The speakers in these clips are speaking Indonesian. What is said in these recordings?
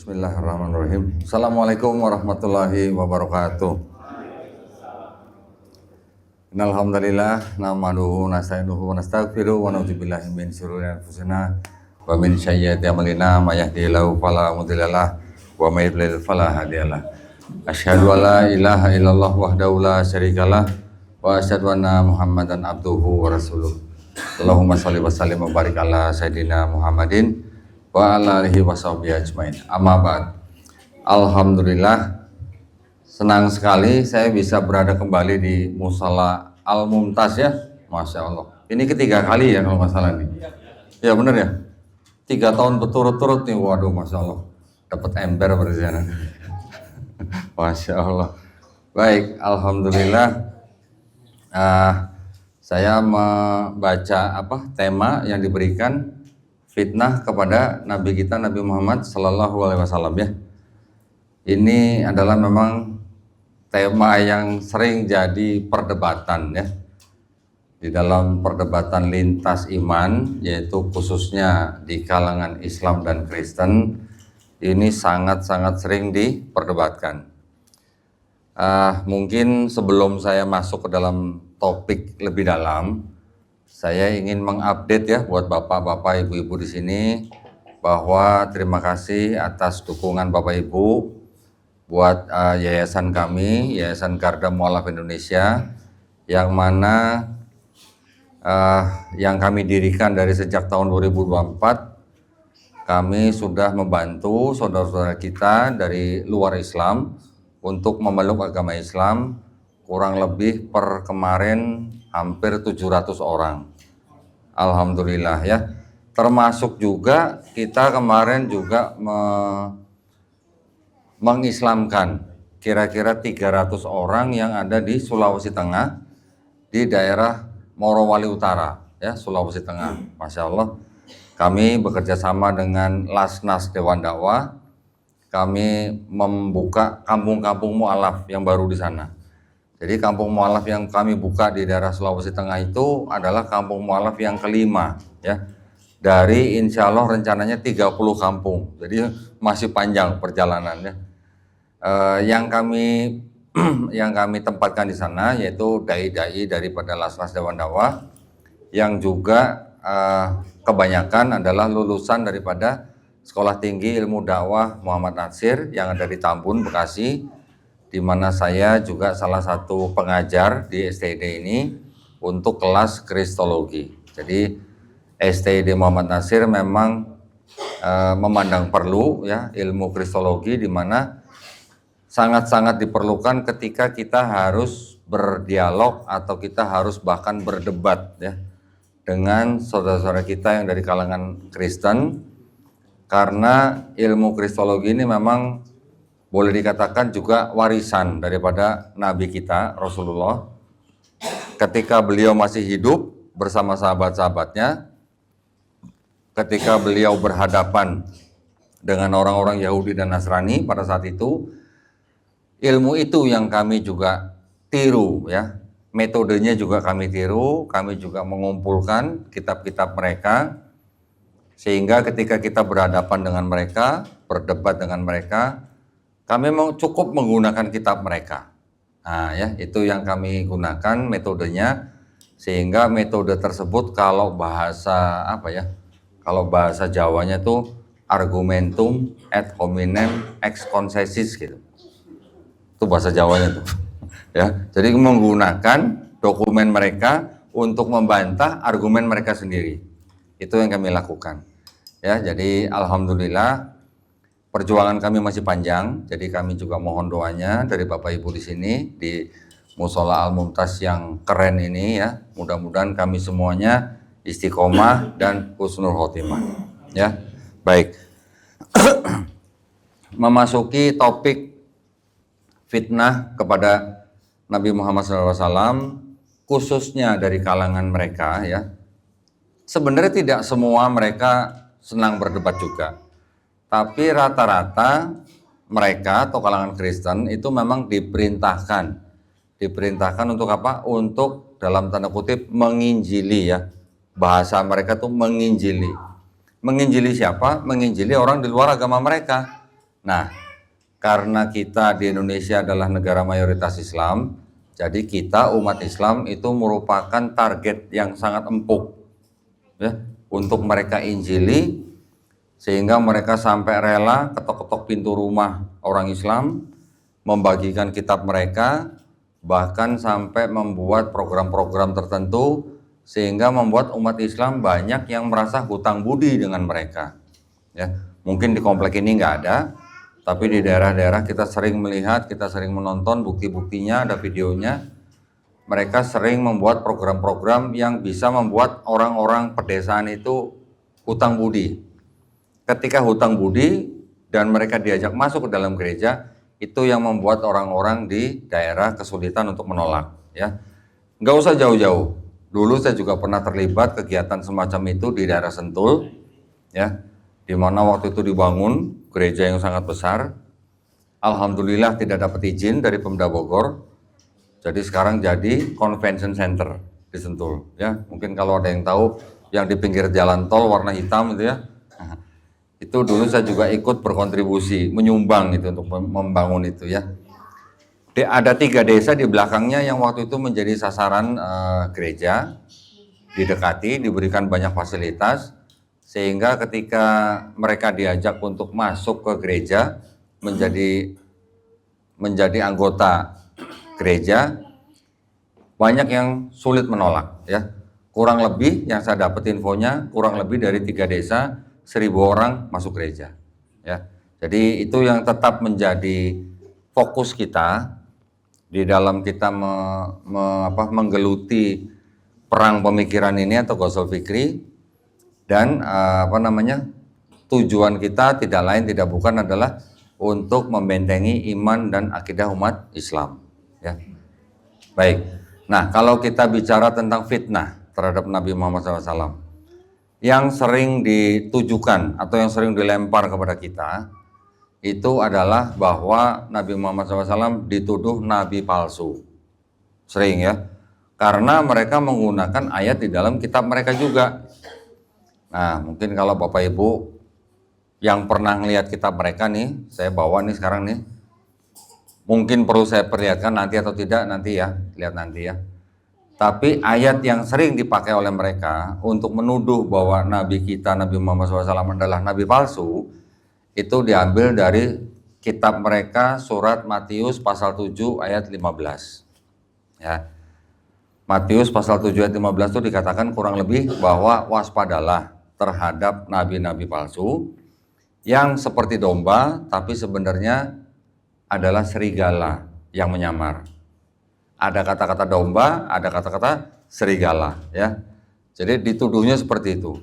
Bismillahirrahmanirrahim. Assalamualaikum warahmatullahi wabarakatuh. Innalhamdalillah nahmaduhu nasta'inuhu wa nastaghfiruh wa na'udzubillahi min syururi anfusina wa min sayyiati a'malina may yahdihillahu fala mudhillalah wa may yudlil fala hadiyalah. Asyhadu an la ilaha illallah wahdahu la syarikalah wa asyhadu anna Muhammadan abduhu wa rasuluh. Allahumma shalli wa sallim wa barik ala sayidina Muhammadin wa ala alihi wa sahbihi ajmain. Amma ba'd. Alhamdulillah, senang sekali saya bisa berada kembali di Mushola Al-Mumtaz ya. Masya Allah. Ini ketiga kali ya kalau nggak salah nih. Ya benar ya. 3 tahun berturut-turut nih. Waduh, Masya Allah. Dapat ember berarti. Masya Allah. Baik, Alhamdulillah. Saya membaca tema yang diberikan, fitnah kepada Nabi kita Nabi Muhammad Sallallahu Alaihi Wasallam ya. Ini adalah memang tema yang sering jadi perdebatan ya. Di dalam perdebatan lintas iman, yaitu khususnya di kalangan Islam dan Kristen, ini sangat-sangat sering diperdebatkan. Mungkin sebelum saya masuk ke dalam topik lebih dalam, saya ingin mengupdate ya buat bapak-bapak, ibu-ibu di sini bahwa terima kasih atas dukungan bapak ibu buat yayasan kami, Yayasan Garda Mu'alaf Indonesia, yang mana yang kami dirikan dari sejak tahun 2024. Kami sudah membantu saudara-saudara kita dari luar Islam untuk memeluk agama Islam, kurang lebih per kemarin hampir 700 orang. Alhamdulillah ya. Termasuk juga kita kemarin juga mengislamkan kira-kira 300 orang yang ada di Sulawesi Tengah, di daerah Morowali Utara ya, Sulawesi Tengah. Masya Allah. Kami bekerja sama dengan Lasnas Dewan Dakwah. Kami membuka kampung-kampung mu'alaf yang baru di sana. Jadi kampung mu'alaf yang kami buka di daerah Sulawesi Tengah itu adalah kampung mu'alaf yang kelima ya. Dari insya Allah rencananya 30 kampung. Jadi masih panjang perjalanannya. Yang kami tempatkan di sana yaitu dai-dai daripada Lasnas Dewan Dakwah, yang juga kebanyakan adalah lulusan daripada Sekolah Tinggi Ilmu Dakwah Muhammad Natsir yang ada di Tambun, Bekasi, di mana saya juga salah satu pengajar di STID ini untuk kelas Kristologi. Jadi STID Muhammad Natsir memang memandang perlu ya ilmu Kristologi, di mana sangat-sangat diperlukan ketika kita harus berdialog atau kita harus bahkan berdebat ya dengan saudara-saudara kita yang dari kalangan Kristen, karena ilmu Kristologi ini memang boleh dikatakan juga warisan daripada Nabi kita Rasulullah. Ketika beliau masih hidup bersama sahabat-sahabatnya, ketika beliau berhadapan dengan orang-orang Yahudi dan Nasrani pada saat itu, ilmu itu yang kami juga tiru ya. Metodenya juga kami tiru, kami juga mengumpulkan kitab-kitab mereka, sehingga ketika kita berhadapan dengan mereka, berdebat dengan mereka, kami mau cukup menggunakan kitab mereka. Nah ya, itu yang kami gunakan metodenya, sehingga metode tersebut kalau bahasa kalau bahasa Jawanya tuh argumentum ad hominem ex concessis gitu. Itu bahasa Jawanya tuh. Ya, jadi menggunakan dokumen mereka untuk membantah argumen mereka sendiri. Itu yang kami lakukan. Ya, jadi alhamdulillah perjuangan kami masih panjang. Jadi kami juga mohon doanya dari Bapak Ibu di sini di Mushola Al-Mumtaz yang keren ini ya. Mudah-mudahan kami semuanya istiqomah dan husnul khotimah. Ya. Baik. Memasuki topik fitnah kepada Nabi Muhammad SAW, khususnya dari kalangan mereka ya. Sebenarnya tidak semua mereka senang berdebat juga, tapi rata-rata mereka atau kalangan Kristen itu memang diperintahkan untuk apa? Untuk dalam tanda kutip menginjili ya. Bahasa mereka tuh menginjili. Menginjili siapa? Menginjili orang di luar agama mereka. Nah, karena kita di Indonesia adalah negara mayoritas Islam, jadi kita umat Islam itu merupakan target yang sangat empuk ya untuk mereka injili, sehingga mereka sampai rela ketok-ketok pintu rumah orang Islam, membagikan kitab mereka, bahkan sampai membuat program-program tertentu sehingga membuat umat Islam banyak yang merasa hutang budi dengan mereka ya. Mungkin di komplek ini nggak ada, tapi di daerah-daerah kita sering melihat, kita sering menonton, bukti-buktinya ada videonya. Mereka sering membuat program-program yang bisa membuat orang-orang pedesaan itu hutang budi. Ketika hutang budi dan mereka diajak masuk ke dalam gereja, itu yang membuat orang-orang di daerah kesulitan untuk menolak ya. Nggak usah jauh-jauh. Dulu saya juga pernah terlibat kegiatan semacam itu di daerah Sentul ya, di mana waktu itu dibangun gereja yang sangat besar. Alhamdulillah tidak dapat izin dari Pemda Bogor. Jadi sekarang jadi convention center di Sentul ya. Mungkin kalau ada yang tahu yang di pinggir jalan tol warna hitam itu ya. Itu dulu saya juga ikut berkontribusi, menyumbang itu untuk membangun itu ya. Ada 3 desa di belakangnya yang waktu itu menjadi sasaran gereja, didekati, diberikan banyak fasilitas, sehingga ketika mereka diajak untuk masuk ke gereja, menjadi anggota gereja, banyak yang sulit menolak ya. Kurang lebih yang saya dapat infonya, kurang lebih dari 3 desa, 1.000 orang masuk gereja ya. Jadi itu yang tetap menjadi fokus kita di dalam kita menggeluti perang pemikiran ini atau Ghazal Fikri. Dan tujuan kita tidak lain tidak bukan adalah untuk membentengi iman dan akidah umat Islam ya. Baik, nah kalau kita bicara tentang fitnah terhadap Nabi Muhammad SAW, yang sering ditujukan atau yang sering dilempar kepada kita itu adalah bahwa Nabi Muhammad SAW dituduh nabi palsu. Sering ya, karena mereka menggunakan ayat di dalam kitab mereka juga. Nah, mungkin kalau Bapak Ibu yang pernah melihat kitab mereka nih, saya bawa nih sekarang nih. Mungkin perlu saya perlihatkan nanti atau tidak nanti ya, lihat nanti ya. Tapi ayat yang sering dipakai oleh mereka untuk menuduh bahwa Nabi kita, Nabi Muhammad SAW adalah Nabi palsu, itu diambil dari kitab mereka surat Matius pasal 7 ayat 15. Ya. Matius pasal 7 ayat 15 itu dikatakan kurang lebih bahwa waspadalah terhadap nabi-nabi palsu yang seperti domba tapi sebenarnya adalah serigala yang menyamar. Ada kata-kata domba, ada kata-kata serigala ya. Jadi dituduhnya seperti itu.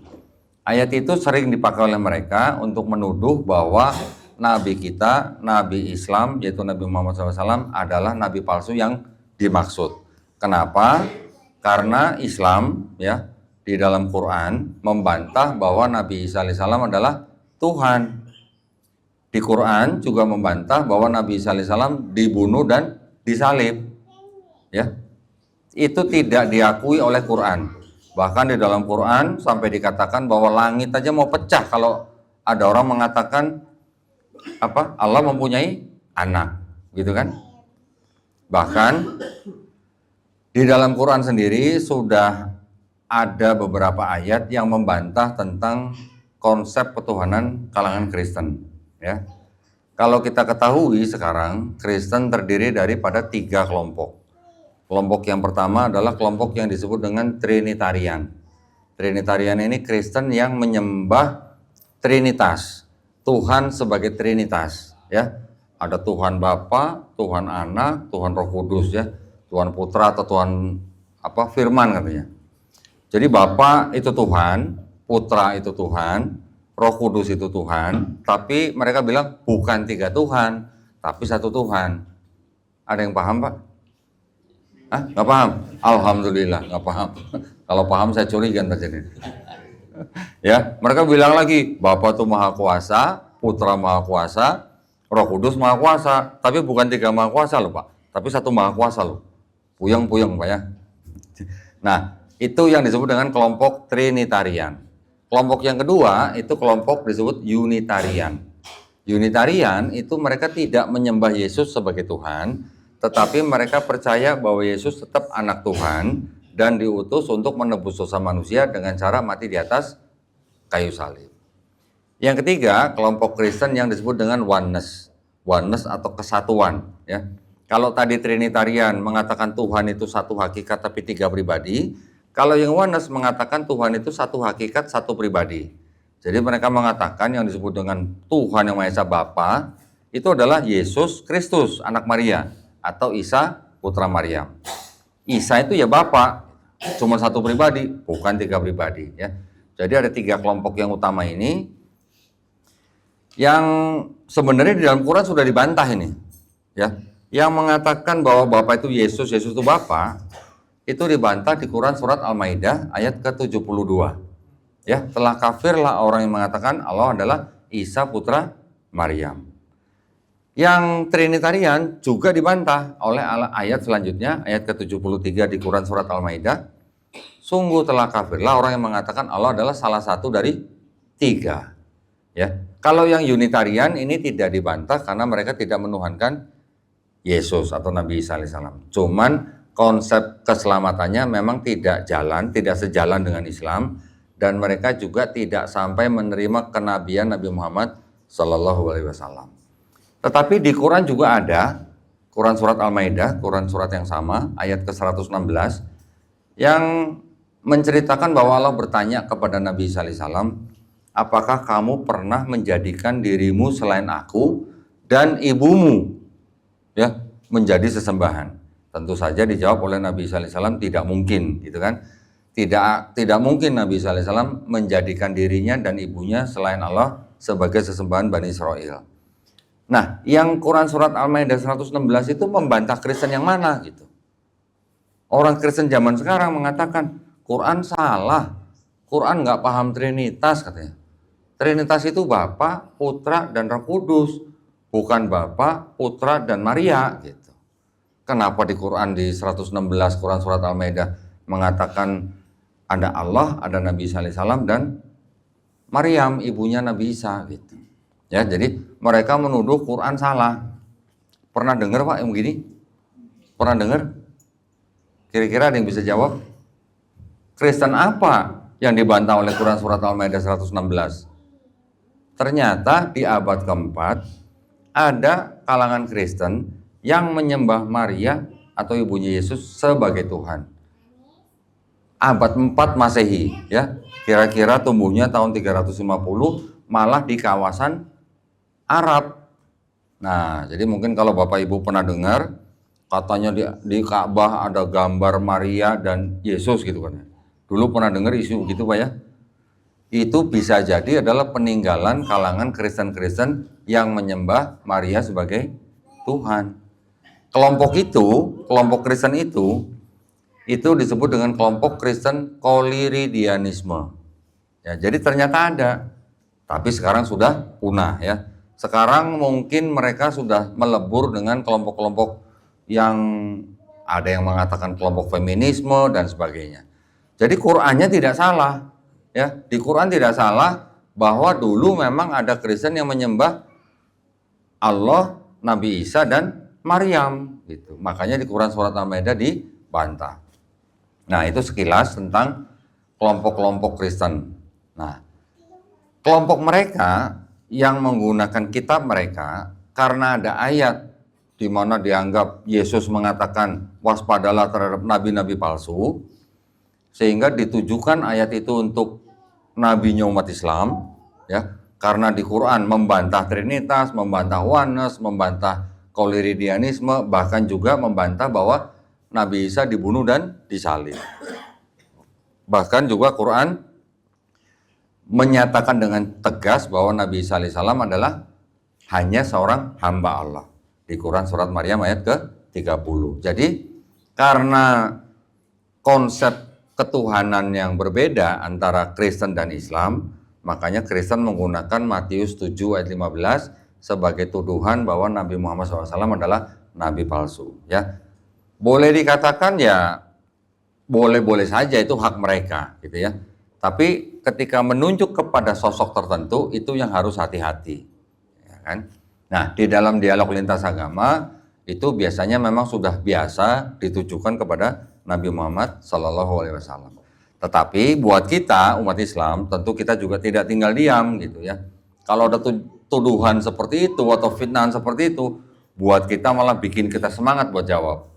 Ayat itu sering dipakai oleh mereka untuk menuduh bahwa Nabi kita, Nabi Islam yaitu Nabi Muhammad SAW adalah Nabi palsu yang dimaksud. Kenapa? Karena Islam ya di dalam Quran membantah bahwa Nabi Isa alaihissalam adalah Tuhan. Di Quran juga membantah bahwa Nabi Isa alaihissalam dibunuh dan disalib. Ya, itu tidak diakui oleh Quran. Bahkan di dalam Quran sampai dikatakan bahwa langit aja mau pecah kalau ada orang mengatakan Allah mempunyai anak, gitu kan? Bahkan di dalam Quran sendiri sudah ada beberapa ayat yang membantah tentang konsep ketuhanan kalangan Kristen. Ya, kalau kita ketahui sekarang Kristen terdiri daripada 3 kelompok. Kelompok yang pertama adalah kelompok yang disebut dengan Trinitarian. Trinitarian ini Kristen yang menyembah Trinitas, Tuhan sebagai Trinitas. Ya, ada Tuhan Bapa, Tuhan Anak, Tuhan Roh Kudus ya, Tuhan Putra atau Tuhan Firman katanya. Jadi Bapa itu Tuhan, Putra itu Tuhan, Roh Kudus itu Tuhan, tapi mereka bilang bukan 3 Tuhan, tapi 1 Tuhan. Ada yang paham Pak? Nggak paham? Alhamdulillah nggak paham. Kalau paham saya curiga terjadi. Ya, mereka bilang lagi Bapa itu Maha Kuasa, Putra Maha Kuasa, Roh Kudus Maha Kuasa, tapi bukan 3 Maha Kuasa loh Pak, tapi 1 Maha Kuasa loh. Puyeng-puyeng Pak ya. Nah, itu yang disebut dengan kelompok Trinitarian. Kelompok yang kedua itu kelompok disebut Unitarian. Unitarian itu mereka tidak menyembah Yesus sebagai Tuhan, tetapi mereka percaya bahwa Yesus tetap anak Tuhan dan diutus untuk menebus dosa manusia dengan cara mati di atas kayu salib. Yang ketiga, kelompok Kristen yang disebut dengan oneness. Oneness atau kesatuan, ya. Kalau tadi Trinitarian mengatakan Tuhan itu satu hakikat tapi tiga pribadi, kalau yang oneness mengatakan Tuhan itu satu hakikat, satu pribadi. Jadi mereka mengatakan yang disebut dengan Tuhan yang Maha Esa Bapa itu adalah Yesus Kristus, anak Maria, atau Isa, putra Maryam. Isa itu ya Bapa, cuma satu pribadi, bukan tiga pribadi, ya. Jadi ada tiga kelompok yang utama ini, yang sebenarnya di dalam Quran sudah dibantah ini, ya. Yang mengatakan bahwa Bapa itu Yesus, Yesus itu Bapa, itu dibantah di Quran surat Al-Maidah ayat ke-72. Ya, telah kafirlah orang yang mengatakan Allah adalah Isa putra Maryam. Yang Trinitarian juga dibantah oleh ayat selanjutnya, ayat ke-73 di Quran surat Al-Maidah. Sungguh telah kafirlah orang yang mengatakan Allah adalah salah satu dari tiga. Ya, kalau yang Unitarian ini tidak dibantah karena mereka tidak menuhankan Yesus atau Nabi Isa alaihissalam. Cuman konsep keselamatannya memang tidak sejalan dengan Islam. Dan mereka juga tidak sampai menerima kenabian Nabi Muhammad Sallallahu Alaihi Wasallam. Tetapi di Quran juga ada, Quran surat Al-Maidah, Quran surat yang sama, ayat ke-116, yang menceritakan bahwa Allah bertanya kepada Nabi Isa alaihissalam, apakah kamu pernah menjadikan dirimu selain aku dan ibumu, ya, menjadi sesembahan? Tentu saja dijawab oleh Nabi Isa alaihissalam tidak mungkin, gitu kan? Tidak mungkin Nabi Isa alaihissalam menjadikan dirinya dan ibunya selain Allah sebagai sesembahan Bani Israel. Nah, yang Quran surat Al-Maidah 116 itu membantah Kristen yang mana gitu. Orang Kristen zaman sekarang mengatakan Quran salah, Quran nggak paham Trinitas katanya. Trinitas itu Bapa, Putra, dan Roh Kudus, bukan Bapa, Putra, dan Maria gitu. Kenapa di Quran di 116 Quran surat Al-Maidah mengatakan ada Allah, ada Nabi Isa alaihissalam dan Maryam ibunya Nabi Isa gitu. Ya, jadi mereka menuduh Quran salah. Pernah dengar Pak yang begini? Pernah dengar? Kira-kira ada yang bisa jawab? Kristen apa yang dibantah oleh Quran surat Al-Maidah 116? Ternyata di abad keempat ada kalangan Kristen yang menyembah Maria atau ibunya Yesus sebagai Tuhan. Abad 4 Masehi, ya, kira-kira tumbuhnya tahun 350, malah di kawasan Arab. Nah, jadi mungkin kalau Bapak Ibu pernah dengar, katanya di Ka'bah ada gambar Maria dan Yesus gitu kan. Dulu pernah dengar isu gitu Pak ya. Itu bisa jadi adalah peninggalan kalangan Kristen-Kristen yang menyembah Maria sebagai Tuhan. Kelompok Kristen itu disebut dengan kelompok Kristen Koliridianisme. Ya, jadi ternyata ada, tapi sekarang sudah punah ya. Sekarang mungkin mereka sudah melebur dengan kelompok-kelompok yang ada yang mengatakan kelompok feminisme dan sebagainya. Jadi Qur'annya tidak salah, ya. Di Qur'an tidak salah bahwa dulu memang ada Kristen yang menyembah Allah, Nabi Isa dan Maryam gitu. Makanya di Quran surat Al-Maidah dibantah. Nah, itu sekilas tentang kelompok-kelompok Kristen. Nah, kelompok mereka yang menggunakan kitab mereka karena ada ayat di mana dianggap Yesus mengatakan waspadalah terhadap nabi-nabi palsu, sehingga ditujukan ayat itu untuk nabinya umat Islam, ya, karena di Quran membantah Trinitas, membantah oneness, membantah Koliridianisme, bahkan juga membantah bahwa Nabi Isa dibunuh dan disalib. Bahkan juga Quran menyatakan dengan tegas bahwa Nabi Isa alaihissalam adalah hanya seorang hamba Allah. Di Quran surat Maryam ayat ke-30. Jadi karena konsep ketuhanan yang berbeda antara Kristen dan Islam, makanya Kristen menggunakan Matius 7 ayat 15 sebagai tuduhan bahwa Nabi Muhammad SAW adalah nabi palsu. Ya, boleh dikatakan ya boleh-boleh saja, itu hak mereka, gitu ya. Tapi ketika menunjuk kepada sosok tertentu itu yang harus hati-hati. kan? Nah, di dalam dialog lintas agama itu biasanya memang sudah biasa ditujukan kepada Nabi Muhammad SAW. Tetapi buat kita umat Islam tentu kita juga tidak tinggal diam gitu ya. Kalau ada tuduhan seperti itu atau fitnahan seperti itu, buat kita malah bikin kita semangat buat jawab.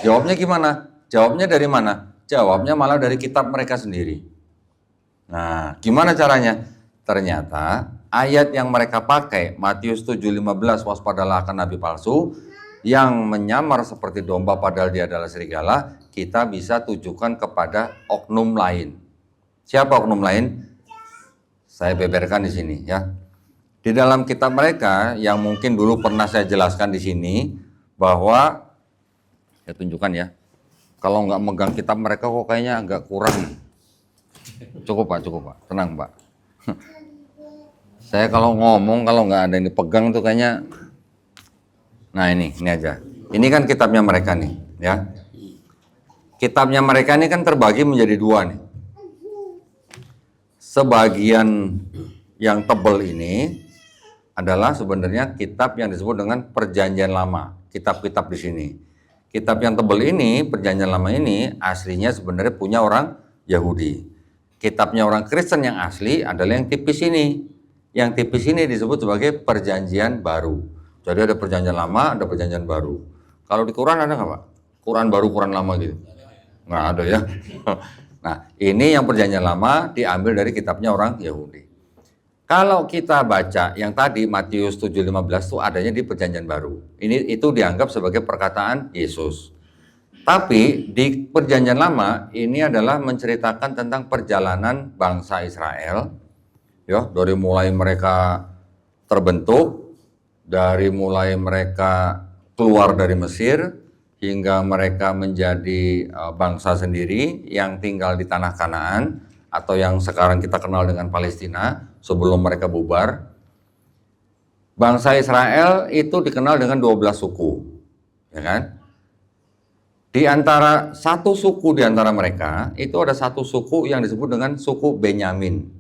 Jawabnya gimana? Jawabnya dari mana? Jawabnya malah dari kitab mereka sendiri. Nah, gimana caranya? Ternyata ayat yang mereka pakai, Matius 7:15, waspadalah akan nabi palsu, yang menyamar seperti domba padahal dia adalah serigala, kita bisa tujukan kepada oknum lain. Siapa oknum lain? Saya beberkan di sini ya. Di dalam kitab mereka yang mungkin dulu pernah saya jelaskan di sini, bahwa saya tunjukkan ya. Kalau nggak megang kitab mereka kok kayaknya agak kurang. Cukup Pak, tenang Pak. Saya kalau ngomong kalau nggak ada yang dipegang tuh kayaknya. Nah ini aja. Ini kan kitabnya mereka nih, ya. Kitabnya mereka ini kan terbagi menjadi dua nih. Sebagian yang tebal ini adalah sebenarnya kitab yang disebut dengan Perjanjian Lama. Kitab-kitab di sini. Kitab yang tebal ini, Perjanjian Lama ini aslinya sebenarnya punya orang Yahudi. Kitabnya orang Kristen yang asli adalah yang tipis ini. Yang tipis ini disebut sebagai Perjanjian Baru. Jadi ada Perjanjian Lama, ada Perjanjian Baru. Kalau di Quran ada nggak Pak? Quran Baru, Quran Lama gitu? Nggak ada ya. Nah ini yang Perjanjian Lama diambil dari kitabnya orang Yahudi. Kalau kita baca yang tadi Matius 7:15 itu adanya di Perjanjian Baru. Itu dianggap sebagai perkataan Yesus. Tapi di Perjanjian Lama ini adalah menceritakan tentang perjalanan bangsa Israel, ya, dari mulai mereka terbentuk, dari mulai mereka keluar dari Mesir hingga mereka menjadi bangsa sendiri yang tinggal di tanah Kanaan atau yang sekarang kita kenal dengan Palestina sebelum mereka bubar. Bangsa Israel itu dikenal dengan 12 suku, ya kan? Di antara satu suku di antara mereka itu ada satu suku yang disebut dengan suku Benyamin,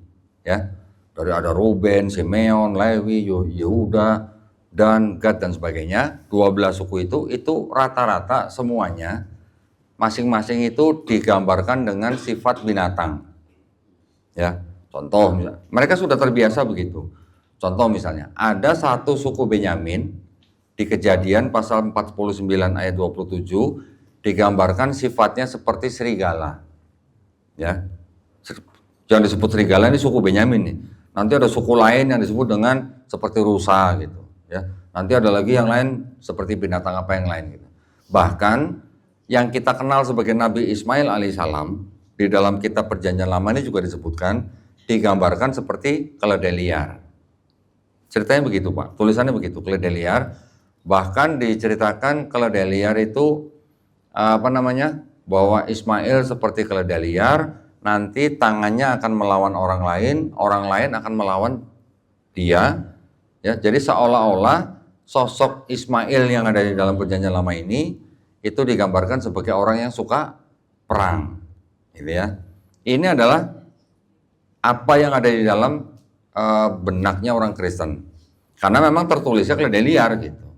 ya. Dari ada Ruben, Simeon, Lewi, Yehuda, dan Gad dan sebagainya. 12 suku itu rata-rata semuanya masing-masing itu digambarkan dengan sifat binatang. Ya, contoh misalnya, mereka sudah terbiasa begitu. Contoh misalnya, ada satu suku Benyamin di Kejadian pasal 49 ayat 27 digambarkan sifatnya seperti serigala. Ya. Yang disebut serigala ini suku Benyamin nih. Nanti ada suku lain yang disebut dengan seperti rusa gitu, ya. Nanti ada lagi yang lain seperti binatang apa yang lain gitu. Bahkan yang kita kenal sebagai Nabi Ismail alaihissalam di dalam kitab Perjanjian Lama ini juga disebutkan, digambarkan seperti keledai liar. Ceritanya begitu Pak, tulisannya begitu, keledai liar. Bahkan diceritakan keledai liar itu bahwa Ismail seperti keledai liar, nanti tangannya akan melawan orang lain akan melawan dia. Ya, jadi seolah-olah sosok Ismail yang ada di dalam Perjanjian Lama ini itu digambarkan sebagai orang yang suka perang, gitu ya. Ini adalah apa yang ada di dalam benaknya orang Kristen, karena memang tertulisnya keledai liar gitu.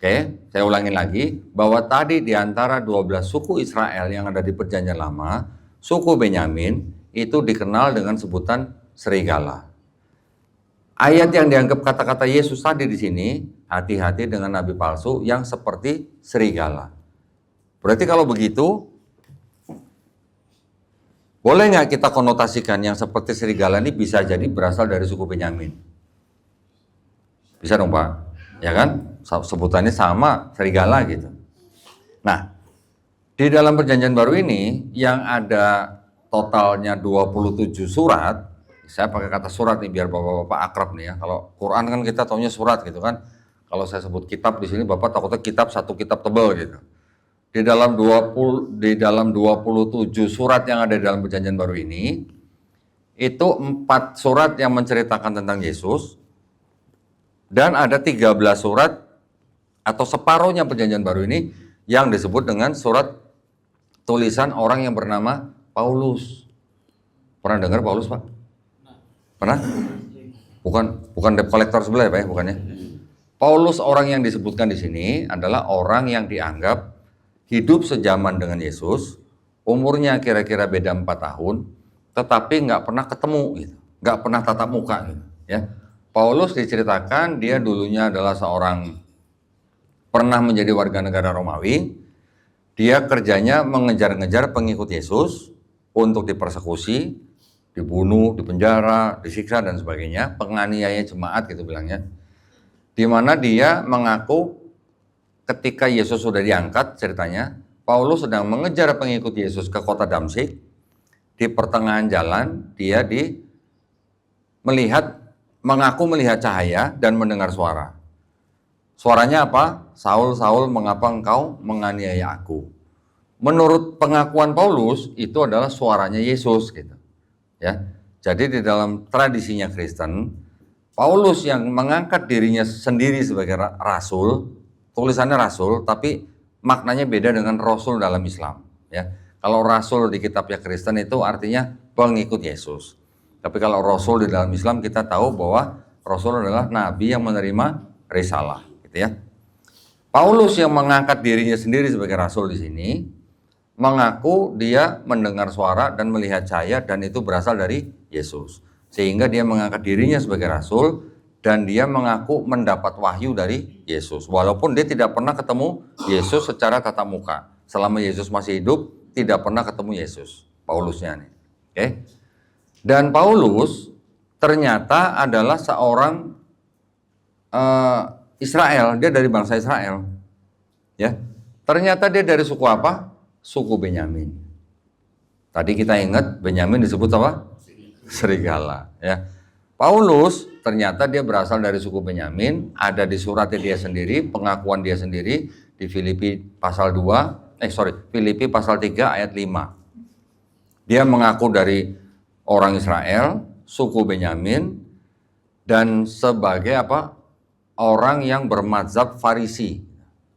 Oke, saya ulangin lagi bahwa tadi di antara 12 suku Israel yang ada di Perjanjian Lama, suku Benyamin itu dikenal dengan sebutan serigala. Ayat yang dianggap kata-kata Yesus tadi di sini, hati-hati dengan nabi palsu yang seperti serigala. Berarti kalau begitu, boleh nggak kita konotasikan yang seperti serigala ini bisa jadi berasal dari suku Benyamin? Bisa dong Pak, ya kan? Sebutannya sama, serigala gitu. Nah, di dalam Perjanjian Baru ini yang ada totalnya 27 surat. Saya pakai kata surat nih biar Bapak-bapak akrab nih ya. Kalau Quran kan kita taunya surat gitu kan. Kalau saya sebut kitab di sini Bapak takutnya kitab satu kitab tebal gitu. Di dalam 27 surat yang ada di dalam Perjanjian Baru ini, itu 4 surat yang menceritakan tentang Yesus, dan ada 13 surat atau separuhnya Perjanjian Baru ini yang disebut dengan surat tulisan orang yang bernama Paulus. Pernah dengar Paulus Pak? Pernah? bukan debt collector sebelah ya Pak ya, bukannya. Paulus orang yang disebutkan di sini adalah orang yang dianggap hidup sejaman dengan Yesus, umurnya kira-kira beda 4 tahun, tetapi nggak pernah ketemu gitu, nggak pernah tatap muka gitu, ya. Paulus diceritakan dia dulunya adalah seorang pernah menjadi warga negara Romawi. Dia kerjanya mengejar-ngejar pengikut Yesus untuk dipersekusi, dibunuh, dipenjara, disiksa dan sebagainya, penganiaya jemaat gitu bilangnya. Di mana dia mengaku ketika Yesus sudah diangkat, ceritanya Paulus sedang mengejar pengikut Yesus ke kota Damsyik. Di pertengahan jalan dia mengaku melihat cahaya dan mendengar suara. Suaranya apa? Saul, Saul, mengapa engkau menganiaya aku? Menurut pengakuan Paulus itu adalah suaranya Yesus gitu. Ya. Jadi di dalam tradisinya Kristen, Paulus yang mengangkat dirinya sendiri sebagai rasul, tulisannya rasul, tapi maknanya beda dengan rasul dalam Islam. Ya, kalau rasul di kitabnya Kristen itu artinya pengikut Yesus. Tapi kalau rasul di dalam Islam kita tahu bahwa rasul adalah nabi yang menerima risalah, gitu ya. Paulus yang mengangkat dirinya sendiri sebagai rasul di sini mengaku dia mendengar suara dan melihat cahaya dan itu berasal dari Yesus. Sehingga dia mengangkat dirinya sebagai rasul dan dia mengaku mendapat wahyu dari Yesus. Walaupun dia tidak pernah ketemu Yesus secara tatap muka. Selama Yesus masih hidup, tidak pernah ketemu Yesus. Paulusnya nih. Oke. Dan Paulus ternyata adalah seorang Israel. Dia dari bangsa Israel. Ya. Ternyata dia dari suku apa? Suku Benyamin. Tadi kita ingat Benyamin disebut apa? Serigala. Ya. Paulus ternyata dia berasal dari suku Benyamin, ada di suratnya dia sendiri, pengakuan dia sendiri di Filipi pasal 3 ayat 5. Dia mengaku dari orang Israel, suku Benyamin, dan sebagai apa? Orang yang bermadzhab Farisi.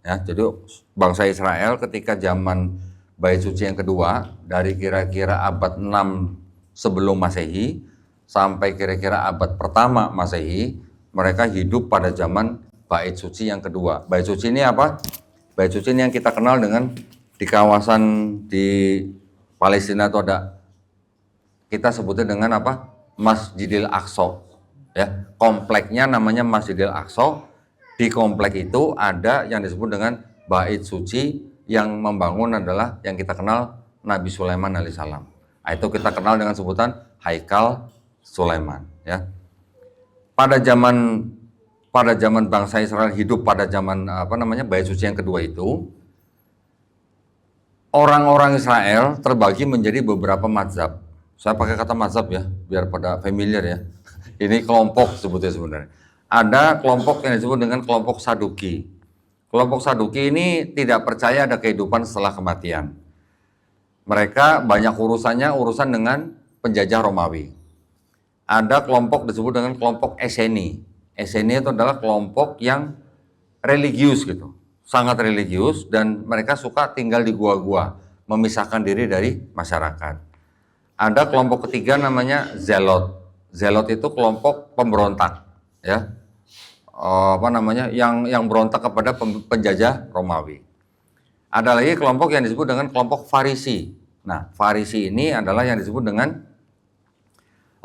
Ya, jadi bangsa Israel ketika zaman Bait Suci yang kedua, dari kira-kira abad 6 sebelum Masehi, sampai kira-kira abad pertama Masehi, mereka hidup pada zaman Bait Suci yang kedua. Bait Suci ini apa? Bait Suci ini yang kita kenal dengan di kawasan di Palestina itu ada, kita sebutnya dengan apa? Masjidil Aqsa. Ya, kompleknya namanya Masjidil Aqsa. Di komplek itu ada yang disebut dengan Bait Suci yang membangun adalah yang kita kenal Nabi Sulaiman alaihissalam. Itu kita kenal dengan sebutan Haikal Sulaiman, ya. Pada zaman bangsa Israel hidup pada zaman Bait Suci yang kedua itu, orang-orang Israel terbagi menjadi beberapa mazhab. Saya pakai kata mazhab ya, biar pada familiar ya. Ini kelompok sebutnya sebenarnya. Ada kelompok yang disebut dengan kelompok Saduki. Kelompok Saduki ini tidak percaya ada kehidupan setelah kematian. Mereka banyak urusan dengan penjajah Romawi. Ada kelompok disebut dengan kelompok Esseni. Esseni itu adalah kelompok yang religius gitu, sangat religius, dan mereka suka tinggal di gua-gua, memisahkan diri dari masyarakat. Ada kelompok ketiga namanya Zelot. Zelot itu kelompok pemberontak, ya, yang berontak kepada penjajah Romawi. Ada lagi kelompok yang disebut dengan kelompok Farisi. Nah, Farisi ini adalah yang disebut dengan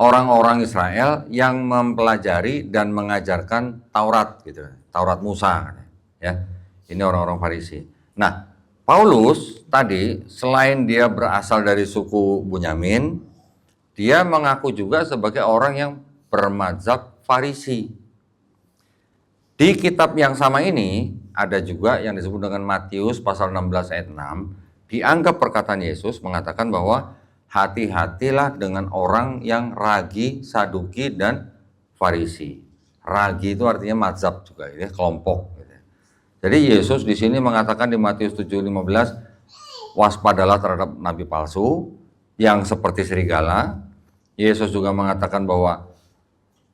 orang-orang Israel yang mempelajari dan mengajarkan Taurat gitu, Taurat Musa, ya. Ini orang-orang Farisi. Nah, Paulus tadi selain dia berasal dari suku Bunyamin, dia mengaku juga sebagai orang yang bermadzhab Farisi. Di kitab yang sama ini ada juga yang disebut dengan Matius pasal 16 ayat 6, dianggap perkataan Yesus mengatakan bahwa hati-hatilah dengan orang yang ragi, saduki, dan farisi. Ragi itu artinya mazhab juga, ya, kelompok. Gitu. Jadi Yesus di sini mengatakan di Matius 7:15, waspadalah terhadap nabi palsu yang seperti serigala. Yesus juga mengatakan bahwa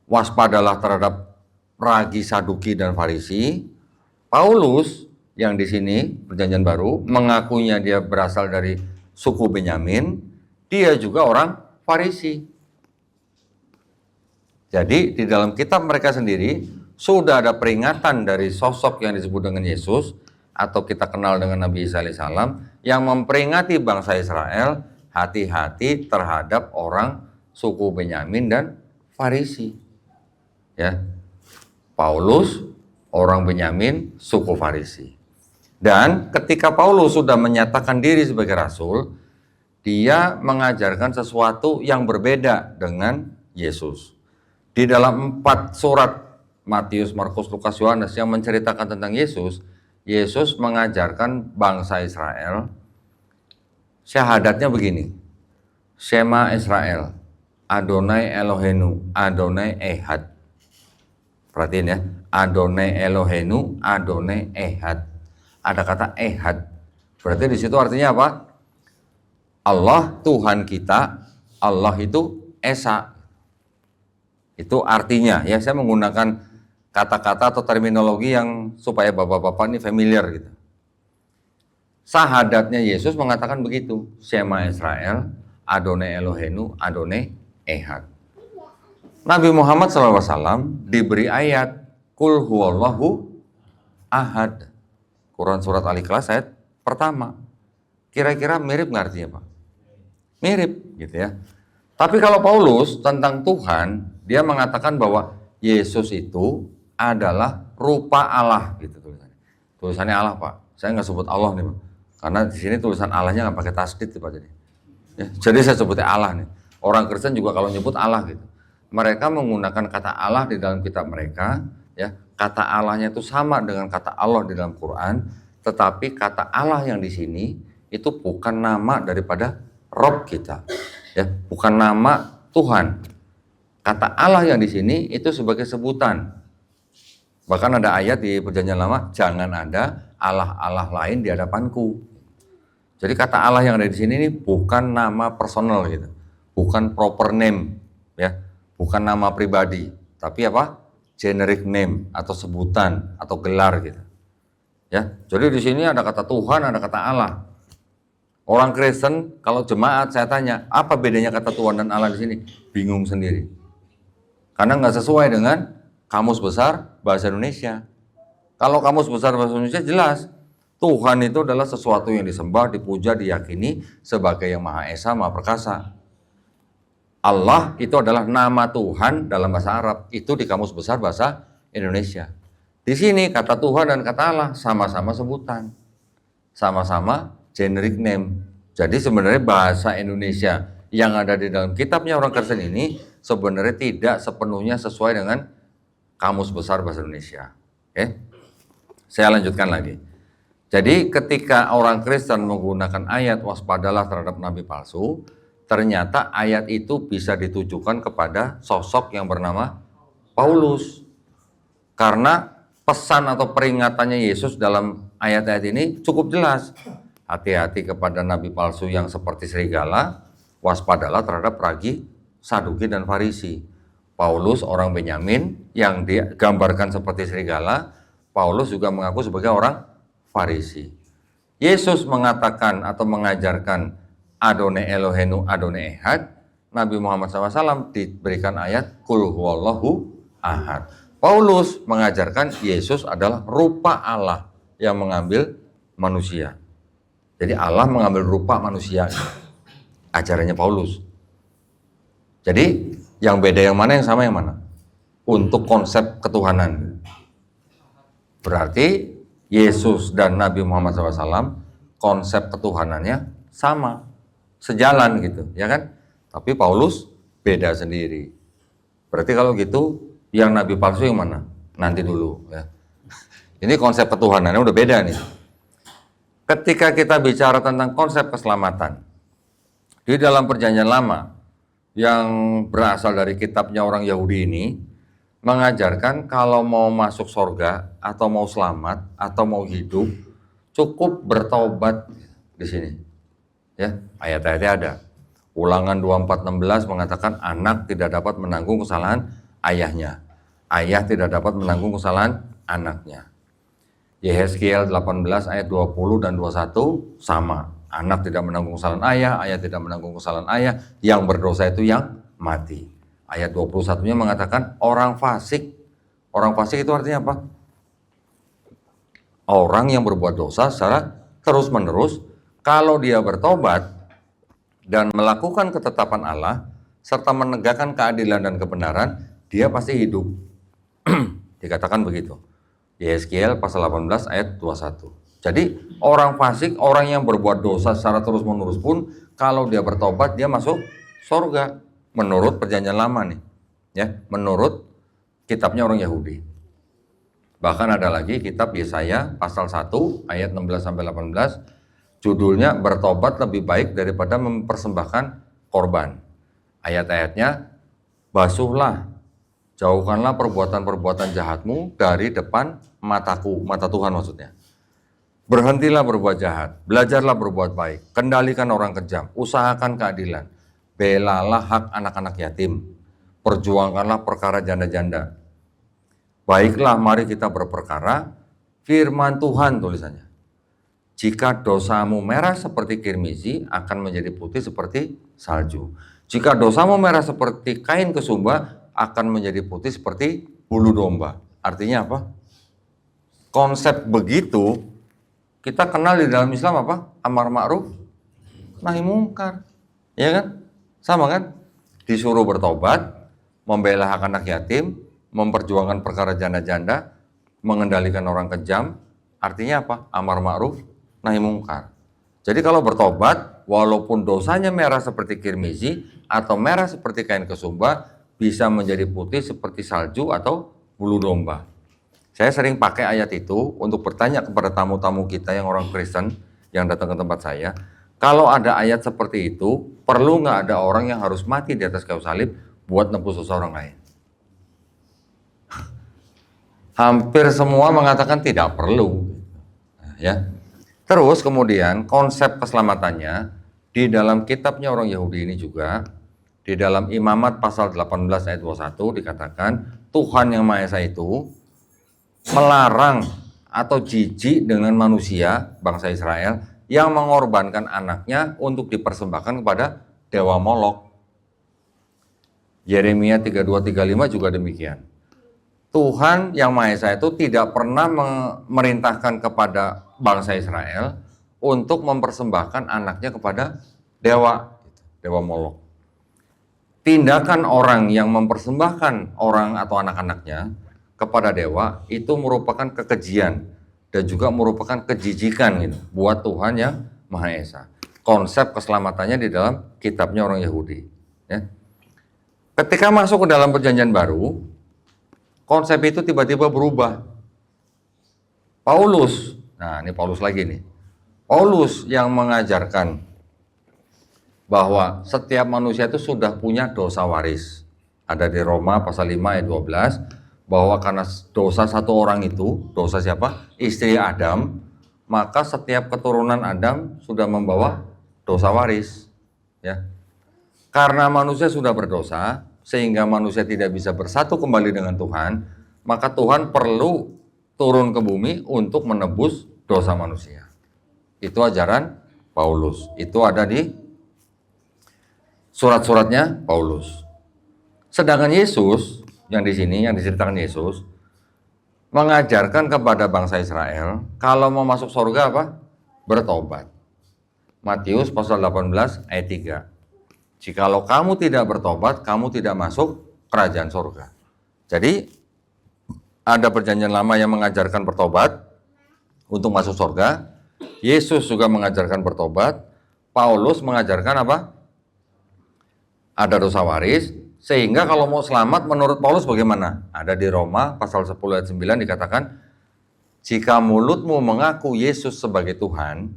waspadalah terhadap ragi, saduki, dan farisi. Paulus yang di sini Perjanjian Baru mengakuinya dia berasal dari suku Benyamin, dia juga orang Farisi. Jadi di dalam kitab mereka sendiri sudah ada peringatan dari sosok yang disebut dengan Yesus atau kita kenal dengan Nabi Isa alaihissalam yang memperingati bangsa Israel hati-hati terhadap orang suku Benyamin dan Farisi. Ya, Paulus orang Benyamin, suku Farisi. Dan ketika Paulus sudah menyatakan diri sebagai rasul, dia mengajarkan sesuatu yang berbeda dengan Yesus. Di dalam 4 surat Matius, Markus, Lukas, Yohanes yang menceritakan tentang Yesus, Yesus mengajarkan bangsa Israel, syahadatnya begini, Shema Israel, Adonai Elohenu, Adonai Ehad. Perhatiin ya, Adonai Elohenu, Adonai Ehad. Ada kata Ehad. Berarti di situ artinya apa? Allah Tuhan kita, Allah itu Esa. Itu artinya ya, saya menggunakan kata-kata atau terminologi yang supaya bapak-bapak ini familiar gitu. Sahadatnya Yesus mengatakan begitu, Shema Israel, Adonai Elohenu, Adonai Ehad. Nabi Muhammad SAW diberi ayat Kul huwallahu ahad. Quran surat Al-Ikhlas ayat pertama. Kira-kira mirip nggak artinya Pak? Mirip gitu ya. Tapi kalau Paulus tentang Tuhan, dia mengatakan bahwa Yesus itu adalah rupa Allah gitu tulisannya. Tulisannya Allah Pak. Saya nggak sebut Allah nih Pak. Karena di sini tulisan Allahnya nggak pakai tasdid Pak jadi. Ya, jadi saya sebutnya Allah nih. Orang Kristen juga kalau nyebut Allah gitu. Mereka menggunakan kata Allah di dalam kitab mereka, ya. Kata Allahnya itu sama dengan kata Allah di dalam Quran, tetapi kata Allah yang di sini itu bukan nama daripada Rob kita, ya, bukan nama Tuhan. Kata Allah yang di sini itu sebagai sebutan. Bahkan ada ayat di Perjanjian Lama, jangan ada Allah-Allah lain di hadapanku. Jadi kata Allah yang ada di sini ini bukan nama personal gitu, bukan proper name, ya, bukan nama pribadi, tapi apa? Generic name atau sebutan atau gelar gitu. Ya, jadi di sini ada kata Tuhan, ada kata Allah. Orang Kristen kalau jemaat saya tanya, apa bedanya kata Tuhan dan Allah di sini? Bingung sendiri. Karena nggak sesuai dengan Kamus Besar Bahasa Indonesia. Kalau Kamus Besar Bahasa Indonesia jelas, Tuhan itu adalah sesuatu yang disembah, dipuja, diyakini sebagai yang Maha Esa, Maha Perkasa. Allah itu adalah nama Tuhan dalam bahasa Arab, itu di Kamus Besar Bahasa Indonesia. Di sini kata Tuhan dan kata Allah sama-sama sebutan, sama-sama generic name. Jadi sebenarnya bahasa Indonesia yang ada di dalam kitabnya orang Kristen ini sebenarnya tidak sepenuhnya sesuai dengan Kamus Besar Bahasa Indonesia. Oke? Saya lanjutkan lagi. Jadi ketika orang Kristen menggunakan ayat waspadalah terhadap nabi palsu, ternyata ayat itu bisa ditujukan kepada sosok yang bernama Paulus. Karena pesan atau peringatannya Yesus dalam ayat-ayat ini cukup jelas. Hati-hati kepada nabi palsu yang seperti serigala, waspadalah terhadap ragi, Saduki dan Farisi. Paulus orang Benyamin yang digambarkan seperti serigala, Paulus juga mengaku sebagai orang Farisi. Yesus mengatakan atau mengajarkan Adonai Elohenu, Adonai Ehad. Nabi Muhammad SAW diberikan ayat Kul huwallahu ahad. Paulus mengajarkan Yesus adalah rupa Allah yang mengambil manusia. Jadi Allah mengambil rupa manusia. Ajarannya Paulus. Jadi yang beda yang mana, yang sama yang mana? Untuk konsep ketuhanan. Berarti Yesus dan Nabi Muhammad SAW konsep ketuhanannya sama, sejalan gitu, ya kan? Tapi Paulus beda sendiri. Berarti kalau gitu, yang nabi palsu yang mana? Nanti dulu ya. Ini konsep ketuhanannya udah beda nih. Ketika kita bicara tentang konsep keselamatan, di dalam Perjanjian Lama yang berasal dari kitabnya orang Yahudi ini mengajarkan kalau mau masuk surga atau mau selamat atau mau hidup cukup bertobat di sini. Ya, ayat-ayatnya ada. Ulangan 24:16 mengatakan anak tidak dapat menanggung kesalahan ayahnya. Ayah tidak dapat menanggung kesalahan anaknya. Yehezkiel 18 ayat 20 dan 21 sama. Anak tidak menanggung kesalahan ayah tidak menanggung kesalahan ayah, yang berdosa itu yang mati. Ayat 21-nya mengatakan orang fasik. Orang fasik itu artinya apa? Orang yang berbuat dosa secara terus-menerus, kalau dia bertobat dan melakukan ketetapan Allah, serta menegakkan keadilan dan kebenaran, dia pasti hidup. Dikatakan begitu. Yeskiel pasal 18 ayat 21. Jadi orang fasik, orang yang berbuat dosa secara terus-menerus pun, kalau dia bertobat, dia masuk surga. Menurut perjanjian lama nih. Ya, menurut kitabnya orang Yahudi. Bahkan ada lagi kitab Yesaya pasal 1 ayat 16-18, judulnya bertobat lebih baik daripada mempersembahkan korban. Ayat-ayatnya, basuhlah, jauhkanlah perbuatan-perbuatan jahatmu dari depan mataku, mata Tuhan maksudnya. Berhentilah berbuat jahat, belajarlah berbuat baik, kendalikan orang kejam, usahakan keadilan, belalah hak anak-anak yatim, perjuangkanlah perkara janda-janda. Baiklah, mari kita berperkara, firman Tuhan tulisannya. Jika dosamu merah seperti kirmizi, akan menjadi putih seperti salju. Jika dosamu merah seperti kain kesumba, akan menjadi putih seperti bulu domba. Artinya apa? Konsep begitu kita kenal di dalam Islam apa? Amar ma'ruf, nahi mungkar. Ya kan? Sama kan? Disuruh bertobat, membela hak anak yatim, memperjuangkan perkara janda-janda, mengendalikan orang kejam. Artinya apa? Amar ma'ruf, nahi mungkar. Jadi kalau bertobat, walaupun dosanya merah seperti kirmizi atau merah seperti kain kesumba, bisa menjadi putih seperti salju atau bulu domba. Saya sering pakai ayat itu untuk bertanya kepada tamu-tamu kita yang orang Kristen yang datang ke tempat saya, kalau ada ayat seperti itu, perlu nggak ada orang yang harus mati di atas kayu salib buat nebus dosa orang lain? Hampir semua mengatakan tidak perlu. Ya. Terus kemudian konsep keselamatannya di dalam kitabnya orang Yahudi ini juga, di dalam Imamat pasal 18 ayat 21 dikatakan Tuhan yang Maha Esa itu melarang atau jijik dengan manusia bangsa Israel yang mengorbankan anaknya untuk dipersembahkan kepada dewa Molok. Yeremia 32-35 juga demikian. Tuhan yang Maha Esa itu tidak pernah memerintahkan kepada bangsa Israel untuk mempersembahkan anaknya kepada dewa Molok. Tindakan orang yang mempersembahkan orang atau anak-anaknya kepada dewa itu merupakan kekejian dan juga merupakan kejijikan gitu, buat Tuhan yang Maha Esa. Konsep keselamatannya di dalam kitabnya orang Yahudi. Ya. Ketika masuk ke dalam perjanjian baru, konsep itu tiba-tiba berubah. Paulus, nah ini Paulus lagi nih. Paulus yang mengajarkan bahwa setiap manusia itu sudah punya dosa waris. Ada di Roma pasal 5 ayat 12. Bahwa karena dosa satu orang itu, dosa siapa? Istri Adam, maka setiap keturunan Adam sudah membawa dosa waris. Ya. Karena manusia sudah berdosa, sehingga manusia tidak bisa bersatu kembali dengan Tuhan, maka Tuhan perlu turun ke bumi untuk menebus dosa manusia. Itu ajaran Paulus. Itu ada di surat-suratnya Paulus. Sedangkan Yesus yang di sini, yang diceritakan Yesus, mengajarkan kepada bangsa Israel, kalau mau masuk surga apa? Bertobat. Matius pasal 18 ayat 3. Jikalau kamu tidak bertobat, kamu tidak masuk kerajaan surga. Jadi, ada perjanjian lama yang mengajarkan bertobat untuk masuk surga. Yesus juga mengajarkan bertobat. Paulus mengajarkan apa? Ada dosa waris. Sehingga kalau mau selamat menurut Paulus bagaimana? Ada di Roma pasal 10 ayat 9 dikatakan, jika mulutmu mengaku Yesus sebagai Tuhan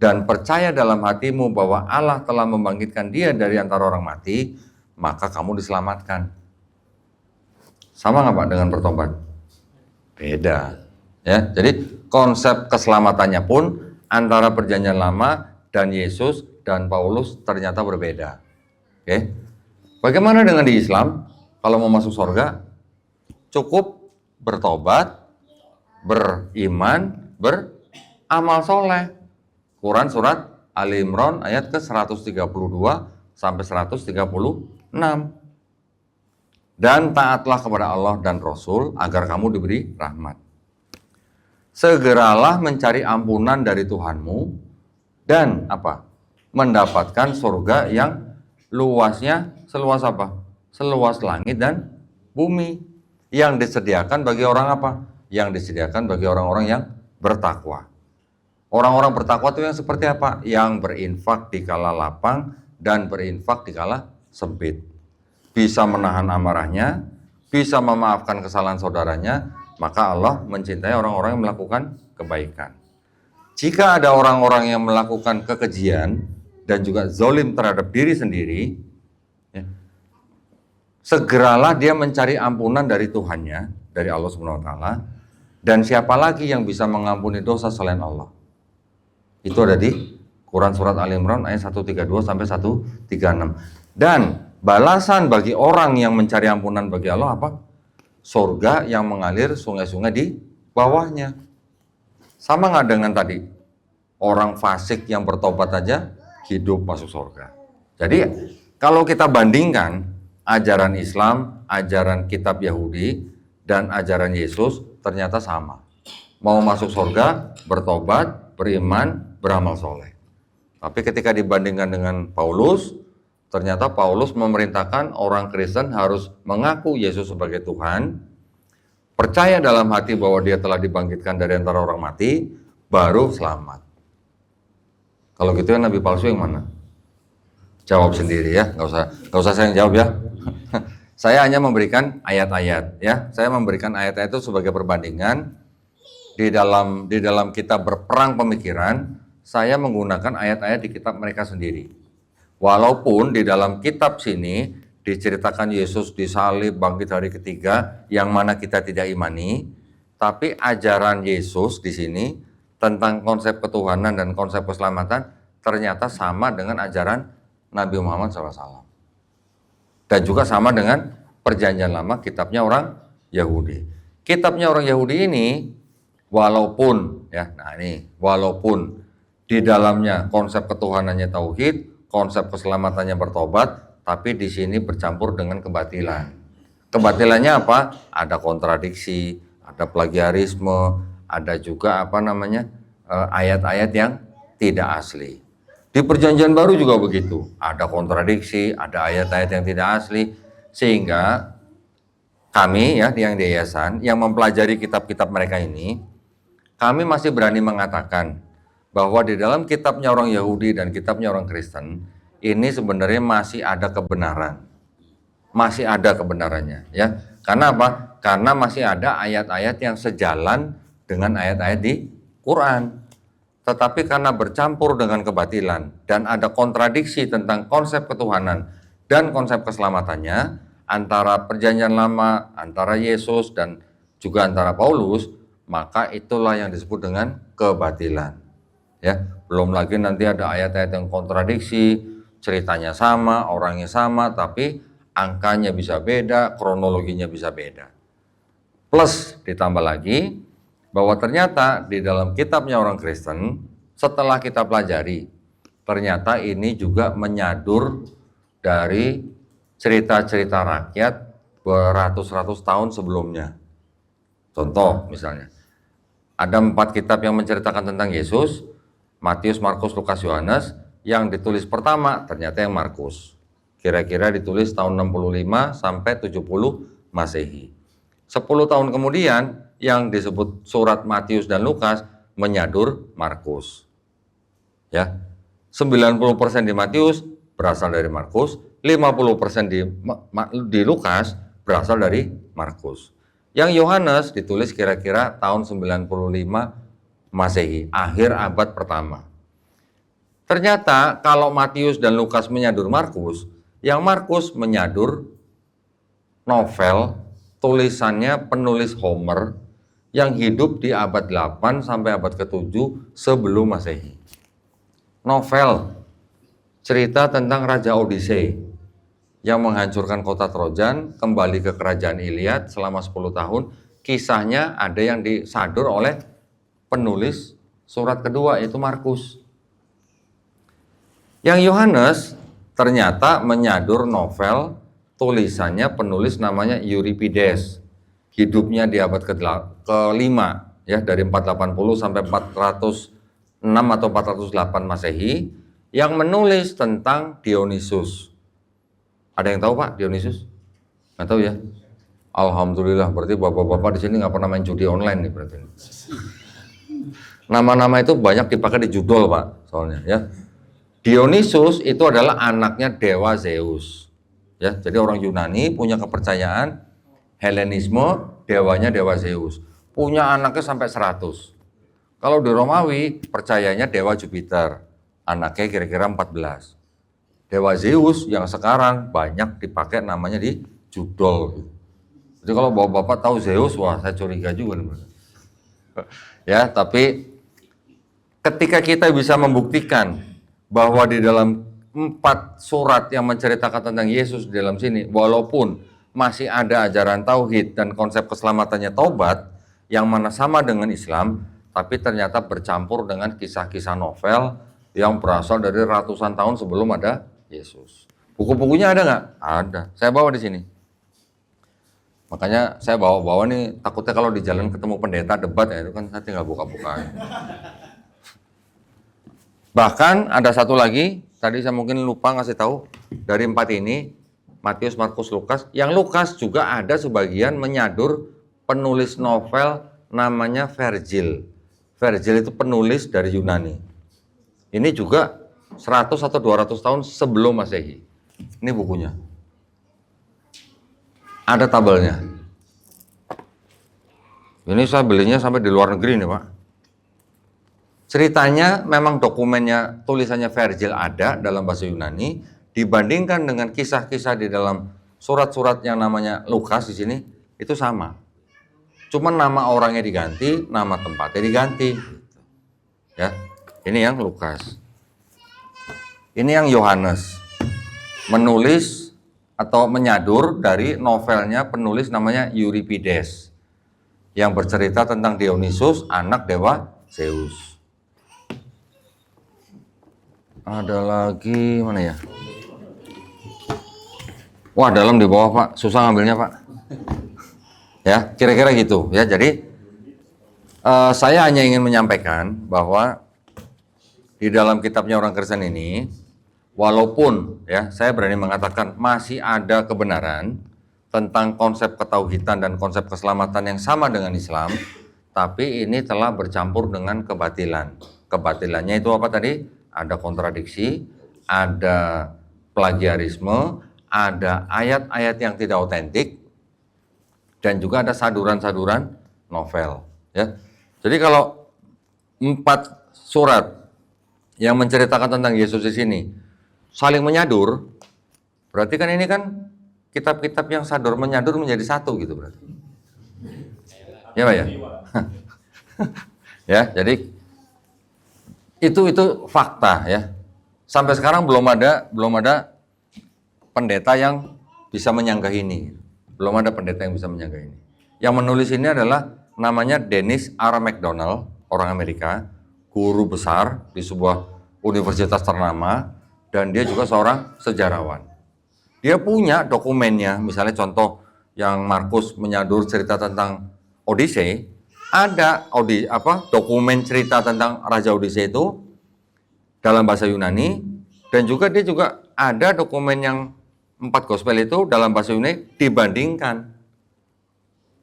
dan percaya dalam hatimu bahwa Allah telah membangkitkan dia dari antara orang mati, maka kamu diselamatkan. Sama nggak Pak dengan bertobat? Beda. Ya, jadi konsep keselamatannya pun antara perjanjian lama dan Yesus dan Paulus ternyata berbeda. Oke. Bagaimana dengan di Islam? Kalau mau masuk surga, cukup bertobat, beriman, beramal soleh. Quran surat Ali Imran ayat ke 132 sampai 136. dan taatlah kepada Allah dan Rasul agar kamu diberi rahmat. Segeralah mencari ampunan dari Tuhanmu dan apa? Mendapatkan surga yang luasnya seluas apa? Seluas langit dan bumi, yang disediakan bagi orang apa? Yang disediakan bagi orang-orang yang bertakwa. Orang-orang bertakwa itu yang seperti apa? Yang berinfak di kala lapang dan berinfak di kala sempit. Bisa menahan amarahnya, bisa memaafkan kesalahan saudaranya, maka Allah mencintai orang-orang yang melakukan kebaikan. Jika ada orang-orang yang melakukan kekejian dan juga zalim terhadap diri sendiri, ya, segeralah dia mencari ampunan dari Tuhannya, dari Allah Subhanahu wa taala. Dan siapa lagi yang bisa mengampuni dosa selain Allah? Itu ada di Quran surat Ali Imran ayat 132 sampai 136. Dan balasan bagi orang yang mencari ampunan bagi Allah apa? Surga yang mengalir sungai-sungai di bawahnya. Sama nggak dengan tadi? Orang fasik yang bertobat aja hidup masuk surga. Jadi kalau kita bandingkan ajaran Islam, ajaran kitab Yahudi, dan ajaran Yesus ternyata sama. Mau masuk surga, bertobat, beriman, beramal soleh. Tapi ketika dibandingkan dengan Paulus, ternyata Paulus memerintahkan orang Kristen harus mengaku Yesus sebagai Tuhan, percaya dalam hati bahwa dia telah dibangkitkan dari antara orang mati, baru selamat. Kalau gitu ya nabi palsu yang mana? Jawab sendiri ya, nggak usah saya yang jawab ya. Saya hanya memberikan ayat-ayat ya. Saya memberikan ayat-ayat itu sebagai perbandingan. Di dalam kitab Berperang Pemikiran, saya menggunakan ayat-ayat di kitab mereka sendiri. Walaupun di dalam kitab sini diceritakan Yesus disalib, bangkit hari ketiga, yang mana kita tidak imani, tapi ajaran Yesus di sini tentang konsep ketuhanan dan konsep keselamatan ternyata sama dengan ajaran Nabi Muhammad SAW. Dan juga sama dengan perjanjian lama kitabnya orang Yahudi. Kitabnya orang Yahudi ini walaupun di dalamnya konsep ketuhanannya tauhid, konsep keselamatannya bertobat, tapi di sini bercampur dengan kebatilan. Kebatilannya apa? Ada kontradiksi, ada plagiarisme, ada juga ayat-ayat yang tidak asli. Di perjanjian baru juga begitu, ada kontradiksi, ada ayat-ayat yang tidak asli, sehingga kami ya yang di yayasan yang mempelajari kitab-kitab mereka ini, kami masih berani mengatakan bahwa di dalam kitabnya orang Yahudi dan kitabnya orang Kristen ini sebenarnya masih ada kebenaran, masih ada kebenarannya ya. Karena apa? Karena masih ada ayat-ayat yang sejalan dengan ayat-ayat di Quran. Tetapi karena bercampur dengan kebatilan dan ada kontradiksi tentang konsep ketuhanan dan konsep keselamatannya antara perjanjian lama, antara Yesus dan juga antara Paulus, maka itulah yang disebut dengan kebatilan. Ya, belum lagi nanti ada ayat-ayat yang kontradiksi, ceritanya sama, orangnya sama, tapi angkanya bisa beda, kronologinya bisa beda. Plus ditambah lagi bahwa ternyata di dalam kitabnya orang Kristen, setelah kita pelajari, ternyata ini juga menyadur dari cerita-cerita rakyat beratus-ratus tahun sebelumnya. Contoh misalnya, ada 4 kitab yang menceritakan tentang Yesus, Matius, Markus, Lukas, Yohanes. Yang ditulis pertama ternyata yang Markus. Kira-kira ditulis tahun 65 sampai 70 Masehi. 10 tahun kemudian yang disebut surat Matius dan Lukas menyadur Markus. Ya. 90% di Matius berasal dari Markus, 50% di Lukas berasal dari Markus. Yang Yohanes ditulis kira-kira tahun 95 Masehi, akhir abad pertama. Ternyata kalau Matius dan Lukas menyadur Markus, yang Markus menyadur novel tulisannya penulis Homer yang hidup di abad 8 sampai abad ke-7 sebelum Masehi. Novel cerita tentang Raja Odyssey yang menghancurkan kota Trojan, kembali ke kerajaan Iliad selama 10 tahun. Kisahnya ada yang disadur oleh penulis surat kedua, yaitu Markus. Yang Yohanes ternyata menyadur novel tulisannya penulis namanya Euripides. Hidupnya di abad ke-5 ya, dari 480 sampai 406 atau 408 Masehi, yang menulis tentang Dionysus. Ada yang tahu Pak Dionysus? Nggak tahu ya? Alhamdulillah, berarti bapak-bapak di sini nggak pernah main judi online nih berarti. Nama-nama itu banyak dipakai di judul Pak, soalnya ya. Dionysus itu adalah anaknya dewa Zeus. Ya, jadi orang Yunani punya kepercayaan Helenisme, dewanya dewa Zeus. Punya anaknya sampai 100. Kalau di Romawi, percayanya dewa Jupiter. Anaknya kira-kira 14. Dewa Zeus yang sekarang banyak dipakai namanya di judul. Jadi kalau bapak-bapak tahu Zeus, wah saya curiga juga. Ya, tapi ketika kita bisa membuktikan bahwa di dalam 4 surat yang menceritakan tentang Yesus di dalam sini, walaupun masih ada ajaran tauhid dan konsep keselamatannya taubat yang mana sama dengan Islam, tapi ternyata bercampur dengan kisah-kisah novel yang berasal dari ratusan tahun sebelum ada Yesus. Buku-bukunya ada nggak? Ada. Saya bawa di sini. Makanya saya bawa nih, takutnya kalau di jalan ketemu pendeta debat ya, itu kan saya tinggal buka-buka. Bahkan ada satu lagi, tadi saya mungkin lupa ngasih tahu, dari 4 ini, Matius, Markus, Lukas. Yang Lukas juga ada sebagian menyadur penulis novel namanya Vergil. Vergil itu penulis dari Yunani. Ini juga 100 atau 200 tahun sebelum Masehi. Ini bukunya. Ada tabelnya. Ini saya belinya sampai di luar negeri nih Pak. Ceritanya memang dokumennya, tulisannya Vergil ada dalam bahasa Yunani. Dibandingkan dengan kisah-kisah di dalam surat-surat yang namanya Lukas di sini, itu sama. Cuma nama orangnya diganti, nama tempatnya diganti. Ya, ini yang Lukas. Ini yang Yohanes. Menulis atau menyadur dari novelnya penulis namanya Euripides. Yang bercerita tentang Dionysus, anak dewa Zeus. Ada lagi, mana ya? Wah, dalam di bawah Pak, susah ngambilnya Pak. Ya, kira-kira gitu ya. Jadi saya hanya ingin menyampaikan bahwa di dalam kitabnya orang Kristen ini, walaupun ya saya berani mengatakan masih ada kebenaran tentang konsep ketauhidan dan konsep keselamatan yang sama dengan Islam, tapi ini telah bercampur dengan kebatilan. Kebatilannya itu apa tadi? Ada kontradiksi, ada plagiarisme, ada ayat-ayat yang tidak otentik, dan juga ada saduran-saduran novel. Ya. Jadi kalau 4 surat yang menceritakan tentang Yesus di sini saling menyadur, berarti kan ini kan kitab-kitab yang sadur menyadur menjadi satu gitu berarti. Ya Pak ya? Ya, jadi itu fakta ya. Sampai sekarang belum ada pendeta yang bisa menyanggah ini. Belum ada pendeta yang bisa menyanggah ini. Yang menulis ini adalah namanya Dennis R. McDonald, orang Amerika, guru besar di sebuah universitas ternama, dan dia juga seorang sejarawan. Dia punya dokumennya, misalnya contoh yang Markus menyadur cerita tentang Odyssey, ada dokumen cerita tentang Raja Odyssey itu dalam bahasa Yunani, dan juga dia juga ada dokumen yang 4 gospel itu dalam bahasa Yunani dibandingkan.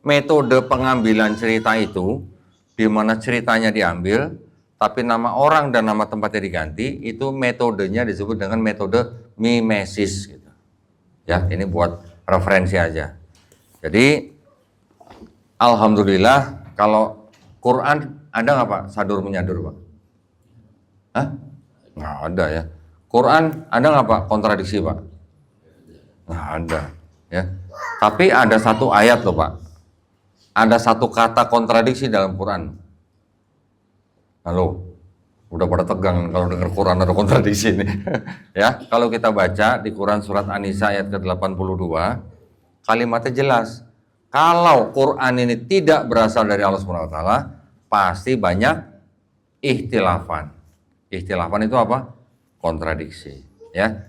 Metode pengambilan cerita itu, di mana ceritanya diambil, tapi nama orang dan nama tempatnya diganti, itu metodenya disebut dengan metode mimesis. Gitu. Ya, ini buat referensi aja. Jadi, alhamdulillah, kalau Quran ada nggak Pak sadur menyadur Pak? Hah? Nggak ada ya. Quran ada nggak Pak kontradiksi Pak? Nggak ada. Ya. Tapi ada satu ayat loh Pak. Ada satu kata kontradiksi dalam Quran. Halo, udah pada tegang kalau dengar Quran ada kontradiksi ini. Ya, kalau kita baca di Quran surat An-Nisa ayat ke-82, kalimatnya jelas. Kalau Quran ini tidak berasal dari Allah SWT, pasti banyak ikhtilafan. Ikhtilafan itu apa? Kontradiksi. Ya,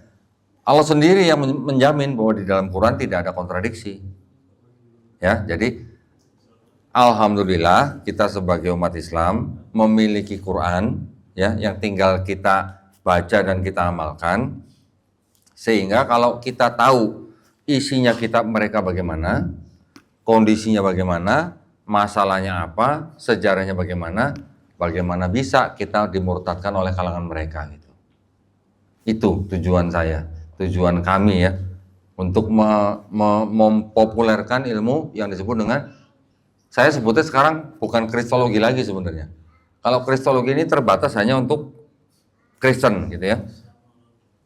Allah sendiri yang menjamin bahwa di dalam Quran tidak ada kontradiksi. Ya, jadi alhamdulillah kita sebagai umat Islam memiliki Quran ya yang tinggal kita baca dan kita amalkan, sehingga kalau kita tahu isinya kitab mereka bagaimana, kondisinya bagaimana, masalahnya apa, sejarahnya bagaimana, bagaimana bisa kita dimurtadkan oleh kalangan mereka gitu. Itu tujuan saya, tujuan kami ya, untuk mempopulerkan ilmu yang disebut dengan, saya sebutnya sekarang bukan kristologi lagi sebenarnya. Kalau kristologi ini terbatas hanya untuk Kristen gitu ya.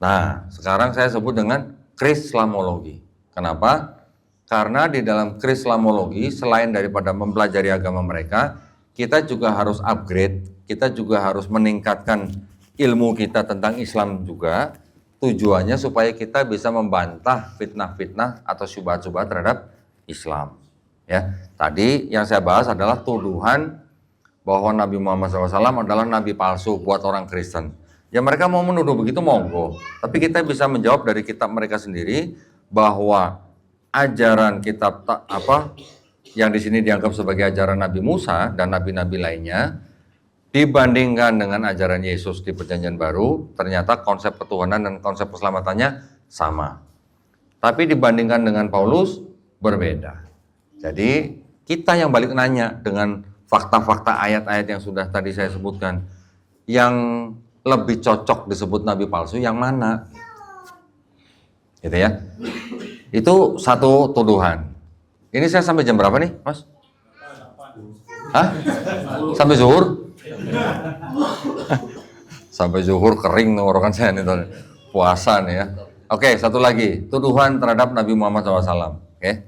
Nah, sekarang saya sebut dengan Krislamologi. Kenapa? Karena di dalam Krislamologi, selain daripada mempelajari agama mereka, kita juga harus upgrade, kita juga harus meningkatkan ilmu kita tentang Islam juga. Tujuannya supaya kita bisa membantah fitnah-fitnah atau syubhat-syubhat terhadap Islam. Ya, tadi yang saya bahas adalah tuduhan bahwa Nabi Muhammad SAW adalah nabi palsu buat orang Kristen. Ya mereka mau menuduh begitu monggo, tapi kita bisa menjawab dari kitab mereka sendiri bahwa ajaran kitab yang di sini dianggap sebagai ajaran Nabi Musa dan nabi-nabi lainnya dibandingkan dengan ajaran Yesus di Perjanjian Baru, ternyata konsep ketuhanan dan konsep keselamatannya sama. Tapi dibandingkan dengan Paulus berbeda. Jadi kita yang balik nanya dengan fakta-fakta ayat-ayat yang sudah tadi saya sebutkan, yang lebih cocok disebut nabi palsu yang mana? Gitu ya. Itu satu tuduhan. Ini saya sampai jam berapa nih, Mas? Hah? Sampai zuhur? Sampai zuhur kering tenggorokan saya nih, puasa nih ya. Oke, satu lagi, tuduhan terhadap Nabi Muhammad SAW. Oke.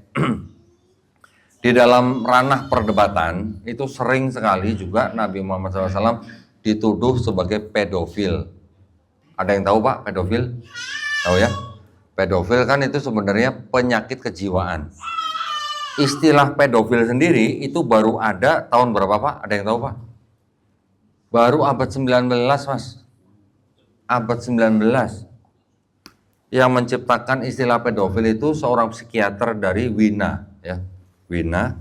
Di dalam ranah perdebatan itu sering sekali juga Nabi Muhammad SAW dituduh sebagai pedofil. Ada yang tahu Pak pedofil? Tahu ya? Pedofil kan itu sebenarnya penyakit kejiwaan. Istilah pedofil sendiri itu baru ada tahun berapa Pak? Ada yang tahu Pak? Baru abad 19 Mas. Abad 19. Yang menciptakan istilah pedofil itu seorang psikiater dari Wina ya. Wina,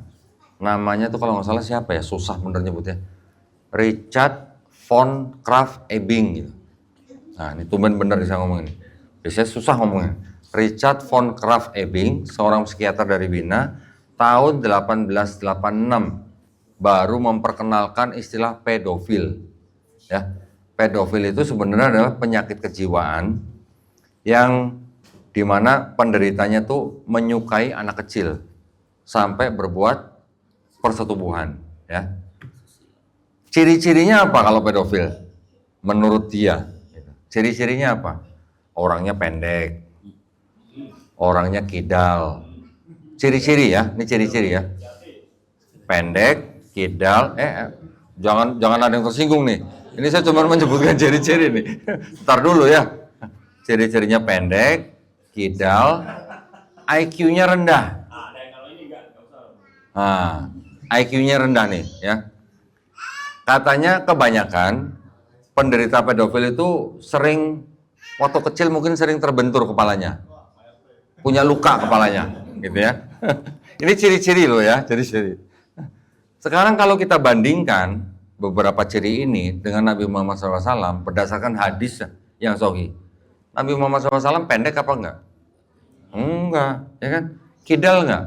namanya tuh kalau nggak salah siapa ya, susah bener nyebutnya, Richard von Krafft-Ebing gitu. Nah ini tumben bener saya ngomong ini, biasanya susah ngomongnya. Richard von Krafft-Ebing, seorang psikiater dari Wina, tahun 1886 baru memperkenalkan istilah pedofil. Ya, pedofil itu sebenarnya adalah penyakit kejiwaan yang dimana penderitanya tuh menyukai anak kecil sampai berbuat persetubuhan, ya. Ciri-cirinya apa kalau pedofil? Menurut dia, ciri-cirinya apa? Orangnya pendek, orangnya kidal. Ciri-ciri ya, ini ciri-ciri ya. Pendek, kidal, jangan ada yang tersinggung nih. Ini saya cuma menyebutkan ciri-ciri nih. Ntar dulu ya. Ciri-cirinya pendek, kidal, IQ-nya rendah. Nah, IQ-nya rendah nih ya. Katanya kebanyakan penderita pedofil itu sering waktu kecil mungkin sering terbentur kepalanya. Punya luka kepalanya gitu ya. Ini ciri-ciri loh ya, ciri-ciri. Sekarang kalau kita bandingkan beberapa ciri ini dengan Nabi Muhammad SAW berdasarkan hadis yang sahih. Nabi Muhammad SAW pendek apa enggak? Enggak, ya kan? Kidal enggak?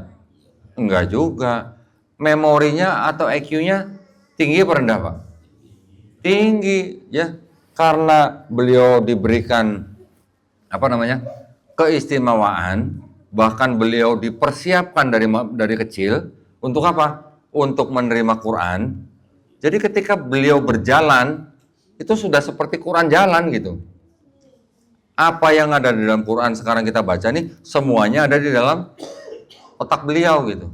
Enggak juga. Memorinya atau IQ-nya tinggi apa rendah, Pak? Tinggi, ya. Karena beliau diberikan keistimewaan, bahkan beliau dipersiapkan dari kecil untuk apa? Untuk menerima Quran. Jadi ketika beliau berjalan itu sudah seperti Quran jalan gitu. Apa yang ada di dalam Quran sekarang kita baca nih semuanya ada di dalam otak beliau gitu.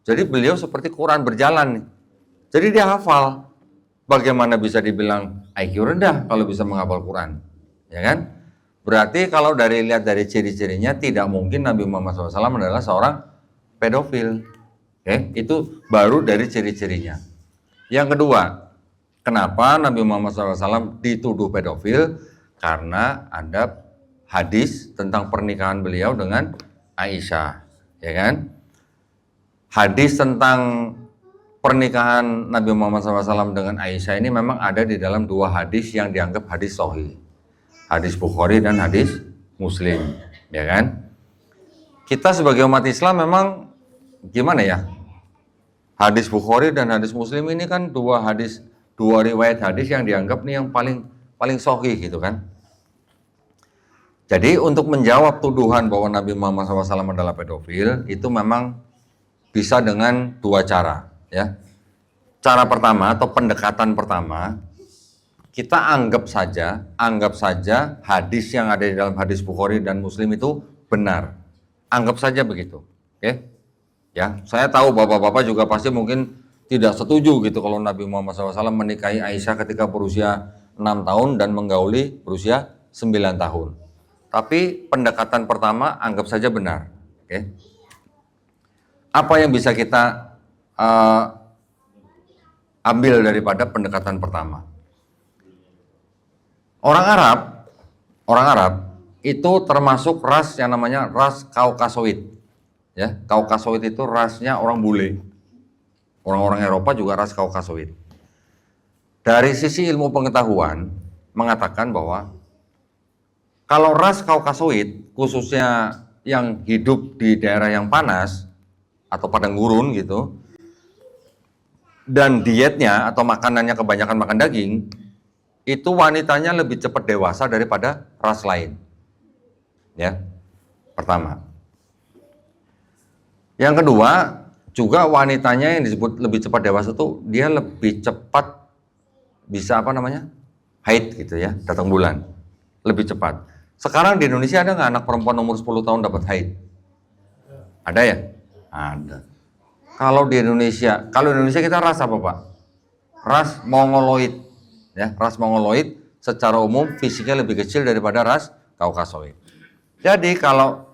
Jadi beliau seperti Quran berjalan nih. Jadi dia hafal. Bagaimana bisa dibilang IQ rendah kalau bisa menghafal Quran? Ya kan? Berarti kalau lihat dari ciri-cirinya tidak mungkin Nabi Muhammad SAW adalah seorang pedofil. Oke, itu baru dari ciri-cirinya. Yang kedua, kenapa Nabi Muhammad SAW dituduh pedofil? Karena ada hadis tentang pernikahan beliau dengan Aisyah, ya kan? Hadis tentang pernikahan Nabi Muhammad SAW dengan Aisyah ini memang ada di dalam dua hadis yang dianggap hadis sahih. Hadis Bukhari dan hadis Muslim, ya kan? Kita sebagai umat Islam memang gimana ya? Hadis Bukhari dan hadis Muslim ini kan dua riwayat hadis yang dianggap nih yang paling sahih gitu kan. Jadi untuk menjawab tuduhan bahwa Nabi Muhammad SAW adalah pedofil itu memang bisa dengan dua cara, ya. Cara pertama atau pendekatan pertama, kita anggap saja hadis yang ada di dalam hadis Bukhari dan Muslim itu benar. Anggap saja begitu, oke? Ya, saya tahu bapak-bapak juga pasti mungkin tidak setuju gitu kalau Nabi Muhammad SAW menikahi Aisyah ketika berusia 6 tahun dan menggauli berusia 9 tahun. Tapi pendekatan pertama anggap saja benar, oke? Apa yang bisa kita ambil daripada pendekatan pertama? Orang Arab itu termasuk ras yang namanya ras Kaukasoid. Ya, Kaukasoid itu rasnya orang bule. Orang-orang Eropa juga ras Kaukasoid. Dari sisi ilmu pengetahuan mengatakan bahwa kalau ras Kaukasoid, khususnya yang hidup di daerah yang panas atau padang gurun gitu, dan dietnya atau makanannya kebanyakan makan daging, itu wanitanya lebih cepat dewasa daripada ras lain. Ya, pertama. Yang kedua, juga wanitanya yang disebut lebih cepat dewasa itu dia lebih cepat bisa haid gitu ya, datang bulan. Lebih cepat. Sekarang di Indonesia ada nggak anak perempuan umur 10 tahun dapat haid? Ada ya? Ada. Kalau di Indonesia kita ras apa Pak? Ras Mongoloid. Ya, ras Mongoloid secara umum fisiknya lebih kecil daripada ras Kaukasoid. Jadi kalau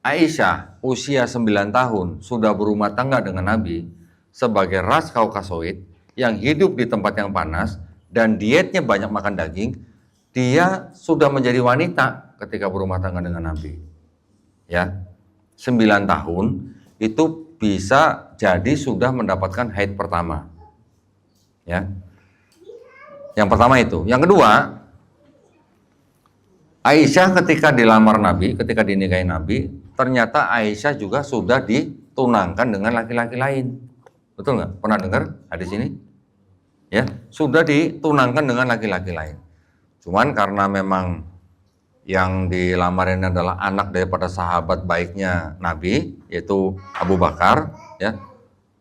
Aisyah usia 9 tahun sudah berumah tangga dengan Nabi sebagai ras Kaukasoid yang hidup di tempat yang panas dan dietnya banyak makan daging, dia sudah menjadi wanita ketika berumah tangga dengan Nabi. Ya, 9 tahun itu bisa jadi sudah mendapatkan haid pertama. Ya. Yang pertama itu. Yang kedua, Aisyah ketika dilamar Nabi, ketika dinikahi Nabi, ternyata Aisyah juga sudah ditunangkan dengan laki-laki lain. Betul nggak? Pernah dengar hadis ini? Ya, sudah ditunangkan dengan laki-laki lain. Cuman karena memang yang dilamar ini adalah anak daripada sahabat baiknya Nabi, yaitu Abu Bakar, ya,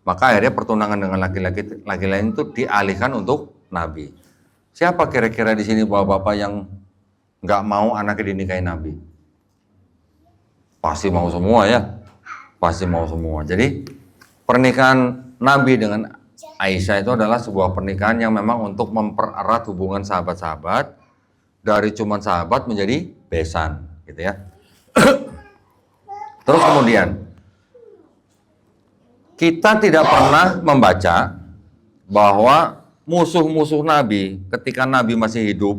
maka akhirnya pertunangan dengan laki-laki lain itu dialihkan untuk Nabi. Siapa kira-kira di sini bapak-bapak yang nggak mau anaknya dinikahi Nabi? Pasti mau semua ya, pasti mau semua. Jadi pernikahan Nabi dengan Aisyah itu adalah sebuah pernikahan yang memang untuk mempererat hubungan sahabat-sahabat dari cuman sahabat menjadi besan, gitu ya. Terus kemudian kita tidak pernah membaca bahwa musuh-musuh Nabi ketika Nabi masih hidup,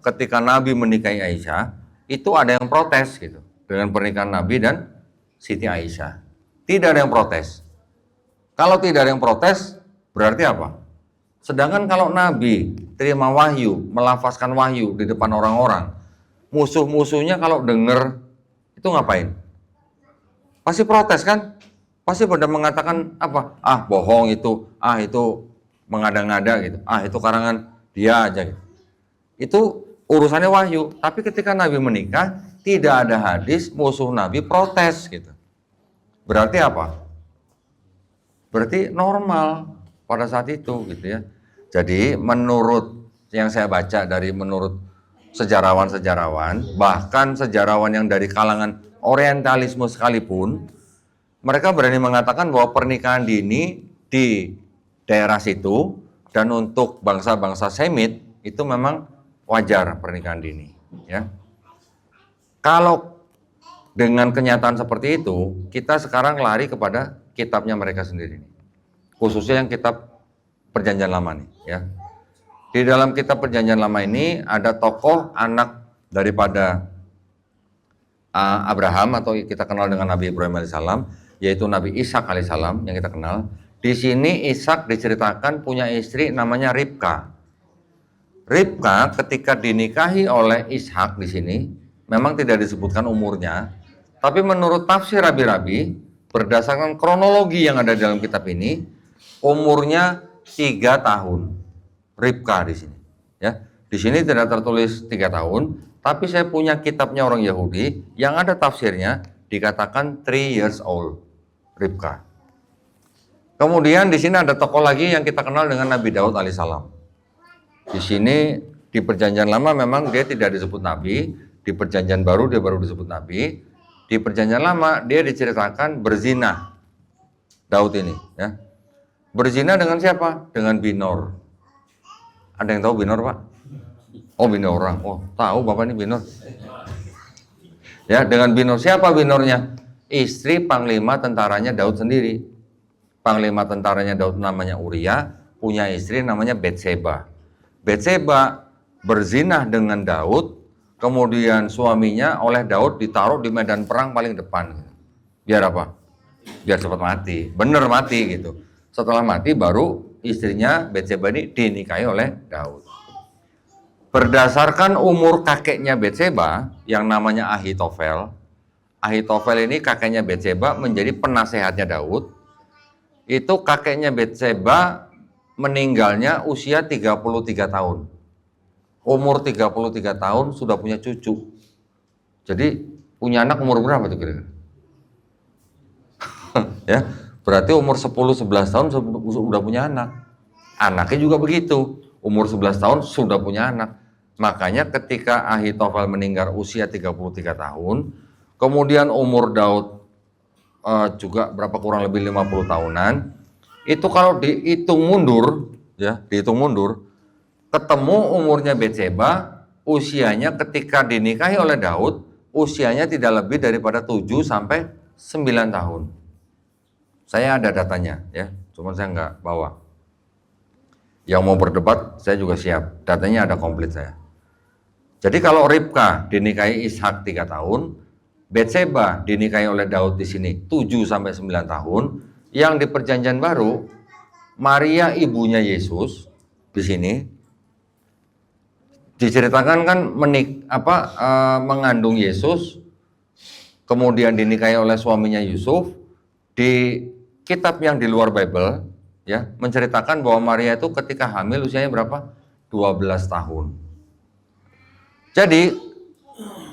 ketika Nabi menikahi Aisyah, itu ada yang protes gitu dengan pernikahan Nabi dan Siti Aisyah. Tidak ada yang protes. Kalau tidak ada yang protes, berarti apa? Sedangkan kalau Nabi terima wahyu, melafazkan wahyu di depan orang-orang, musuh-musuhnya kalau dengar itu ngapain? Pasti protes kan? Pasti pada mengatakan apa? Ah, bohong itu, itu mengada-ngada gitu, itu karangan dia aja gitu. Itu urusannya wahyu. Tapi ketika Nabi menikah, tidak ada hadis musuh Nabi protes gitu. Berarti apa? Berarti normal pada saat itu gitu ya. Jadi menurut yang saya baca menurut sejarawan-sejarawan, bahkan sejarawan yang dari kalangan orientalisme sekalipun, mereka berani mengatakan bahwa pernikahan dini di daerah situ dan untuk bangsa-bangsa Semit itu memang wajar pernikahan dini, ya. Kalau dengan kenyataan seperti itu, kita sekarang lari kepada kitabnya mereka sendiri, khususnya yang kitab Perjanjian Lama nih, ya. Di dalam kitab Perjanjian Lama ini ada tokoh anak daripada Abraham atau kita kenal dengan Nabi Ibrahim alaihissalam, yaitu Nabi Ishak alaihissalam yang kita kenal. Di sini Ishak diceritakan punya istri namanya Ribka. Ribka ketika dinikahi oleh Ishak di sini memang tidak disebutkan umurnya, tapi menurut tafsir rabi-rabi berdasarkan kronologi yang ada dalam kitab ini, umurnya 3 tahun. Ribka di sini, ya. Di sini tidak tertulis 3 tahun, tapi saya punya kitabnya orang Yahudi yang ada tafsirnya dikatakan 3 years old, Ribka. Kemudian di sini ada tokoh lagi yang kita kenal dengan Nabi Daud alaihissalam. Di sini di Perjanjian Lama memang dia tidak disebut nabi, di Perjanjian Baru dia baru disebut nabi. Di Perjanjian Lama dia diceritakan berzina. Daud ini, ya. Berzina dengan siapa? Dengan Binor. Ada yang tahu Binor, Pak? Oh, Binor orang. Oh, tahu Bapak ini Binor. Ya, dengan Binor. Siapa Binornya? Istri panglima tentaranya Daud sendiri. Panglima tentaranya Daud namanya Uria, punya istri namanya Betseba. Betseba berzinah dengan Daud, kemudian suaminya oleh Daud ditaruh di medan perang paling depan. Biar apa? Biar cepat mati. Bener mati gitu. Setelah mati baru istrinya Betseba ini dinikahi oleh Daud. Berdasarkan umur kakeknya Betseba yang namanya Ahitofel. Ahitofel ini kakeknya Betseba menjadi penasehatnya Daud. Itu kakeknya Betseba meninggalnya usia 33 tahun. Umur 33 tahun sudah punya cucu. Jadi punya anak umur berapa tuh kira-kira? Ya, berarti umur 10-11 tahun sudah punya anak. Anaknya juga begitu. Umur 11 tahun sudah punya anak. Makanya ketika Ahitofel meninggal usia 33 tahun, kemudian umur Daud juga berapa kurang lebih 50 tahunan, itu kalau dihitung mundur, ya, dihitung mundur, ketemu umurnya Betseba, usianya ketika dinikahi oleh Daud, usianya tidak lebih daripada 7 sampai 9 tahun. Saya ada datanya, ya, cuma saya nggak bawa. Yang mau berdebat, saya juga siap. Datanya ada komplit saya. Jadi kalau Ribka dinikahi Ishak 3 tahun, Betseba dinikahi oleh Daud di sini 7 sampai 9 tahun, yang di Perjanjian Baru Maria ibunya Yesus di sini diceritakan kan mengandung Yesus, kemudian dinikahi oleh suaminya Yusuf. Di kitab yang di luar Bible, ya, menceritakan bahwa Maria itu ketika hamil usianya berapa? 12 tahun. Jadi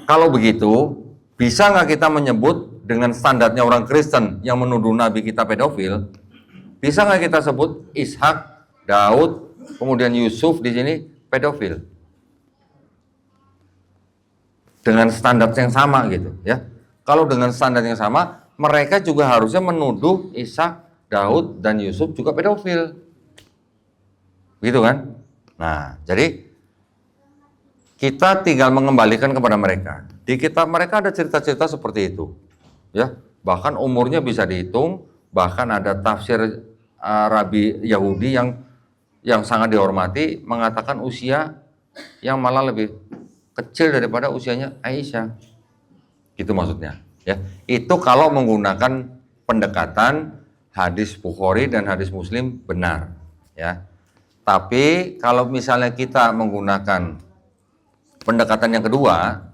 kalau begitu, bisa nggak kita menyebut dengan standarnya orang Kristen yang menuduh Nabi kita pedofil? Bisa nggak kita sebut Ishak, Daud, kemudian Yusuf di sini pedofil? Dengan standar yang sama gitu, ya. Kalau dengan standar yang sama, mereka juga harusnya menuduh Ishak, Daud, dan Yusuf juga pedofil. Gitu kan? Nah, jadi kita tinggal mengembalikan kepada mereka. Di kitab mereka ada cerita-cerita seperti itu. Ya, bahkan umurnya bisa dihitung, bahkan ada tafsir Rabi Yahudi yang sangat dihormati mengatakan usia yang malah lebih kecil daripada usianya Aisyah. Gitu maksudnya, ya. Itu kalau menggunakan pendekatan hadis Bukhari dan hadis Muslim benar, ya. Tapi kalau misalnya kita menggunakan pendekatan yang kedua,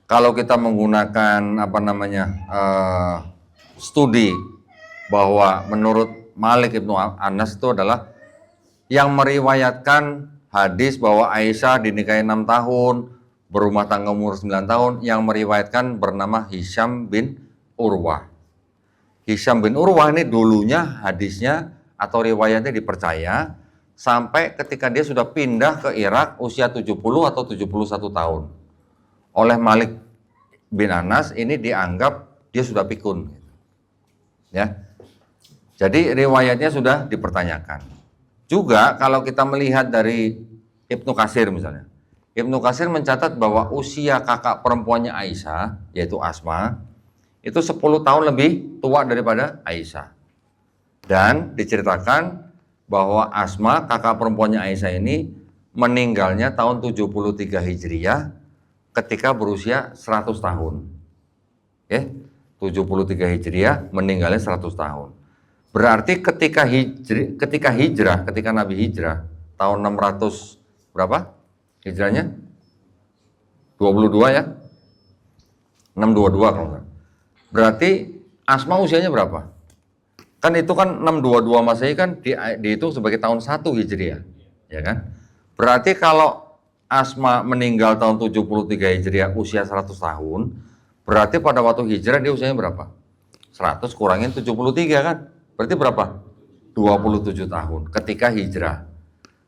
kalau kita menggunakan studi bahwa menurut Malik Ibnu Anas itu adalah yang meriwayatkan hadis bahwa Aisyah dinikahi 6 tahun, berumah tangga umur 9 tahun, yang meriwayatkan bernama Hisham bin Urwah. Hisham bin Urwah ini dulunya hadisnya atau riwayatnya dipercaya sampai ketika dia sudah pindah ke Irak usia 70 atau 71 tahun. Oleh Malik bin Anas ini dianggap dia sudah pikun. Ya. Jadi riwayatnya sudah dipertanyakan. Juga kalau kita melihat dari Ibnu Katsir misalnya. Ibnu Katsir mencatat bahwa usia kakak perempuannya Aisyah, yaitu Asma, itu 10 tahun lebih tua daripada Aisyah. Dan diceritakan bahwa Asma, kakak perempuannya Aisyah ini meninggalnya tahun 73 Hijriyah, ketika berusia 100 tahun. Ya, 73 Hijriah meninggalnya 100 tahun. Berarti ketika hijrah, ketika Nabi hijrah tahun 600 berapa? Hijrahnya 22 ya. 622 kalau enggak. Berarti Asma usianya berapa? Kan itu kan 622 Masehi kan dihitung sebagai tahun 1 Hijriah, ya kan? Berarti kalau Asma meninggal tahun 73 Hijriah usia 100 tahun, berarti pada waktu hijrah dia usianya berapa? 100 kurangin 73 kan? Berarti berapa? 27 tahun ketika hijrah.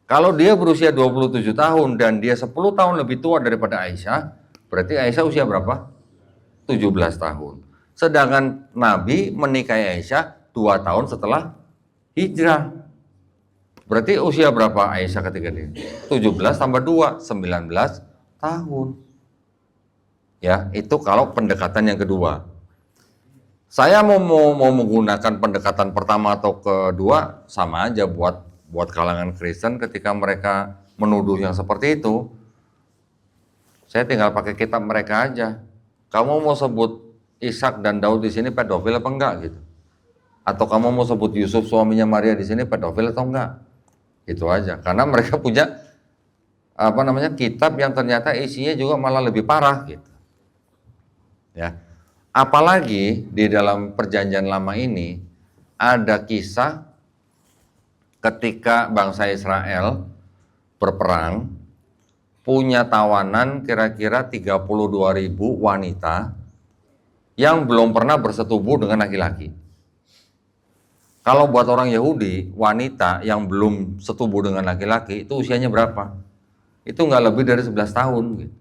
Kalau dia berusia 27 tahun dan dia 10 tahun lebih tua daripada Aisyah, berarti Aisyah usia berapa? 17 tahun. Sedangkan Nabi menikahi Aisyah 2 tahun setelah hijrah. Berarti usia berapa Aisyah ketika dia? 17 tambah 2, 19 tahun. Ya, itu kalau pendekatan yang kedua. Saya mau menggunakan pendekatan pertama atau kedua sama aja buat kalangan Kristen ketika mereka menuduh yang seperti itu. Saya tinggal pakai kitab mereka aja. Kamu mau sebut Ishak dan Daud di sini pedofil apa enggak gitu? Atau kamu mau sebut Yusuf suaminya Maria di sini pedofil atau enggak? Itu aja. Karena mereka punya kitab yang ternyata isinya juga malah lebih parah gitu. Ya, apalagi di dalam perjanjian lama ini ada kisah ketika bangsa Israel berperang punya tawanan kira-kira 32.000 wanita yang belum pernah bersetubuh dengan laki-laki. Kalau buat orang Yahudi, wanita yang belum setubuh dengan laki-laki itu usianya berapa? Itu nggak lebih dari 11 tahun gitu.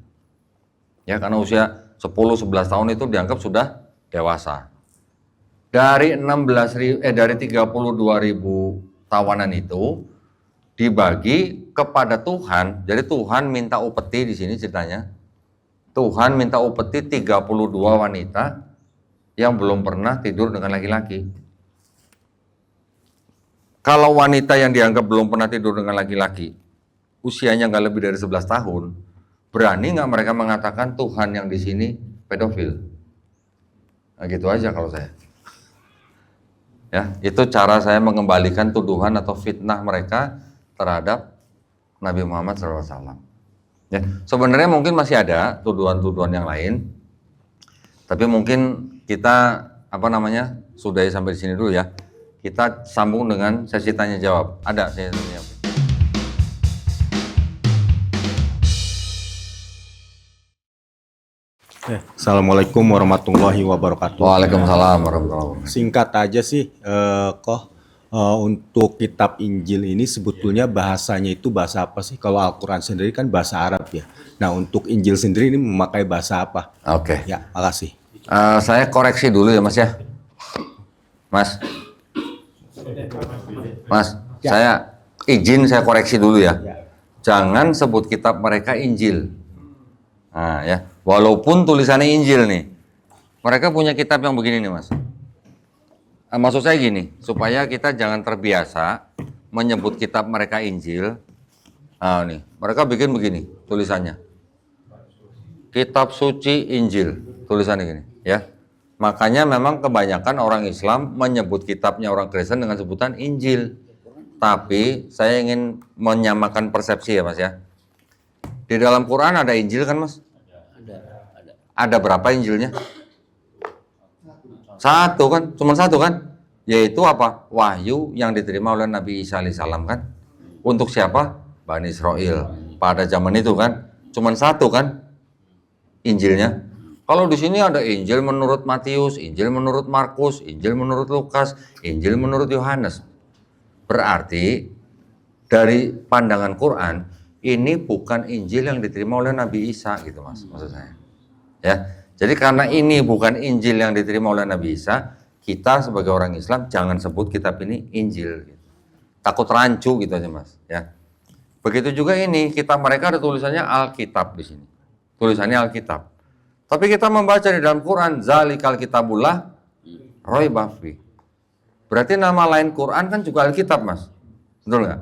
Ya, karena usia 10-11 tahun itu dianggap sudah dewasa. Dari 32.000 tawanan itu dibagi kepada Tuhan. Jadi Tuhan minta upeti di sini ceritanya. Tuhan minta upeti 32 wanita yang belum pernah tidur dengan laki-laki. Kalau wanita yang dianggap belum pernah tidur dengan laki-laki, usianya nggak lebih dari 11 tahun, berani nggak mereka mengatakan Tuhan yang di sini pedofil? Nah, gitu aja kalau saya. Ya, itu cara saya mengembalikan tuduhan atau fitnah mereka terhadap Nabi Muhammad SAW. Ya, sebenarnya mungkin masih ada tuduhan-tuduhan yang lain, tapi mungkin kita sudahi sampai di sini dulu ya. Kita sambung dengan sesi tanya jawab. Ada sesi tanya jawab. Assalamualaikum warahmatullahi wabarakatuh. Waalaikumsalam warahmatullahi wabarakatuh. Singkat aja sih, untuk kitab Injil ini sebetulnya bahasanya itu bahasa apa sih? Kalau Al-Quran sendiri kan bahasa Arab ya. Nah, untuk Injil sendiri ini memakai bahasa apa? Oke. Ya, makasih. Saya koreksi dulu ya Mas ya. Mas, Ya. saya izin saya koreksi dulu ya. Jangan sebut kitab mereka Injil. Nah ya, walaupun tulisannya Injil nih, mereka punya kitab yang begini nih Mas. Maksud saya gini, supaya kita jangan terbiasa menyebut kitab mereka Injil. Nah nih, mereka bikin begini tulisannya. Kitab suci Injil, tulisannya gini ya. Makanya memang kebanyakan orang Islam menyebut kitabnya orang Kristen dengan sebutan Injil. Tapi saya ingin menyamakan persepsi ya Mas ya. Di dalam Quran ada Injil kan Mas? Ada berapa Injilnya? Satu kan, cuma satu kan? Yaitu apa? Wahyu yang diterima oleh Nabi Isa alaihissalam kan? Untuk siapa? Bani Israel. Pada zaman itu kan, cuma satu kan? Injilnya. Kalau di sini ada Injil menurut Matius, Injil menurut Markus, Injil menurut Lukas, Injil menurut Yohanes. Berarti dari pandangan Quran ini bukan Injil yang diterima oleh Nabi Isa gitu Mas, maksud saya. Ya, jadi karena ini bukan Injil yang diterima oleh Nabi Isa, kita sebagai orang Islam jangan sebut kitab ini Injil. Gitu. Takut rancu gitu aja Mas. Ya, begitu juga ini kitab mereka ada tulisannya Alkitab di sini, tulisannya Alkitab. Tapi kita membaca di dalam Quran Zalikal Kitabullah Raiba fi. Berarti nama lain Quran kan juga Alkitab Mas, betul nggak?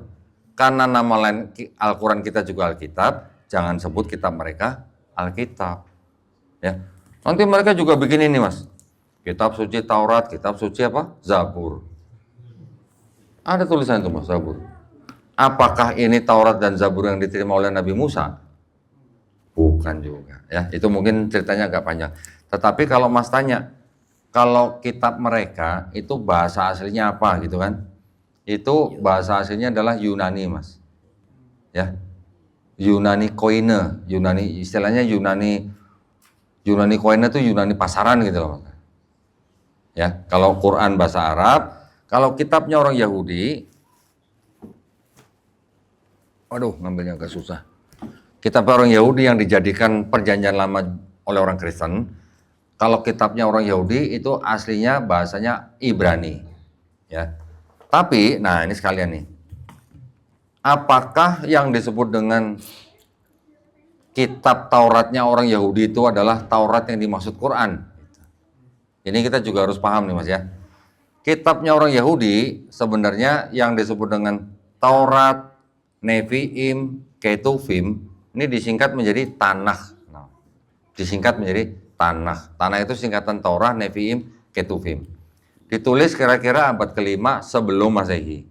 Karena nama lain Al-Quran kita juga Alkitab, jangan sebut kitab mereka Alkitab. Ya. Nanti mereka juga bikin ini, Mas. Kitab suci Taurat, kitab suci apa? Zabur. Ada tulisan itu, Mas, Zabur. Apakah ini Taurat dan Zabur yang diterima oleh Nabi Musa? Bukan juga, ya. Itu mungkin ceritanya agak panjang. Tetapi kalau Mas tanya, kalau kitab mereka itu bahasa aslinya apa gitu kan? Itu bahasa aslinya adalah Yunani, Mas. Ya. Yunani Koine, Yunani istilahnya Yunani Koine itu Yunani pasaran gitu loh. Ya, kalau Quran bahasa Arab, kalau kitabnya orang Yahudi, waduh, ngambilnya agak susah. Kitab orang Yahudi yang dijadikan perjanjian lama oleh orang Kristen, kalau kitabnya orang Yahudi itu aslinya bahasanya Ibrani. Ya. Tapi, nah ini sekalian nih. Apakah yang disebut dengan kitab Tauratnya orang Yahudi itu adalah Taurat yang dimaksud Quran? Ini kita juga harus paham nih, Mas, ya. Kitabnya orang Yahudi sebenarnya yang disebut dengan Taurat, Nevi'im, Ketuvim, ini disingkat menjadi Tanakh. Nah, disingkat menjadi Tanakh. Tanakh itu singkatan Taurat, Nevi'im, Ketuvim. Ditulis kira-kira abad ke-5 sebelum Masehi.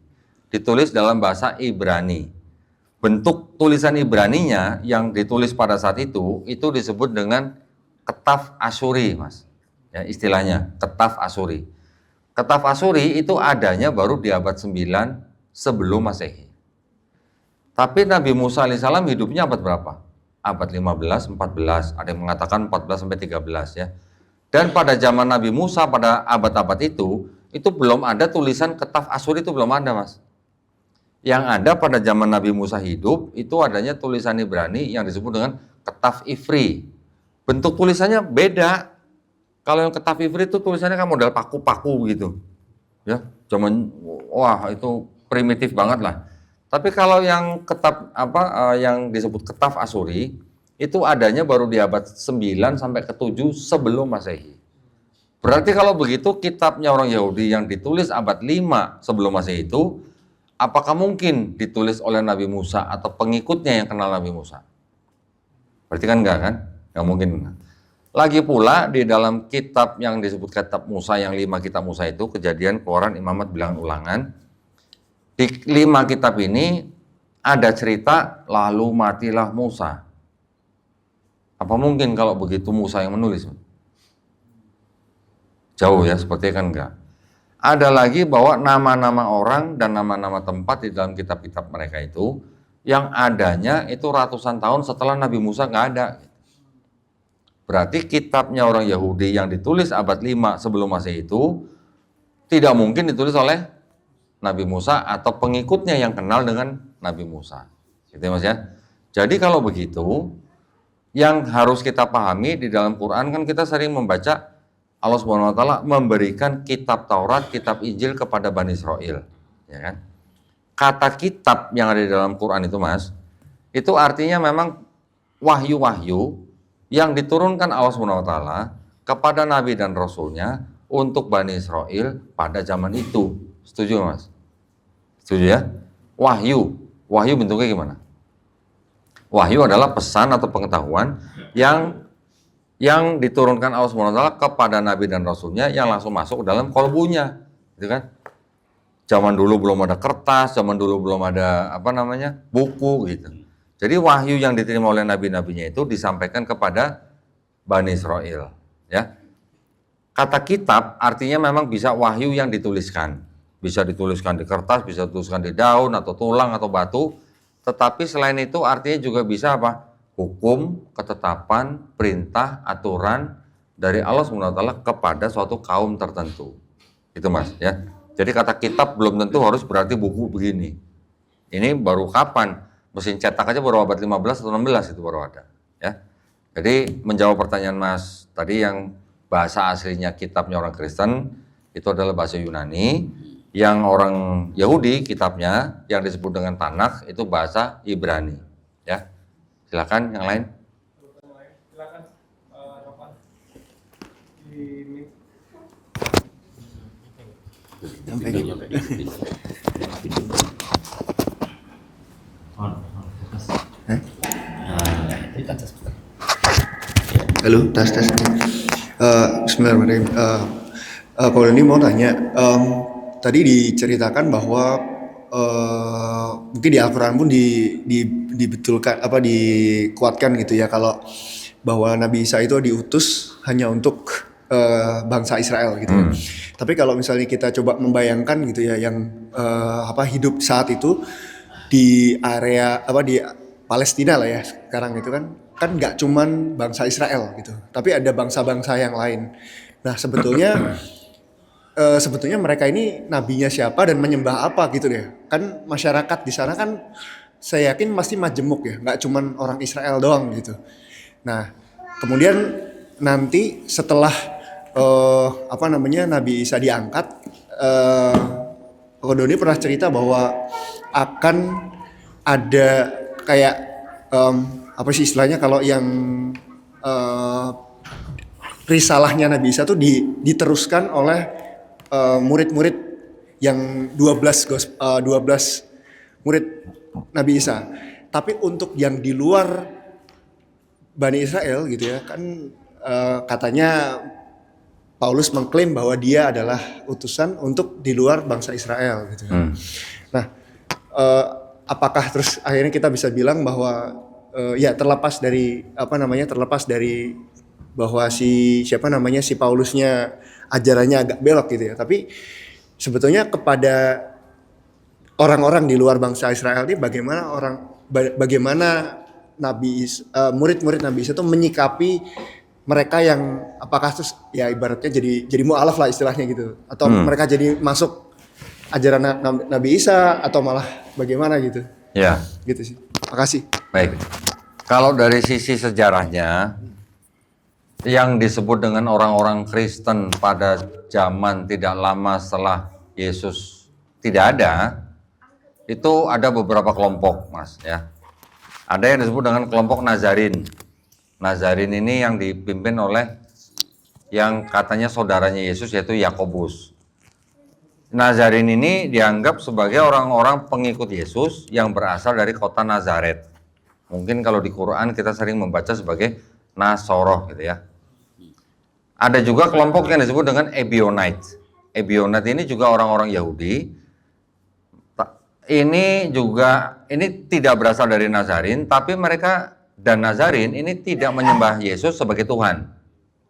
Ditulis dalam bahasa Ibrani. Bentuk tulisan Ibraninya yang ditulis pada saat itu disebut dengan Ketaf Asyuri, Mas. Ya, istilahnya Ketaf Asyuri. Ketaf Asyuri itu adanya baru di abad 9 sebelum Masehi. Tapi Nabi Musa alaihissalam hidupnya abad berapa? Abad 15, 14, ada yang mengatakan 14 sampai 13 ya. Dan pada zaman Nabi Musa pada abad-abad itu belum ada tulisan Ketaf Asyuri, itu belum ada, Mas. Yang ada pada zaman Nabi Musa hidup itu adanya tulisan Ibrani yang disebut dengan Ketaf Ivri. Bentuk tulisannya beda. Kalau yang Ketaf Ivri itu tulisannya kan model paku-paku gitu. Ya, zaman wah itu primitif banget lah. Tapi kalau yang yang disebut Ketaf Asyuri itu adanya baru di abad 9 sampai ke 7 sebelum Masehi. Berarti kalau begitu kitabnya orang Yahudi yang ditulis abad 5 sebelum Masehi itu apakah mungkin ditulis oleh Nabi Musa atau pengikutnya yang kenal Nabi Musa? Berarti kan enggak kan? Enggak mungkin. Lagi pula di dalam kitab yang disebut kitab Musa, yang 5 kitab Musa itu, Kejadian, Keluaran, Imamat, Bilangan, Ulangan. Di 5 kitab ini ada cerita lalu matilah Musa. Apa mungkin kalau begitu Musa yang menulis? Jauh ya, sepertinya kan enggak. Ada lagi bahwa nama-nama orang dan nama-nama tempat di dalam kitab-kitab mereka itu yang adanya itu ratusan tahun setelah Nabi Musa nggak ada. Berarti kitabnya orang Yahudi yang ditulis abad 5 sebelum Masehi itu tidak mungkin ditulis oleh Nabi Musa atau pengikutnya yang kenal dengan Nabi Musa. Gitu ya, Mas ya. Jadi kalau begitu, yang harus kita pahami di dalam Quran kan kita sering membaca Allah Subhanahu wa taala memberikan kitab Taurat, kitab Injil kepada Bani Israel, ya kan? Kata kitab yang ada di dalam Quran itu, Mas, itu artinya memang wahyu-wahyu yang diturunkan Allah Subhanahu wa taala kepada nabi dan rasulnya untuk Bani Israel pada zaman itu. Setuju, Mas? Setuju ya? Wahyu. Wahyu bentuknya gimana? Wahyu adalah pesan atau pengetahuan yang diturunkan Allah Subhanahu wa taala kepada nabi dan rasulnya yang langsung masuk ke dalam kolbunya, gitu kan? Zaman dulu belum ada kertas, zaman dulu belum ada buku gitu. Jadi wahyu yang diterima oleh nabi-nabinya itu disampaikan kepada Bani Israel, ya. Kata kitab artinya memang bisa wahyu yang dituliskan. Bisa dituliskan di kertas, bisa dituliskan di daun atau tulang atau batu. Tetapi selain itu artinya juga bisa apa? Hukum, ketetapan, perintah, aturan dari Allah SWT kepada suatu kaum tertentu. Itu, Mas, ya. Jadi kata kitab belum tentu harus berarti buku begini. Ini baru kapan? Mesin cetak aja baru abad 15 atau 16 itu baru ada, ya. Jadi menjawab pertanyaan Mas tadi, yang bahasa aslinya kitabnya orang Kristen itu adalah bahasa Yunani, yang orang Yahudi kitabnya yang disebut dengan Tanakh itu bahasa Ibrani, ya. Silakan yang lain. Silakan, Ropan. Di atas. Halo, tes. Bismillahirrahmanirrahim. Kalau ini mau tanya, tadi diceritakan bahwa mungkin di Al-Quran pun dibetulkan dikuatkan gitu ya, kalau bahwa Nabi Isa itu diutus hanya untuk bangsa Israel gitu ya. Tapi kalau misalnya kita coba membayangkan gitu ya, yang hidup saat itu di area di Palestina lah ya sekarang itu kan nggak cuman bangsa Israel gitu, tapi ada bangsa-bangsa yang lain. Nah sebetulnya mereka ini nabinya siapa dan menyembah apa gitu deh. Kan masyarakat di sana kan saya yakin pasti majemuk ya, nggak cuman orang Israel doang gitu. Nah kemudian nanti setelah Nabi Isa diangkat, Ko Doni pernah cerita bahwa akan ada kayak istilahnya kalau yang risalahnya Nabi Isa tuh diteruskan oleh murid-murid yang 12 murid Nabi Isa. Tapi untuk yang di luar Bani Israel gitu ya kan, katanya Paulus mengklaim bahwa dia adalah utusan untuk di luar bangsa Israel gitu. Nah, apakah terus akhirnya kita bisa bilang bahwa terlepas dari bahwa si Paulusnya ajarannya agak belok gitu ya, tapi sebetulnya kepada orang-orang di luar bangsa Israel ini bagaimana murid-murid Nabi Isa itu menyikapi mereka yang apakah terus ya ibaratnya jadi mu'alaf lah istilahnya gitu, atau mereka jadi masuk ajaran Nabi Isa atau malah bagaimana gitu. Ya. Gitu sih. Makasih. Baik. Kalau dari sisi sejarahnya, yang disebut dengan orang-orang Kristen pada zaman tidak lama setelah Yesus tidak ada, itu ada beberapa kelompok, Mas ya. Ada yang disebut dengan kelompok Nazarin. Nazarin ini yang dipimpin oleh yang katanya saudaranya Yesus, yaitu Yakobus. Nazarin ini dianggap sebagai orang-orang pengikut Yesus yang berasal dari kota Nazaret. Mungkin kalau di Quran kita sering membaca sebagai Nasoroh gitu ya. Ada juga kelompok yang disebut dengan Ebionite. Ebionite ini juga orang-orang Yahudi. Ini tidak berasal dari Nazarin, tapi mereka dan Nazarin ini tidak menyembah Yesus sebagai Tuhan.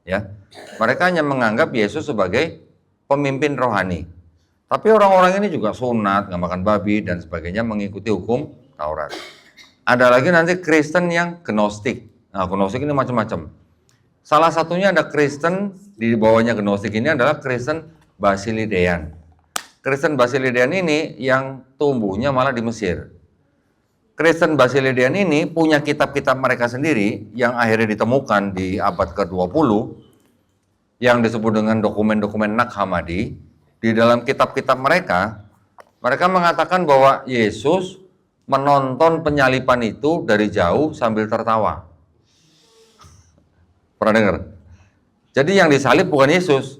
Ya, mereka hanya menganggap Yesus sebagai pemimpin rohani. Tapi orang-orang ini juga sunat, nggak makan babi dan sebagainya, mengikuti hukum Taurat. Ada lagi nanti Kristen yang Gnostik. Nah, Gnostik ini macam-macam. Salah satunya ada Kristen di bawahnya Gnostik ini adalah Kristen Basilidean. Kristen Basilidean ini yang tumbuhnya malah di Mesir. Kristen Basilidean ini punya kitab-kitab mereka sendiri yang akhirnya ditemukan di abad ke-20 yang disebut dengan dokumen-dokumen Nag Hammadi. Di dalam kitab-kitab mereka mengatakan bahwa Yesus menonton penyaliban itu dari jauh sambil tertawa. Pernah dengar? Jadi yang disalib bukan Yesus.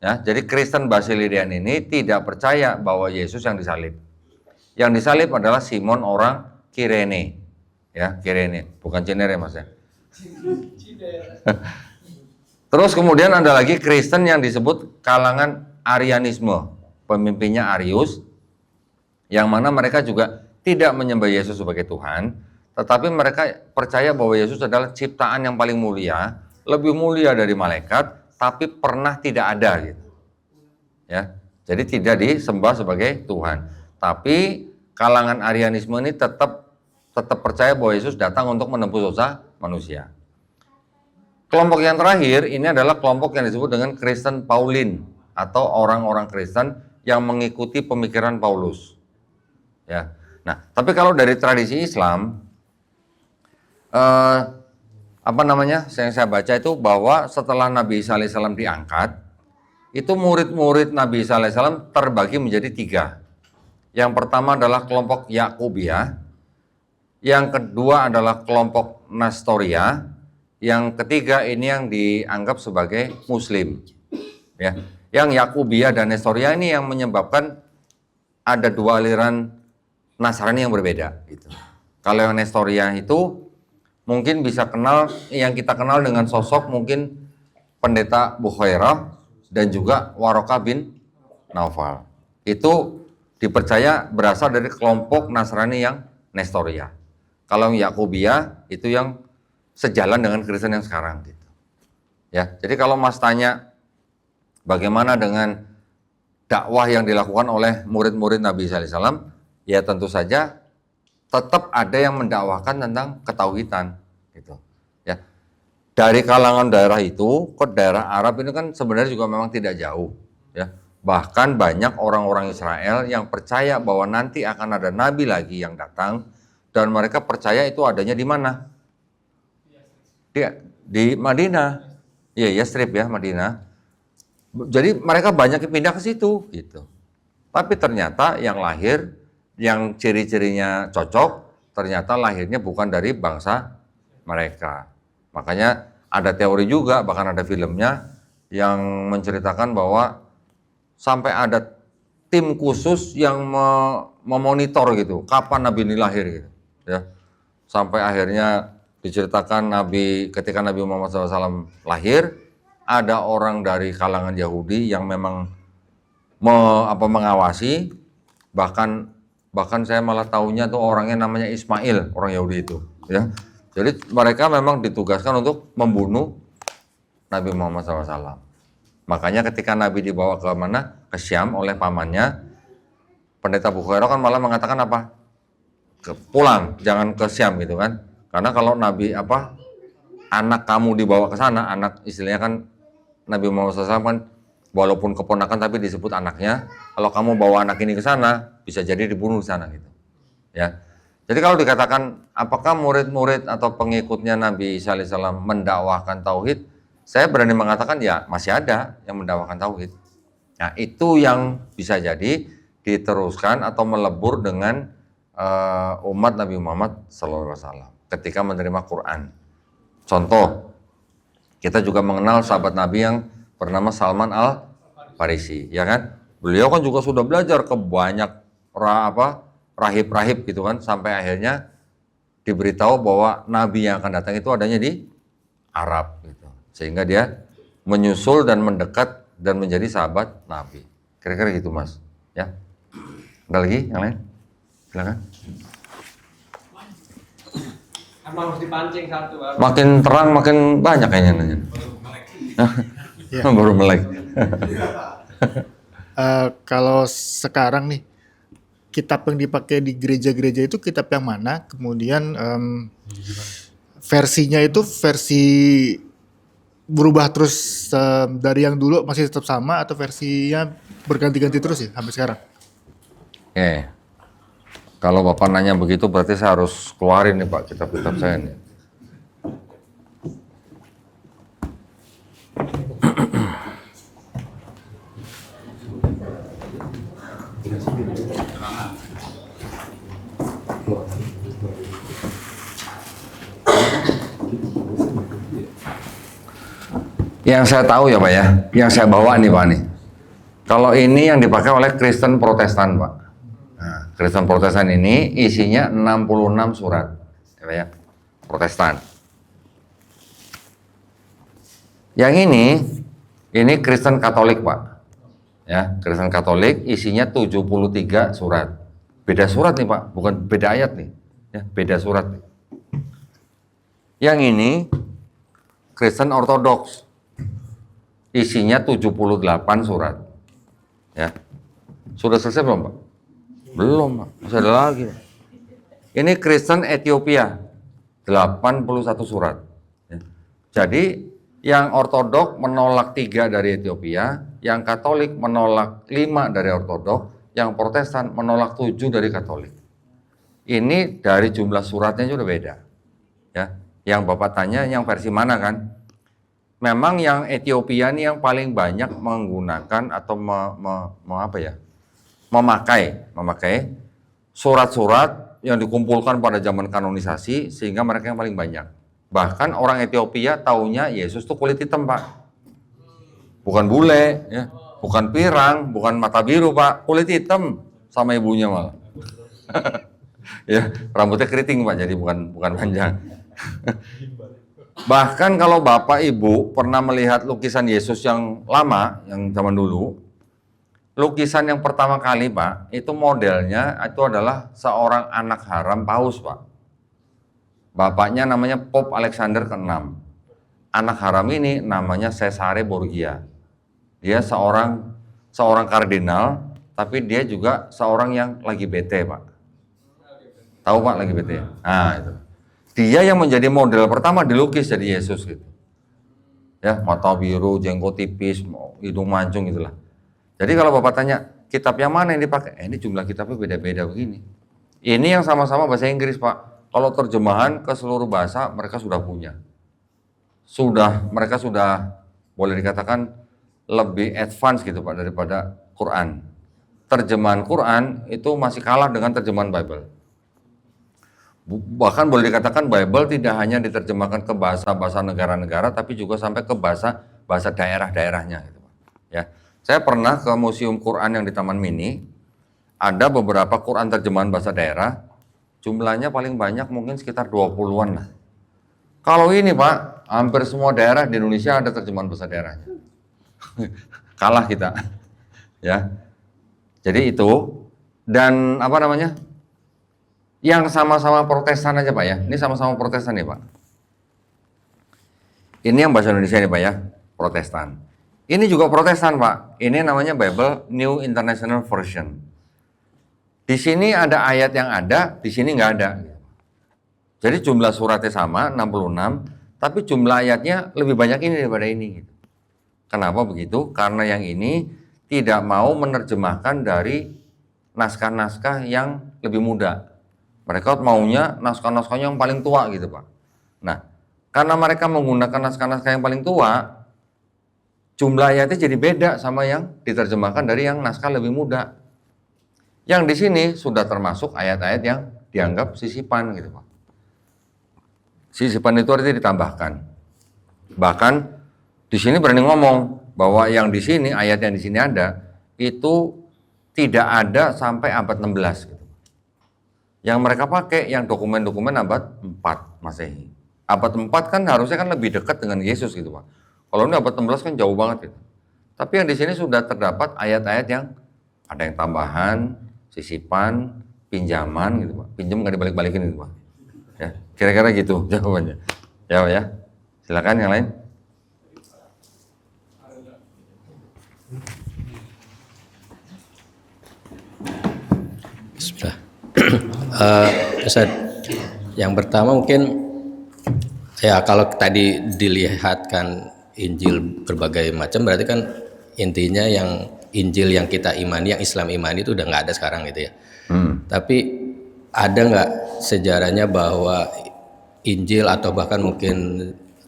Ya, jadi Kristen Basilidean ini tidak percaya bahwa Yesus yang disalib. Yang disalib adalah Simon orang Kirene. Ya, Kirene, bukan Cinere Mas ya. Terus kemudian ada lagi Kristen yang disebut kalangan Arianisme, pemimpinnya Arius, yang mana mereka juga tidak menyembah Yesus sebagai Tuhan, tetapi mereka percaya bahwa Yesus adalah ciptaan yang paling mulia, lebih mulia dari malaikat, tapi pernah tidak ada gitu. Ya. Jadi tidak disembah sebagai Tuhan. Tapi kalangan Arianisme ini tetap percaya bahwa Yesus datang untuk menebus dosa manusia. Kelompok yang terakhir ini adalah kelompok yang disebut dengan Kristen Paulin atau orang-orang Kristen yang mengikuti pemikiran Paulus. Ya. Nah, tapi kalau dari tradisi Islam yang saya baca itu bahwa setelah Nabi Isa alaihissalam diangkat, itu murid-murid Nabi Isa alaihissalam terbagi menjadi 3. Yang pertama adalah kelompok Yakubia, yang kedua adalah kelompok Nestoria, yang ketiga ini yang dianggap sebagai Muslim. Ya, yang Yakubia dan Nestoria ini yang menyebabkan ada 2 aliran Nasrani yang berbeda. Gitu. Kalau yang Nestoria itu mungkin bisa kenal, yang kita kenal dengan sosok mungkin pendeta Bukhairah dan juga Warokah bin Naufal. Itu dipercaya berasal dari kelompok Nasrani yang Nestoria. Kalau yang Yakubiyah itu yang sejalan dengan Kristen yang sekarang gitu. Ya, jadi kalau Mas tanya bagaimana dengan dakwah yang dilakukan oleh murid-murid Nabi SAW, ya tentu saja tetap ada yang mendakwahkan tentang ketauhidan gitu. Ya. Dari kalangan daerah itu ke daerah Arab ini kan sebenarnya juga memang tidak jauh, ya. Bahkan banyak orang-orang Israel yang percaya bahwa nanti akan ada nabi lagi yang datang dan mereka percaya itu adanya di mana? Di Madinah. Iya, Yastrib ya, Madinah. Jadi mereka banyak yang pindah ke situ gitu. Tapi ternyata yang lahir yang ciri-cirinya cocok ternyata lahirnya bukan dari bangsa mereka. Makanya ada teori juga, bahkan ada filmnya yang menceritakan bahwa sampai ada tim khusus yang memonitor gitu, kapan Nabi ini lahir gitu, ya. Sampai akhirnya diceritakan ketika Nabi Muhammad SAW lahir, ada orang dari kalangan Yahudi yang memang mengawasi, bahkan saya malah tahunya tuh orangnya namanya Ismail, orang Yahudi itu, ya. Jadi mereka memang ditugaskan untuk membunuh Nabi Muhammad SAW. Makanya ketika Nabi dibawa ke mana? Ke Syam oleh pamannya, pendeta Bukhairah kan malah mengatakan apa? Pulang, jangan ke Syam gitu kan. Karena kalau Nabi anak kamu dibawa ke sana, anak istilahnya kan Nabi Muhammad SAW kan walaupun keponakan tapi disebut anaknya. Kalau kamu bawa anak ini ke sana, bisa jadi dibunuh di sana gitu. Ya. Jadi kalau dikatakan apakah murid-murid atau pengikutnya Nabi Isa alaihissalam mendakwahkan tauhid, saya berani mengatakan ya masih ada yang mendakwakan tauhid. Nah itu yang bisa jadi diteruskan atau melebur dengan umat Nabi Muhammad SAW ketika menerima Quran. Contoh, kita juga mengenal sahabat Nabi yang bernama Salman Al-Farisi, ya kan? Beliau kan juga sudah belajar ke banyak rahib-rahib gitu kan, sampai akhirnya diberitahu bahwa Nabi yang akan datang itu adanya di Arab gitu. Sehingga dia menyusul dan mendekat dan menjadi sahabat Nabi. Kira-kira gitu Mas. Ya. Ada lagi yang lain? Silakan. Emang harus dipancing satu. Makin terang makin banyak kayaknya nanya. Baru melek. Kalau sekarang nih kitab yang dipakai di gereja-gereja itu kitab yang mana? Kemudian versinya itu versi berubah terus dari yang dulu masih tetap sama atau versinya berganti-ganti terus ya sampai sekarang? Oke. Kalau Bapak nanya begitu berarti saya harus keluarin nih Pak kitab-kitab saya nih. Yang saya tahu ya Pak ya, yang saya bawa nih Pak nih. Kalau ini yang dipakai oleh Kristen Protestan Pak. Nah, Kristen Protestan ini isinya 66 surat ya Pak ya, Protestan. Yang ini Kristen Katolik Pak. Ya, Kristen Katolik isinya 73 surat. Beda surat nih Pak, bukan beda ayat nih. Ya, beda surat nih. Yang ini Kristen Ortodoks. Isinya 78 surat. Ya. Sudah selesai belum, Pak? Belum, Pak. Masih ada lagi. Ini Kristen Ethiopia. 81 surat. Ya. Jadi yang Ortodok menolak 3 dari Ethiopia, yang Katolik menolak 5 dari Ortodok, yang Protestan menolak 7 dari Katolik. Ini dari jumlah suratnya sudah beda. Ya. Yang Bapak tanya yang versi mana kan? Memang yang Ethiopia ini yang paling banyak menggunakan atau memakai surat-surat yang dikumpulkan pada zaman kanonisasi sehingga mereka yang paling banyak. Bahkan orang Ethiopia taunya Yesus itu kulit hitam Pak, bukan bule, ya, bukan pirang, bukan mata biru Pak, kulit hitam sama ibunya malah. Ya, rambutnya keriting Pak, jadi bukan panjang. Bahkan kalau Bapak Ibu pernah melihat lukisan Yesus yang lama, yang zaman dulu, lukisan yang pertama kali Pak, itu modelnya itu adalah seorang anak haram paus Pak. Bapaknya namanya Pope Alexander ke-6. Anak haram ini namanya Cesare Borgia. Dia seorang kardinal, tapi dia juga seorang yang lagi bete Pak. Tahu Pak lagi bete? Nah itu. Dia yang menjadi model pertama dilukis jadi Yesus gitu. Ya, mata biru, jenggot tipis, hidung mancung gitulah. Jadi kalau Bapak tanya, kitab yang mana yang dipakai? Ini jumlah kitabnya beda-beda begini. Ini yang sama-sama bahasa Inggris Pak. Kalau terjemahan ke seluruh bahasa mereka sudah punya. Mereka sudah boleh dikatakan lebih advance gitu Pak daripada Quran. Terjemahan Quran itu masih kalah dengan terjemahan Bible. Bahkan boleh dikatakan Bible tidak hanya diterjemahkan ke bahasa-bahasa negara-negara, tapi juga sampai ke bahasa daerah-daerahnya. Gitu. Ya, saya pernah ke Museum Quran yang di Taman Mini, ada beberapa Quran terjemahan bahasa daerah, jumlahnya paling banyak mungkin sekitar 20-an lah. Kalau ini Pak, hampir semua daerah di Indonesia ada terjemahan bahasa daerahnya. Kalah kita. Ya, jadi itu, dan apa namanya? Yang sama-sama Protestan aja Pak ya. Ini sama-sama Protestan nih Pak. Ini yang bahasa Indonesia nih Pak ya, Protestan. Ini juga Protestan Pak. Ini namanya Bible New International Version. Di sini ada ayat yang ada, di sini nggak ada. Jadi jumlah suratnya sama 66, tapi jumlah ayatnya lebih banyak ini daripada ini. Kenapa begitu? Karena yang ini tidak mau menerjemahkan dari naskah-naskah yang lebih muda. Mereka maunya naskah-naskahnya yang paling tua gitu Pak. Nah, karena mereka menggunakan naskah-naskah yang paling tua, jumlah ayatnya jadi beda sama yang diterjemahkan dari yang naskah lebih muda. Yang di sini sudah termasuk ayat-ayat yang dianggap sisipan gitu Pak. Sisipan itu artinya ditambahkan. Bahkan di sini berani ngomong bahwa yang di sini, ayat yang di sini ada, itu tidak ada sampai abad 16 gitu. Yang mereka pakai yang dokumen-dokumen abad 4 Masehi. Abad 4 kan harusnya kan lebih dekat dengan Yesus gitu Pak. Kalau ini abad 16 kan jauh banget gitu. Tapi yang di sini sudah terdapat ayat-ayat yang ada yang tambahan, sisipan, pinjaman gitu Pak. Pinjam nggak dibalik-balikin gitu Pak. Ya, kira-kira gitu jawabannya. Ya Pak ya. Silakan yang lain. Sudah. Ustaz, yang pertama mungkin ya kalau tadi dilihatkan Injil berbagai macam berarti kan intinya yang Injil yang kita imani, yang Islam imani itu udah nggak ada sekarang gitu ya. Tapi ada nggak sejarahnya bahwa Injil atau bahkan mungkin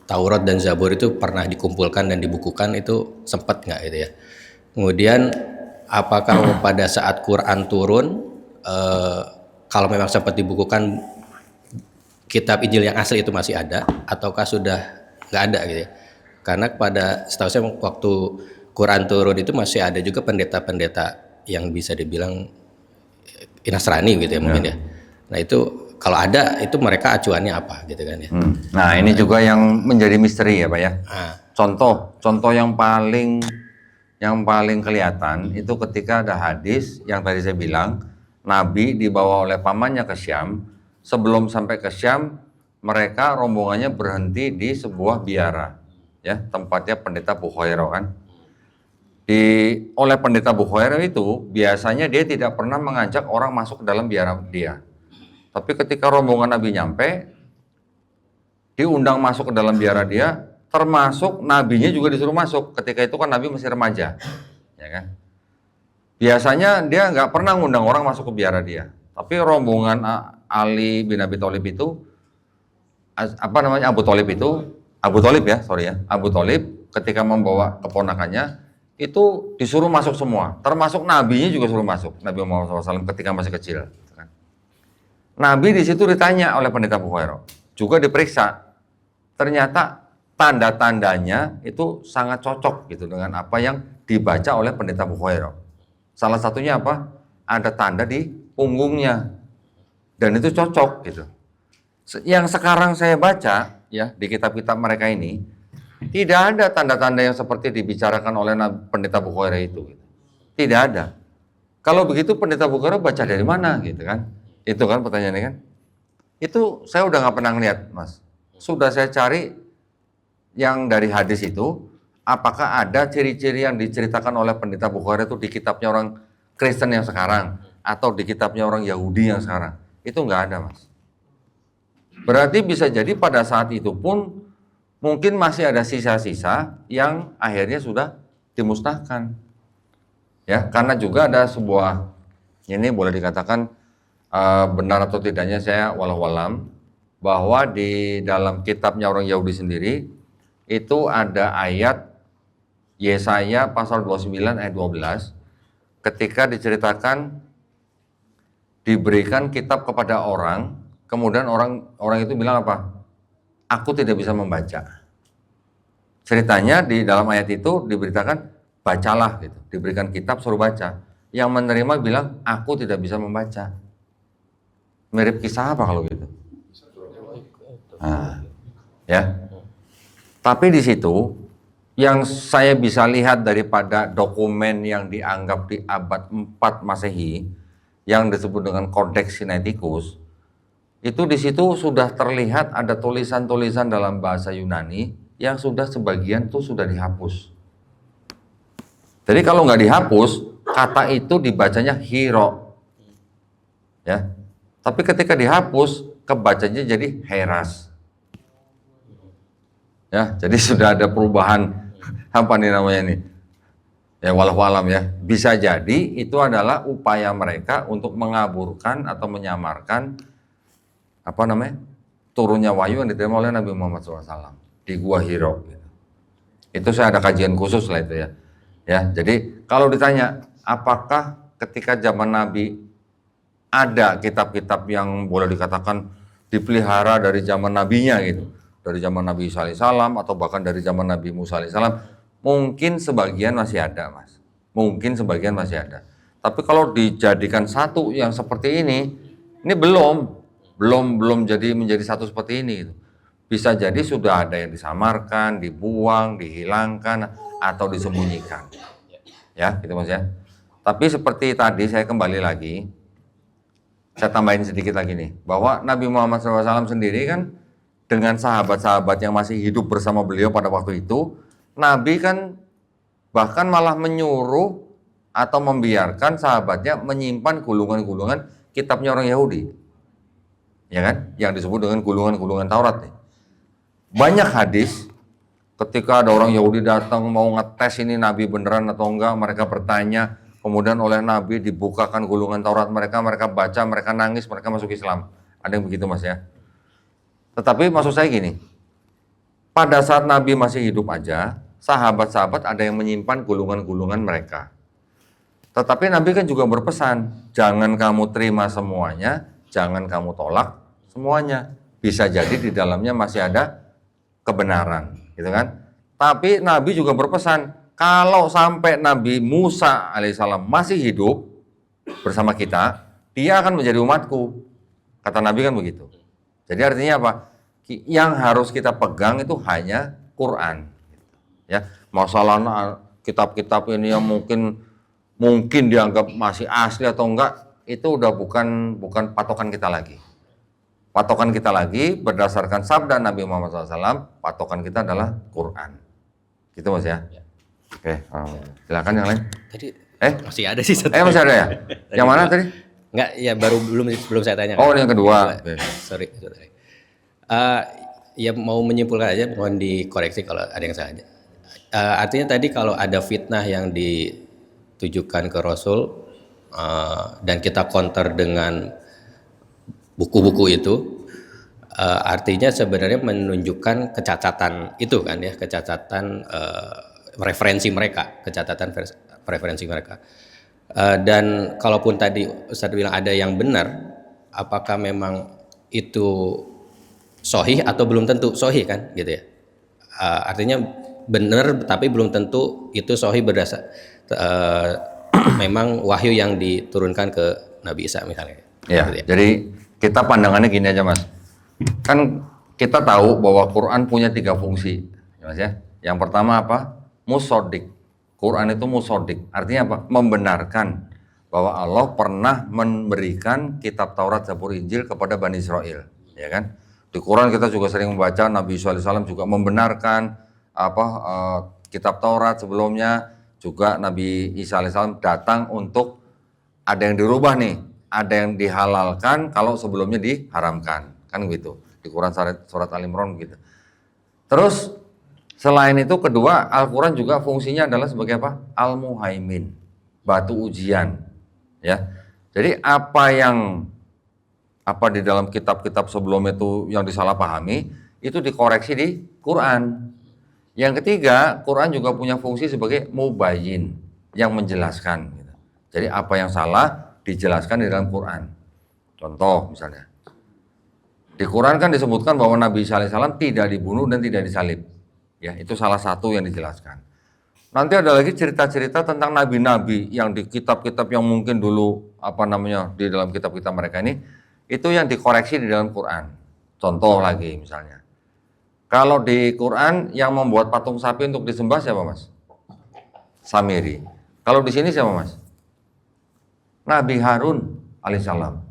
Taurat dan Zabur itu pernah dikumpulkan dan dibukukan, itu sempat nggak gitu ya? Kemudian apakah pada saat Quran turun kalau memang sempat dibukukan kitab Injil yang asli itu masih ada ataukah sudah nggak ada gitu ya? Karena setahu saya waktu Quran turun itu masih ada juga pendeta-pendeta yang bisa dibilang Nasrani gitu ya mungkin ya. Nah itu kalau ada itu mereka acuannya apa gitu kan ya? Nah ini juga yang menjadi misteri ya Pak ya. Contoh yang paling kelihatan itu ketika ada hadis yang tadi saya bilang, Nabi dibawa oleh pamannya ke Syam. Sebelum sampai ke Syam, mereka rombongannya berhenti di sebuah biara, ya tempatnya pendeta Bukhairo kan. Oleh pendeta Bukhairo itu biasanya dia tidak pernah mengajak orang masuk ke dalam biara dia. Tapi ketika rombongan Nabi nyampe, diundang masuk ke dalam biara dia, termasuk nabinya juga disuruh masuk. Ketika itu kan Nabi masih remaja, ya kan. Biasanya dia nggak pernah ngundang orang masuk ke biara dia. Tapi rombongan Ali bin Abi Thalib itu, Abu Thalib ketika membawa keponakannya itu disuruh masuk semua, termasuk nabinya juga suruh masuk. Nabi Muhammad SAW ketika masih kecil. Nabi di situ ditanya oleh pendeta Bukhairo, juga diperiksa. Ternyata tanda-tandanya itu sangat cocok gitu dengan apa yang dibaca oleh pendeta Bukhairo. Salah satunya apa? Ada tanda di punggungnya, dan itu cocok gitu. Yang sekarang saya baca ya di kitab-kitab mereka ini tidak ada tanda-tanda yang seperti dibicarakan oleh pendeta Bukhari itu. Tidak ada. Kalau begitu pendeta Bukhari baca dari mana gitu kan? Itu kan pertanyaannya kan? Itu saya udah nggak pernah lihat, Mas. Sudah saya cari yang dari hadis itu, apakah ada ciri-ciri yang diceritakan oleh pendeta Bukhari itu di kitabnya orang Kristen yang sekarang atau di kitabnya orang Yahudi yang sekarang? Itu nggak ada, Mas. Berarti bisa jadi pada saat itu pun mungkin masih ada sisa-sisa yang akhirnya sudah dimusnahkan. Ya, karena juga ada sebuah, ini boleh dikatakan benar atau tidaknya saya walau-walam, bahwa di dalam kitabnya orang Yahudi sendiri itu ada ayat Yesaya pasal 29 ayat 12 ketika diceritakan diberikan kitab kepada orang, kemudian orang itu bilang apa? Aku tidak bisa membaca. Ceritanya di dalam ayat itu diberitakan bacalah gitu, diberikan kitab suruh baca. Yang menerima bilang aku tidak bisa membaca. Mirip kisah apa kalau gitu? Nah, ya. Tapi di situ yang saya bisa lihat daripada dokumen yang dianggap di abad 4 Masehi yang disebut dengan Codex Sinaiticus, itu di situ sudah terlihat ada tulisan-tulisan dalam bahasa Yunani yang sudah sebagian tuh sudah dihapus. Jadi kalau nggak dihapus, kata itu dibacanya hero, ya. Tapi ketika dihapus, kebacanya jadi heras. Ya, jadi sudah ada perubahan apa nih namanya ini? Ya walau alam ya. Bisa jadi itu adalah upaya mereka untuk mengaburkan atau menyamarkan apa namanya? Turunnya wahyu yang diterima oleh Nabi Muhammad SAW di Gua Hiro. Itu saya ada kajian khusus lah itu ya. Ya, jadi kalau ditanya apakah ketika zaman Nabi ada kitab-kitab yang boleh dikatakan dipelihara dari zaman nabinya gitu, dari zaman Nabi Isa alaihissalam atau bahkan dari zaman Nabi Musa alaihissalam, mungkin sebagian masih ada, Mas. Mungkin sebagian masih ada. Tapi kalau dijadikan satu yang seperti ini belum jadi menjadi satu seperti ini gitu. Bisa jadi sudah ada yang disamarkan, dibuang, dihilangkan atau disembunyikan. Ya, gitu Mas ya. Tapi seperti tadi saya kembali lagi, saya tambahin sedikit lagi nih, bahwa Nabi Muhammad SAW sendiri kan dengan sahabat-sahabat yang masih hidup bersama beliau pada waktu itu, Nabi kan bahkan malah menyuruh atau membiarkan sahabatnya menyimpan gulungan-gulungan kitabnya orang Yahudi. Ya kan? Yang disebut dengan gulungan-gulungan Taurat nih. Banyak hadis ketika ada orang Yahudi datang mau ngetes ini Nabi beneran atau enggak, mereka bertanya, kemudian oleh Nabi dibukakan gulungan Taurat mereka baca, mereka nangis, mereka masuk Islam. Ada yang begitu Mas ya. Tetapi maksud saya gini, pada saat Nabi masih hidup aja, sahabat-sahabat ada yang menyimpan gulungan-gulungan mereka. Tetapi Nabi kan juga berpesan, jangan kamu terima semuanya, jangan kamu tolak semuanya. Bisa jadi di dalamnya masih ada kebenaran, gitu kan? Tapi Nabi juga berpesan, kalau sampai Nabi Musa alaihissalam masih hidup bersama kita, dia akan menjadi umatku. Kata Nabi kan begitu. Jadi artinya apa? Yang harus kita pegang itu hanya Quran. Ya, masalah kitab-kitab ini yang mungkin dianggap masih asli atau enggak, itu udah bukan patokan kita lagi. Patokan kita lagi berdasarkan sabda Nabi Muhammad SAW, patokan kita adalah Quran. Gitu Mas ya. Oke, silakan yang lain. Tadi masih ada sih satu. masih ada ya? Yang mana tadi? Enggak, ya belum saya tanya. Oh, yang kedua. Sorry. Ya mau menyimpulkan aja, mohon dikoreksi kalau ada yang salah. Artinya tadi kalau ada fitnah yang ditujukan ke Rasul dan kita counter dengan buku-buku itu, artinya sebenarnya menunjukkan kecacatan itu kan ya, kecacatan referensi mereka. Dan kalaupun tadi Ustadz bilang ada yang benar, apakah memang itu sahih atau belum tentu sahih kan gitu ya. Artinya benar tapi belum tentu itu sahih berdasar memang wahyu yang diturunkan ke Nabi Isa misalnya. Ya, jadi kita pandangannya gini aja Mas. Kan kita tahu bahwa Quran punya 3 fungsi, ya Mas ya. Yang pertama apa? Musodik. Quran itu musodik, artinya apa? Membenarkan bahwa Allah pernah memberikan kitab Taurat, Zabur, Injil kepada Bani Israel, ya kan? Di Quran kita juga sering membaca Nabi SAW juga membenarkan kitab Taurat sebelumnya, juga Nabi Isa alaihissalam datang untuk ada yang dirubah nih, ada yang dihalalkan kalau sebelumnya diharamkan, kan gitu. Di Quran surat Al-Imran gitu. Terus selain itu kedua, Al-Quran juga fungsinya adalah sebagai apa? Al-Muhaimin, batu ujian, ya. Jadi apa di dalam kitab-kitab sebelumnya itu yang disalahpahami, itu dikoreksi di Quran. Yang ketiga, Quran juga punya fungsi sebagai mubayyin, yang menjelaskan. Gitu. Jadi apa yang salah dijelaskan di dalam Quran. Contoh misalnya, di Quran kan disebutkan bahwa Nabi Isa alaihissalam tidak dibunuh dan tidak disalib. Ya, itu salah satu yang dijelaskan. Nanti ada lagi cerita-cerita tentang nabi-nabi yang di kitab-kitab yang mungkin dulu di dalam kitab-kitab mereka ini, itu yang dikoreksi di dalam Quran. Contoh lagi misalnya, kalau di Quran yang membuat patung sapi untuk disembah siapa Mas? Samiri. Kalau di sini siapa Mas? Nabi Harun alaihissalam.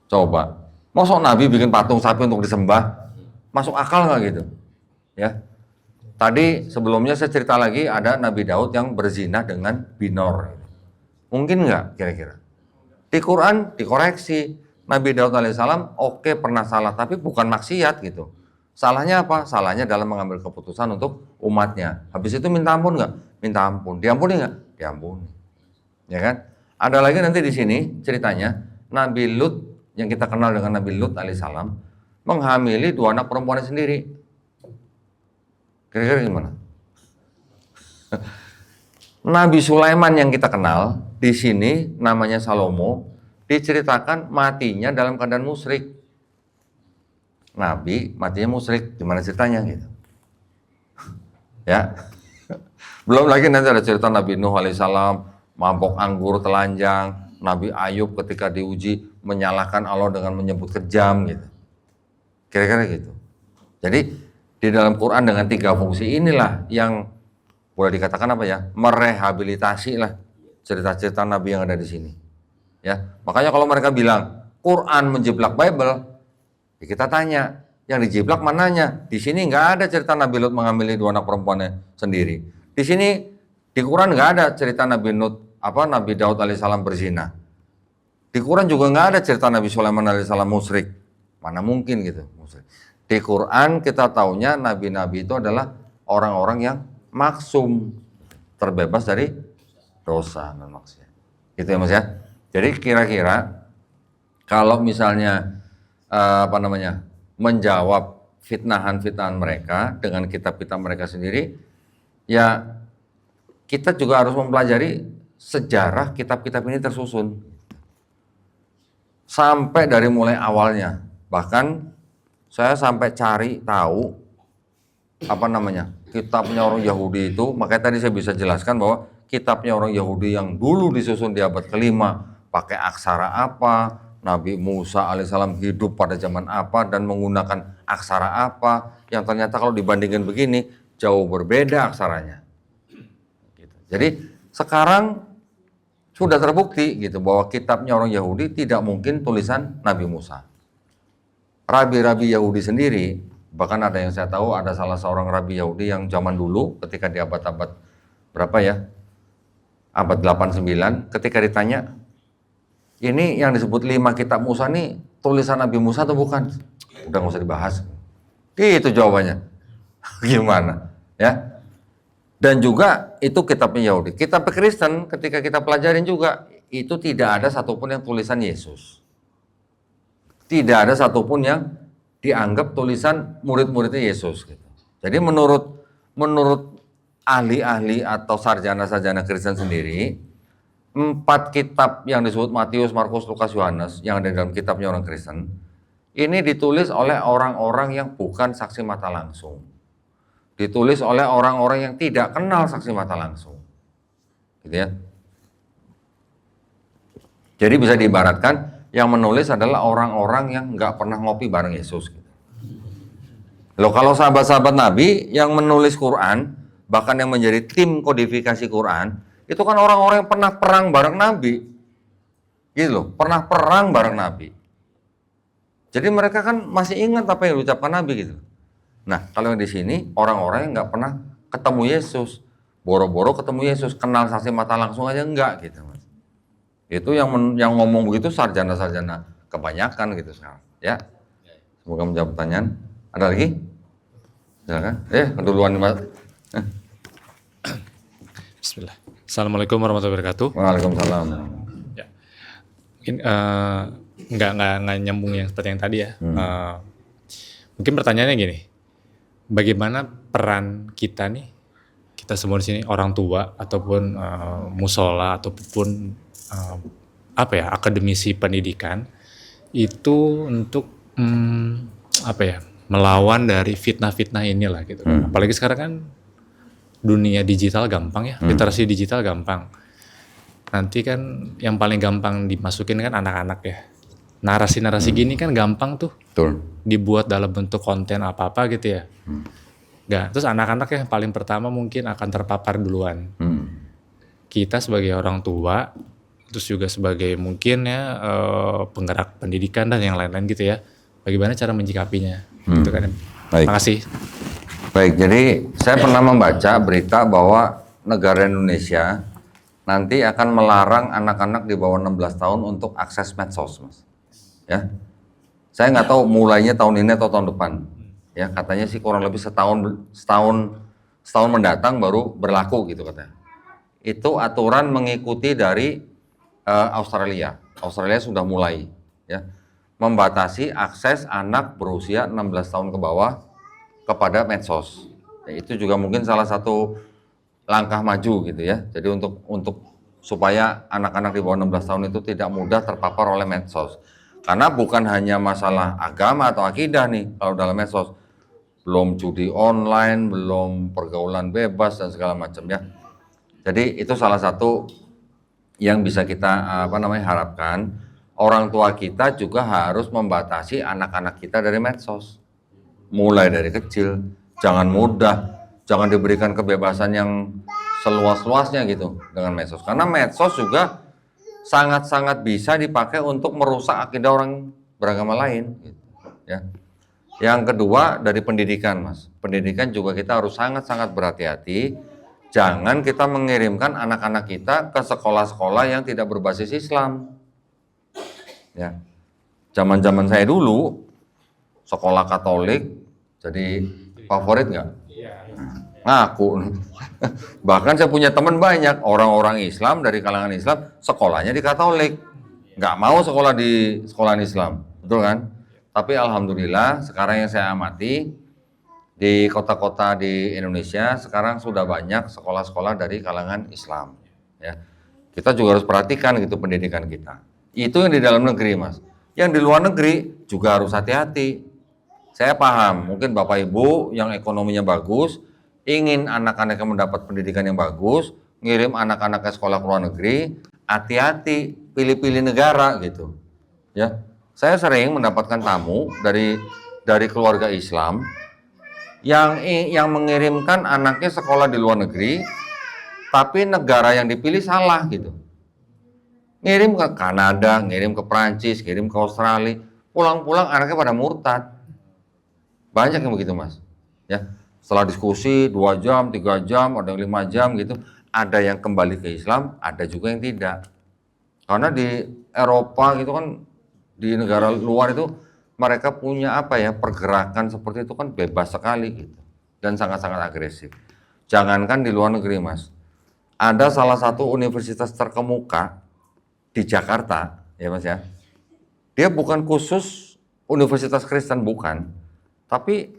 Coba, masa Nabi bikin patung sapi untuk disembah? Masuk akal nggak gitu? Ya, tadi sebelumnya saya cerita lagi ada Nabi Daud yang berzina dengan binor. Mungkin nggak kira-kira? Di Quran dikoreksi, Nabi Daud alaihissalam oke pernah salah, tapi bukan maksiat gitu. Salahnya apa? Salahnya dalam mengambil keputusan untuk umatnya. Habis itu minta ampun nggak? Minta ampun. Diampuni nggak? Diampuni. Ya kan? Ada lagi nanti di sini ceritanya Nabi Lut yang kita kenal dengan Nabi Lut alaihissalam menghamili 2 anak perempuannya sendiri. Kira-kira gimana? Nabi Sulaiman yang kita kenal di sini namanya Salomo, diceritakan matinya dalam keadaan musyrik. Nabi matinya musyrik, gimana ceritanya gitu? Ya, belum lagi nanti ada cerita Nabi Nuh alaihissalam mabok anggur telanjang, Nabi Ayub ketika diuji menyalahkan Allah dengan menyebut kejam gitu. Kira-kira gitu. Jadi di dalam Quran dengan 3 fungsi inilah yang boleh dikatakan apa ya, merehabilitasi lah cerita-cerita Nabi yang ada di sini. Ya, makanya kalau mereka bilang Quran menjiplak Bible, ya kita tanya, yang dijiplak mananya? Di sini nggak ada cerita Nabi Lut mengambil 2 anak perempuannya sendiri. Di sini di Quran nggak ada cerita Nabi Daud alaihissalam berzina. Di Quran juga nggak ada cerita Nabi Sulaiman alaihissalam musyrik. Mana mungkin gitu musyrik. Di Quran kita taunya nabi-nabi itu adalah orang-orang yang maksum, terbebas dari dosa dan maksiat. Gitu ya Mas ya. Jadi kira-kira kalau misalnya menjawab fitnahan-fitnahan mereka dengan kitab-kitab mereka sendiri, ya kita juga harus mempelajari sejarah kitab-kitab ini tersusun. Sampai dari mulai awalnya. Bahkan saya sampai cari tahu kitabnya orang Yahudi itu, makanya tadi saya bisa jelaskan bahwa kitabnya orang Yahudi yang dulu disusun di abad ke-5 pakai aksara apa, Nabi Musa alaihissalam hidup pada zaman apa dan menggunakan aksara apa, yang ternyata kalau dibandingkan begini jauh berbeda aksaranya. Gitu. Jadi sekarang sudah terbukti gitu bahwa kitabnya orang Yahudi tidak mungkin tulisan Nabi Musa. Rabi-rabi Yahudi sendiri, bahkan ada yang saya tahu ada salah seorang rabi Yahudi yang zaman dulu ketika di abad-abad berapa ya? Abad 89, ketika ditanya, ini yang disebut 5 kitab Musa nih tulisan Nabi Musa atau bukan? Udah nggak usah dibahas. Itu jawabannya. Gimana? Ya. Dan juga itu kitabnya Yahudi. Kitab Kristen ketika kita pelajarin juga, itu tidak ada satupun yang tulisan Yesus. Tidak ada satupun yang dianggap tulisan murid-muridnya Yesus. Gitu. Jadi menurut ahli-ahli atau sarjana-sarjana Kristen sendiri, 4 kitab yang disebut Matius, Markus, Lukas, Yohanes yang ada dalam kitabnya orang Kristen, ini ditulis oleh orang-orang yang bukan saksi mata langsung. Ditulis oleh orang-orang yang tidak kenal saksi mata langsung. Gitu ya. Jadi bisa diibaratkan yang menulis adalah orang-orang yang nggak pernah ngopi bareng Yesus. Loh, kalau sahabat-sahabat Nabi yang menulis Quran, bahkan yang menjadi tim kodifikasi Quran, itu kan orang-orang yang pernah perang bareng Nabi. Gitu loh, pernah perang bareng Nabi. Jadi mereka kan masih ingat apa yang diucapkan Nabi gitu. Nah, kalau yang di sini orang-orang yang nggak pernah ketemu Yesus, boro-boro ketemu Yesus, kenal saksi mata langsung aja enggak gitu, Mas. Itu yang ngomong begitu sarjana-sarjana kebanyakan gitu sekarang, ya. Semoga menjawab pertanyaan. Ada lagi? Silakan. Keduluan Mas. Bismillah. Assalamualaikum warahmatullahi wabarakatuh. Waalaikumsalam. Ya. Mungkin nggak nyambung yang seperti yang tadi ya. Mungkin pertanyaannya gini, bagaimana peran kita nih, kita semua di sini orang tua ataupun musola ataupun akademisi pendidikan itu untuk melawan dari fitnah-fitnah inilah gitu. Apalagi sekarang kan dunia digital gampang ya, literasi digital gampang. Nanti kan yang paling gampang dimasukin kan anak-anak ya. Narasi-narasi gini kan gampang tuh. Betul. Dibuat dalam bentuk konten apa-apa gitu ya. Nah, terus anak-anak yang paling pertama mungkin akan terpapar duluan. Kita sebagai orang tua, terus juga sebagai mungkin ya penggerak pendidikan dan yang lain-lain gitu ya. Bagaimana cara menyikapinya? Gitu kan. Baik. Terima kasih. Baik, jadi saya pernah membaca berita bahwa negara Indonesia nanti akan melarang anak-anak di bawah 16 tahun untuk akses medsos, Mas. Ya, saya nggak tahu mulainya tahun ini atau tahun depan. Ya, katanya sih kurang lebih setahun mendatang baru berlaku gitu katanya. Itu aturan mengikuti dari Australia. Australia sudah mulai ya membatasi akses anak berusia 16 tahun ke bawah kepada medsos. Ya, itu juga mungkin salah satu langkah maju gitu ya. Jadi untuk supaya anak-anak di bawah 16 tahun itu tidak mudah terpapar oleh medsos. Karena bukan hanya masalah agama atau akidah nih kalau dalam medsos. Belum judi online, belum pergaulan bebas dan segala macam ya. Jadi itu salah satu yang bisa kita harapkan. Orang tua kita juga harus membatasi anak-anak kita dari medsos. Mulai dari kecil, jangan mudah, jangan diberikan kebebasan yang seluas-luasnya gitu dengan medsos. Karena medsos juga sangat-sangat bisa dipakai untuk merusak akidah orang beragama lain. Gitu, ya. Yang kedua dari pendidikan, Mas. Pendidikan juga kita harus sangat-sangat berhati-hati. Jangan kita mengirimkan anak-anak kita ke sekolah-sekolah yang tidak berbasis Islam. Ya, zaman-zaman saya dulu sekolah Katolik jadi favorit nggak? Ngaku. Bahkan saya punya teman banyak orang-orang Islam dari kalangan Islam sekolahnya di Katolik, nggak mau sekolah di sekolahan Islam, betul kan? Tapi alhamdulillah sekarang yang saya amati di kota-kota di Indonesia sekarang sudah banyak sekolah-sekolah dari kalangan Islam. Ya, kita juga harus perhatikan gitu pendidikan kita. Itu yang di dalam negeri, Mas. Yang di luar negeri juga harus hati-hati. Saya paham, mungkin Bapak Ibu yang ekonominya bagus, ingin anak-anaknya mendapat pendidikan yang bagus, ngirim anak-anak ke sekolah ke luar negeri, hati-hati, pilih-pilih negara gitu. Ya, saya sering mendapatkan tamu dari keluarga Islam yang mengirimkan anaknya sekolah di luar negeri, tapi negara yang dipilih salah gitu. Ngirim ke Kanada, ngirim ke Prancis, ngirim ke Australia, pulang-pulang anaknya pada murtad. Banyak yang begitu, Mas. Ya, setelah diskusi 2 jam, 3 jam, ada yang 5 jam gitu, ada yang kembali ke Islam, ada juga yang tidak. Karena di Eropa gitu kan, di negara luar itu mereka punya pergerakan seperti itu kan bebas sekali gitu dan sangat-sangat agresif. Jangankan di luar negeri, Mas. Ada salah satu universitas terkemuka di Jakarta, ya Mas ya. Dia bukan khusus universitas Kristen, bukan. Tapi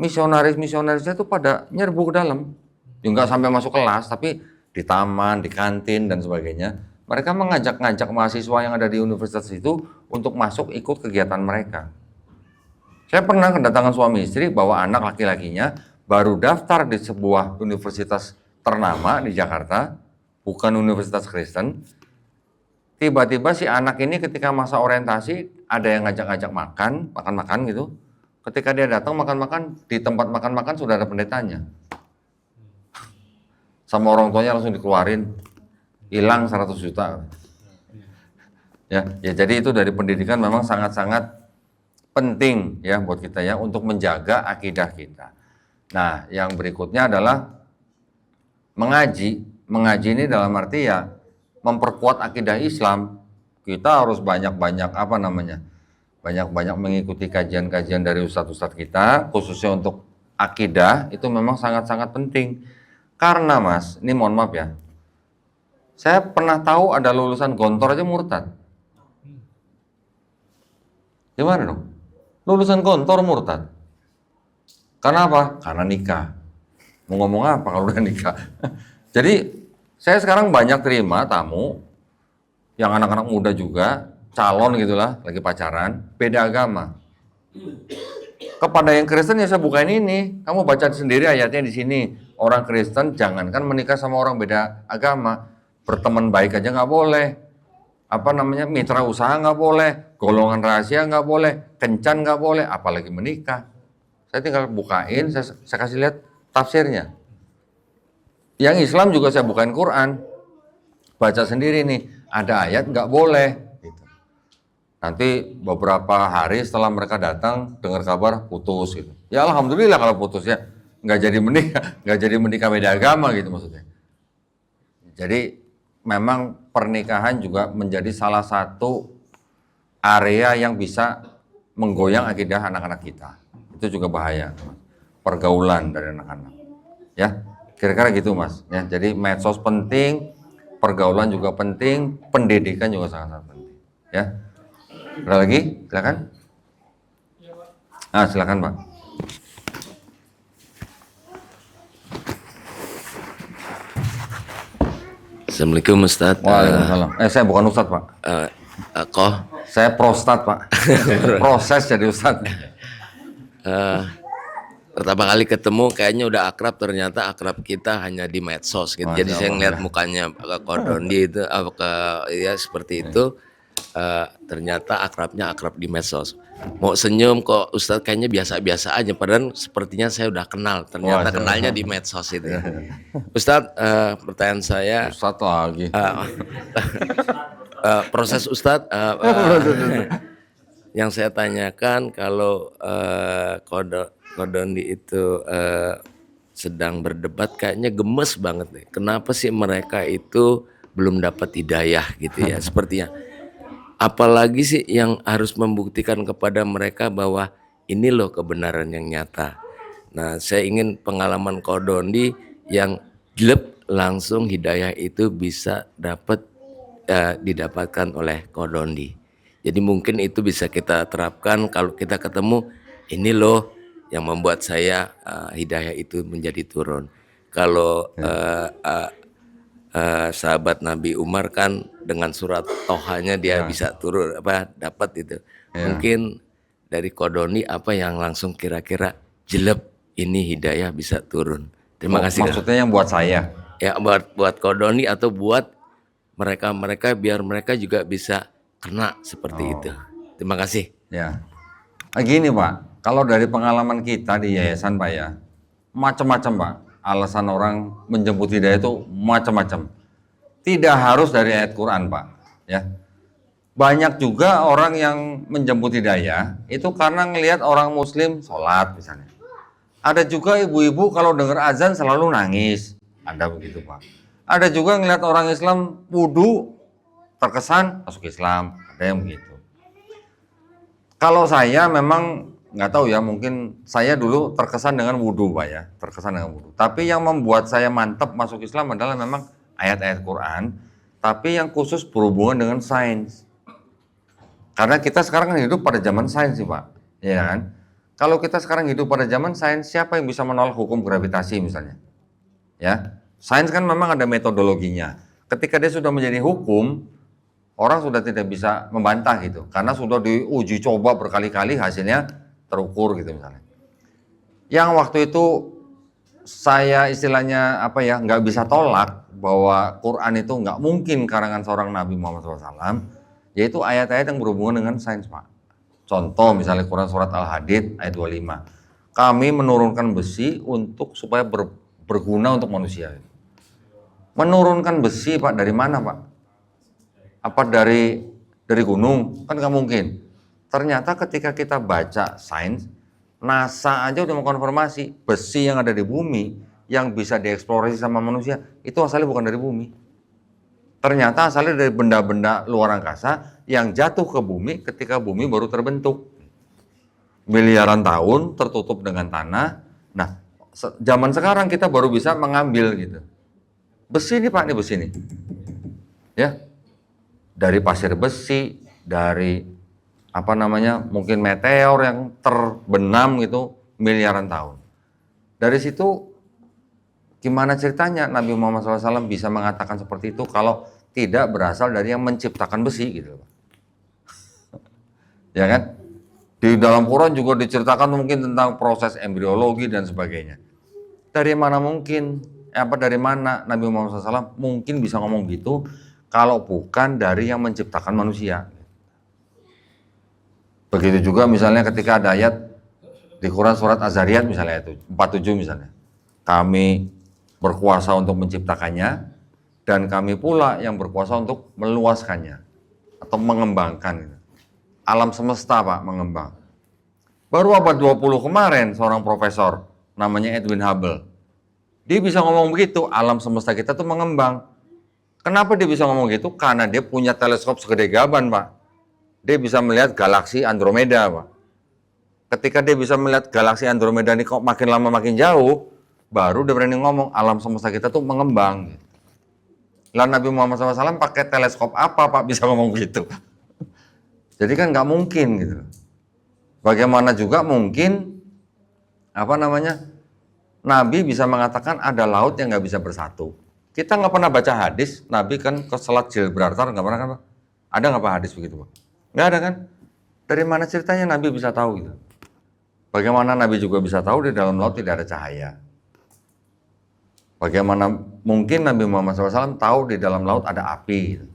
misionarisnya itu pada nyerbu ke dalam. Ya nggak sampai masuk kelas, tapi di taman, di kantin dan sebagainya. Mereka mengajak-ngajak mahasiswa yang ada di universitas itu untuk masuk ikut kegiatan mereka. Saya pernah kedatangan suami istri bawa anak laki-lakinya baru daftar di sebuah universitas ternama di Jakarta, bukan universitas Kristen. tiba-tiba si anak ini ketika masa orientasi ada yang ngajak-ngajak makan gitu. Ketika dia datang makan-makan, di tempat makan-makan sudah ada pendetanya. Sama orang tuanya langsung dikeluarin, hilang 100 juta. Ya, jadi itu dari pendidikan memang sangat-sangat penting ya buat kita ya untuk menjaga akidah kita. Nah, yang berikutnya adalah mengaji. Mengaji ini dalam arti ya memperkuat akidah Islam. Kita harus banyak-banyak banyak-banyak mengikuti kajian-kajian dari ustadz-ustadz kita, khususnya untuk akidah itu memang sangat-sangat penting. Karena Mas, ini mohon maaf ya, saya pernah tahu ada lulusan Gontor aja murtad. Gimana dong? Lulusan Gontor murtad. Karena apa? Karena nikah. Mau ngomong apa kalau udah nikah? Jadi saya sekarang banyak terima tamu yang anak-anak muda juga, calon gitulah, lagi pacaran, beda agama. Kepada yang Kristen ya saya bukain ini, kamu baca sendiri ayatnya di sini. Orang Kristen jangankan menikah sama orang beda agama, berteman baik aja nggak boleh. Mitra usaha nggak boleh, golongan rahasia nggak boleh, kencan nggak boleh, apalagi menikah. Saya tinggal bukain, saya kasih lihat tafsirnya. Yang Islam juga saya bukain Quran, baca sendiri nih, ada ayat nggak boleh. Gitu. Nanti beberapa hari setelah mereka datang, dengar kabar putus. Gitu. Ya alhamdulillah kalau putus ya, nggak jadi menikah beda agama gitu maksudnya. Jadi memang pernikahan juga menjadi salah satu area yang bisa menggoyang akidah anak-anak kita. Itu juga bahaya, pergaulan dari anak-anak. Ya. Kira-kira gitu Mas, ya. Jadi medsos penting, pergaulan juga penting, pendidikan juga sangat-sangat penting, ya. Ada lagi? Silakan. Silakan Pak. Assalamualaikum Ustadz. Waalaikumsalam. Saya bukan Ustadz Pak. Koh. Saya prostat Pak. Proses jadi Ustadz. Pertama kali ketemu kayaknya udah akrab, ternyata akrab kita hanya di medsos gitu. Jadi saya ngeliat mukanya Kodondi itu ya seperti itu. Ternyata akrabnya akrab di medsos. Mau senyum kok Ustadz kayaknya biasa-biasa aja, padahal sepertinya saya udah kenal. Ternyata kenalnya di medsos itu. Ustadz, pertanyaan saya. Ustadz lagi. Proses Ustadz. Yang saya tanyakan kalau Kodondi itu sedang berdebat kayaknya gemes banget nih. Kenapa sih mereka itu belum dapat hidayah gitu ya sepertinya. Apalagi sih yang harus membuktikan kepada mereka bahwa ini loh kebenaran yang nyata. Nah, saya ingin pengalaman Kodondi yang jelek langsung hidayah itu bisa didapatkan oleh Kodondi. Jadi mungkin itu bisa kita terapkan kalau kita ketemu, ini loh yang membuat saya hidayah itu menjadi turun. Kalau sahabat Nabi Umar kan dengan surat Tohanya dia bisa turun dapat itu. Mungkin dari Kodondi apa yang langsung kira-kira jelek ini hidayah bisa turun. Terima kasih. Maksudnya yang buat saya? Ya buat Kodondi atau buat mereka biar mereka juga bisa kena seperti itu. Terima kasih. Ya. Gini Pak, kalau dari pengalaman kita di yayasan Pak ya, macam-macam Pak. Alasan orang menjemput hidayah itu macam-macam. Tidak harus dari ayat Quran Pak. Ya. Banyak juga orang yang menjemput hidayah itu karena ngelihat orang Muslim sholat misalnya. Ada juga ibu-ibu kalau dengar azan selalu nangis. Ada begitu Pak. Ada juga ngelihat orang Islam wudu terkesan masuk Islam. Ada yang begitu. Kalau saya memang nggak tahu ya, mungkin saya dulu terkesan dengan wudu Pak ya, terkesan dengan wudu. Tapi yang membuat saya mantap masuk Islam adalah memang ayat-ayat Quran, tapi yang khusus berhubungan dengan sains. Karena kita sekarang kan hidup pada zaman sains sih Pak, ya kan? Kalau kita sekarang hidup pada zaman sains, siapa yang bisa menolak hukum gravitasi misalnya? Ya, sains kan memang ada metodologinya. Ketika dia sudah menjadi hukum, orang sudah tidak bisa membantah gitu, karena sudah diuji coba berkali-kali hasilnya terukur gitu misalnya. Yang waktu itu saya istilahnya apa ya, nggak bisa tolak bahwa Quran itu nggak mungkin karangan seorang Nabi Muhammad SAW, yaitu ayat-ayat yang berhubungan dengan sains, Pak. Contoh misalnya Quran surat Al-Hadid ayat 25. Kami menurunkan besi untuk supaya berguna untuk manusia. Menurunkan besi, Pak, dari mana, Pak? Apa dari gunung? Kan nggak mungkin. Ternyata ketika kita baca sains, NASA aja udah mengkonfirmasi besi yang ada di bumi yang bisa dieksplorasi sama manusia itu asalnya bukan dari bumi. Ternyata asalnya dari benda-benda luar angkasa yang jatuh ke bumi ketika bumi baru terbentuk. Miliaran tahun tertutup dengan tanah. Nah, zaman sekarang kita baru bisa mengambil gitu. Besi nih Pak, nih besi nih. Ya. Dari pasir besi, dari apa namanya, mungkin meteor yang terbenam gitu miliaran tahun. Dari situ gimana ceritanya Nabi Muhammad SAW bisa mengatakan seperti itu kalau tidak berasal dari yang menciptakan besi gitu, ya kan? Di dalam Quran juga diceritakan mungkin tentang proses embriologi dan sebagainya. Dari mana mungkin, dari mana Nabi Muhammad SAW mungkin bisa ngomong gitu kalau bukan dari yang menciptakan manusia? Begitu juga misalnya ketika ada ayat di Quran surat Az-Zariyat misalnya itu 47 misalnya. Kami berkuasa untuk menciptakannya dan kami pula yang berkuasa untuk meluaskannya atau mengembangkan gitu. Alam semesta, Pak, mengembang. Baru abad 20 kemarin seorang profesor namanya Edwin Hubble. Dia bisa ngomong begitu, alam semesta kita tuh mengembang. Kenapa dia bisa ngomong gitu? Karena dia punya teleskop segede gaban, Pak. Dia bisa melihat galaksi Andromeda, Pak. Ketika dia bisa melihat galaksi Andromeda ini kok makin lama makin jauh, baru dia berani ngomong alam semesta kita tuh mengembang. Lah Nabi Muhammad SAW pakai teleskop apa, Pak, bisa ngomong begitu? Jadi kan nggak mungkin gitu. Bagaimana juga mungkin Nabi bisa mengatakan ada laut yang nggak bisa bersatu. Kita nggak pernah baca hadis, Nabi kan ke Selat Gibraltar nggak pernah kan, Pak? Ada nggak Pak hadis begitu, Pak? Nggak ada kan? Dari mana ceritanya Nabi bisa tahu gitu? Bagaimana Nabi juga bisa tahu di dalam laut tidak ada cahaya? Bagaimana mungkin Nabi Muhammad SAW tahu di dalam laut ada api? Gitu?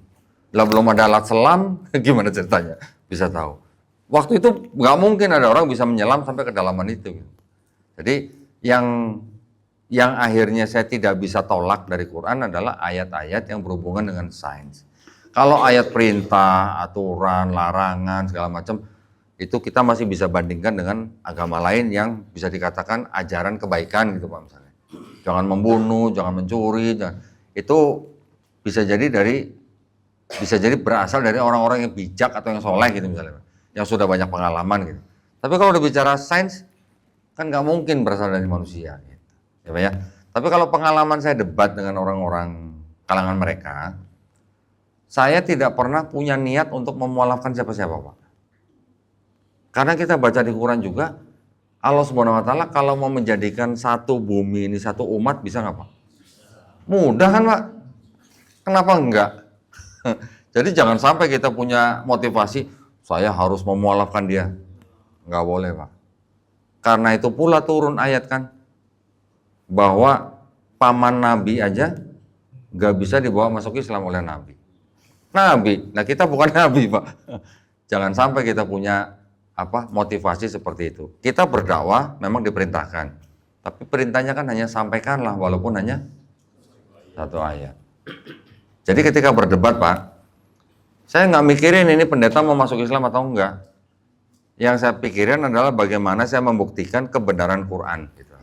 Lah belum ada alat selam, gimana ceritanya bisa tahu? Waktu itu nggak mungkin ada orang bisa menyelam sampai kedalaman itu. Gitu. Jadi yang akhirnya saya tidak bisa tolak dari Quran adalah ayat-ayat yang berhubungan dengan sains. Kalau ayat perintah, aturan, larangan, segala macam, itu kita masih bisa bandingkan dengan agama lain yang bisa dikatakan ajaran kebaikan gitu Pak misalnya. Jangan membunuh, jangan mencuri, itu bisa jadi berasal dari orang-orang yang bijak atau yang soleh gitu misalnya, yang sudah banyak pengalaman gitu. Tapi kalau udah bicara sains, kan nggak mungkin berasal dari manusia gitu. Ya Pak ya. Tapi kalau pengalaman saya debat dengan orang-orang kalangan mereka, saya tidak pernah punya niat untuk memualafkan siapa-siapa, Pak. Karena kita baca di Quran juga, Allah Subhanahu wa Ta'ala kalau mau menjadikan satu bumi ini satu umat bisa nggak, Pak? Mudah kan, Pak? Kenapa enggak? Jadi jangan sampai kita punya motivasi, saya harus memualafkan dia. Nggak boleh, Pak. Karena itu pula turun ayat kan, bahwa paman Nabi aja nggak bisa dibawa masuk Islam oleh Nabi. Nah kita bukan Nabi, Pak. Jangan sampai kita punya motivasi seperti itu. Kita berdakwah memang diperintahkan, tapi perintahnya kan hanya sampaikanlah walaupun hanya satu ayat. Jadi ketika berdebat, Pak, saya nggak mikirin ini pendeta mau masuk Islam atau enggak. Yang saya pikirin adalah bagaimana saya membuktikan kebenaran Quran. Gitu.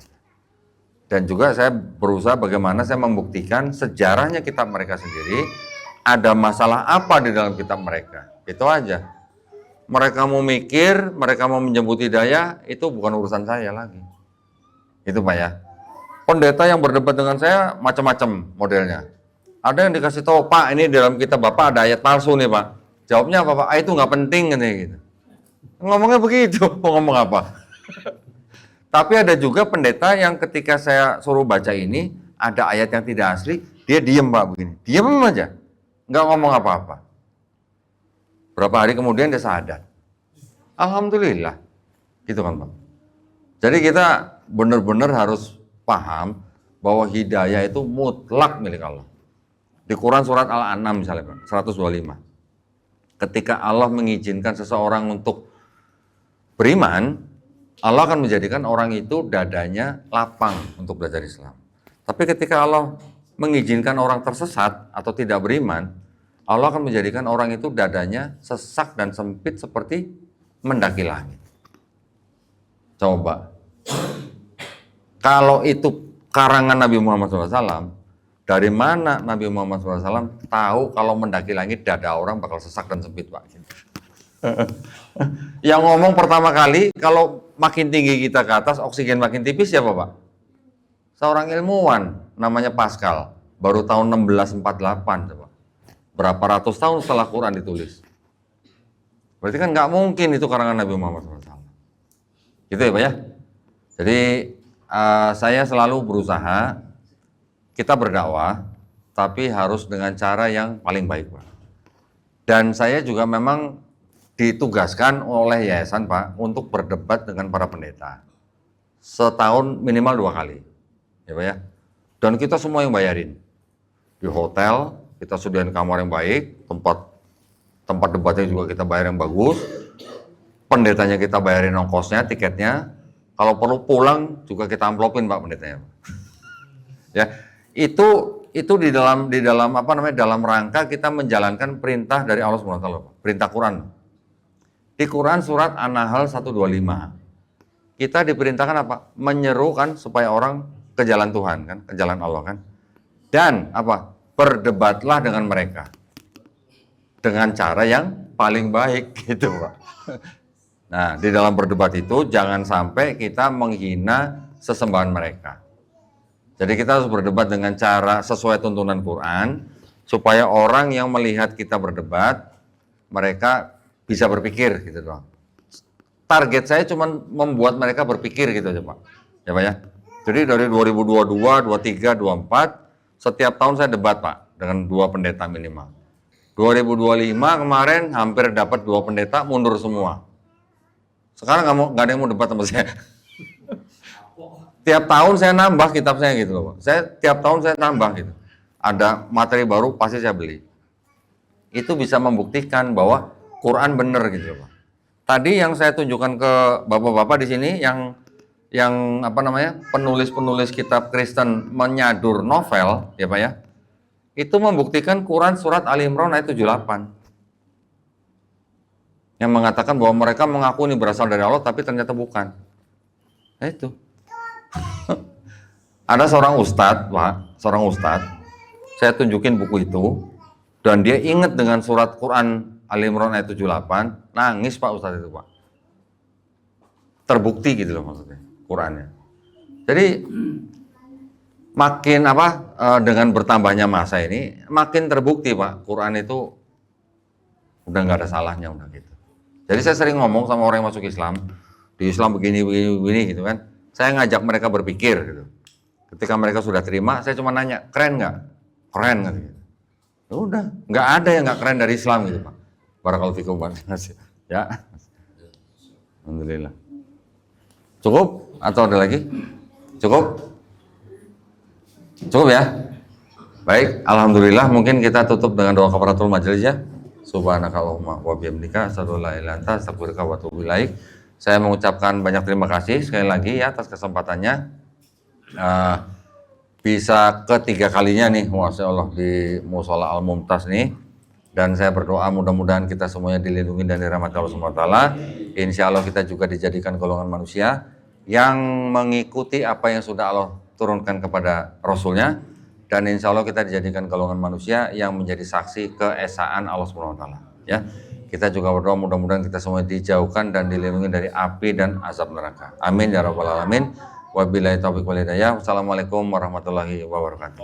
Dan juga saya berusaha bagaimana saya membuktikan sejarahnya kitab mereka sendiri, ada masalah apa di dalam kitab mereka. Itu aja. Mereka mau mikir, mereka mau menjemput hidayah, itu bukan urusan saya lagi. Itu Pak ya. Pendeta yang berdebat dengan saya macam-macam modelnya. Ada yang dikasih tahu, Pak ini dalam kitab Bapak ada ayat palsu nih Pak. Jawabnya apa Pak? Itu nggak penting gitu. Ngomongnya begitu, mau ngomong apa? Tapi ada juga pendeta yang ketika saya suruh baca ini, ada ayat yang tidak asli, dia diem Pak begini. Diem aja, nggak ngomong apa-apa. Berapa hari kemudian dia sadar. Alhamdulillah, gitu kan Pak. Jadi kita benar-benar harus paham bahwa hidayah itu mutlak milik Allah. Di Quran surat Al-An'am misalnya Pak, 125. Ketika Allah mengizinkan seseorang untuk beriman, Allah akan menjadikan orang itu dadanya lapang untuk belajar Islam. Tapi ketika Allah mengizinkan orang tersesat atau tidak beriman, Allah akan menjadikan orang itu dadanya sesak dan sempit seperti mendaki langit. Coba. Kalau itu karangan Nabi Muhammad SAW, dari mana Nabi Muhammad SAW tahu kalau mendaki langit dada orang bakal sesak dan sempit, Pak? Yang ngomong pertama kali, kalau makin tinggi kita ke atas, oksigen makin tipis siapa, Pak? Seorang ilmuwan, namanya Pascal, baru tahun 1648, coba. Berapa ratus tahun setelah Quran ditulis. Berarti kan nggak mungkin itu karangan Nabi Muhammad SAW. Gitu ya, Pak ya? Jadi saya selalu berusaha kita berdakwah, tapi harus dengan cara yang paling baik, Pak. Dan saya juga memang ditugaskan oleh yayasan, Pak, untuk berdebat dengan para pendeta. Setahun minimal 2 kali. Ya, Pak ya. Dan kita semua yang bayarin. Di hotel, kita sediain kamar yang baik, tempat debatnya juga kita bayar yang bagus. Pendetanya kita bayarin ongkosnya, tiketnya. Kalau perlu pulang juga kita amplopin, Pak, pendetanya. Ya. Itu di dalam dalam rangka kita menjalankan perintah dari Allah SWT, perintah Quran. Di Quran surat An-Nahl 125. Kita diperintahkan apa? Menyerukan supaya orang ke jalan Tuhan kan, ke jalan Allah kan. Dan apa? Berdebatlah dengan mereka. Dengan cara yang paling baik gitu, Pak. Nah, di dalam berdebat itu jangan sampai kita menghina sesembahan mereka. Jadi kita harus berdebat dengan cara sesuai tuntunan Quran, supaya orang yang melihat kita berdebat, mereka bisa berpikir gitu doang. Target saya cuma membuat mereka berpikir gitu aja, Pak. Ya, Pak ya. Jadi dari 2022, 23, 24, setiap tahun saya debat, Pak, dengan 2 pendeta minimal. 2025 kemarin hampir dapat 2 pendeta, mundur semua. Sekarang nggak ada yang mau debat sama saya. Tiap tahun saya nambah kitab saya gitu loh, Pak. Tiap tahun saya nambah gitu. Ada materi baru pasti saya beli. Itu bisa membuktikan bahwa Quran benar gitu loh, Pak. Tadi yang saya tunjukkan ke bapak-bapak di sini yang penulis-penulis kitab Kristen menyadur novel, ya Pak ya. Itu membuktikan Quran surat Ali Imran ayat 78. Yang mengatakan bahwa mereka mengaku ini berasal dari Allah tapi ternyata bukan. Nah, itu. Ada seorang ustadz, Pak, saya tunjukin buku itu, dan dia ingat dengan surat Quran Ali Imran ayat 78, nangis Pak ustadz itu, Pak. Terbukti gitu loh maksudnya, Qurannya. Jadi makin dengan bertambahnya masa ini, makin terbukti Pak, Quran itu udah nggak ada salahnya udah gitu. Jadi saya sering ngomong sama orang yang masuk Islam, di Islam begini gitu kan. Saya ngajak mereka berpikir gitu. Ketika mereka sudah terima, saya cuma nanya, keren nggak? Keren kan? Gitu. Udah, nggak ada yang nggak keren dari Islam gitu, Pak. Barakallahu fikum, Pak. Ya, alhamdulillah. Cukup atau ada lagi? Cukup? Cukup ya? Baik, alhamdulillah. Mungkin kita tutup dengan doa kafaratul majelis ya. Subhanakallahumma wa bihamdika asyhadu an la ilaha illa anta astaghfiruka wa atubu ilaik. Saya mengucapkan banyak terima kasih sekali lagi ya atas kesempatannya. Bisa ketiga kalinya nih, Masya Allah, di Mushola Al-Mumtaz nih. Dan saya berdoa mudah-mudahan kita semuanya dilindungi dan dirahmati Allah SWT. Insya Allah kita juga dijadikan golongan manusia yang mengikuti apa yang sudah Allah turunkan kepada Rasulnya. Dan insya Allah kita dijadikan golongan manusia yang menjadi saksi keesaan Allah SWT. Ya. Kita juga berdoa mudah-mudahan kita semua dijauhkan dan dilindungi dari api dan azab neraka. Amin ya rabbal alamin. Wabillahi taufiq wal hidayah. Wassalamualaikum warahmatullahi wabarakatuh.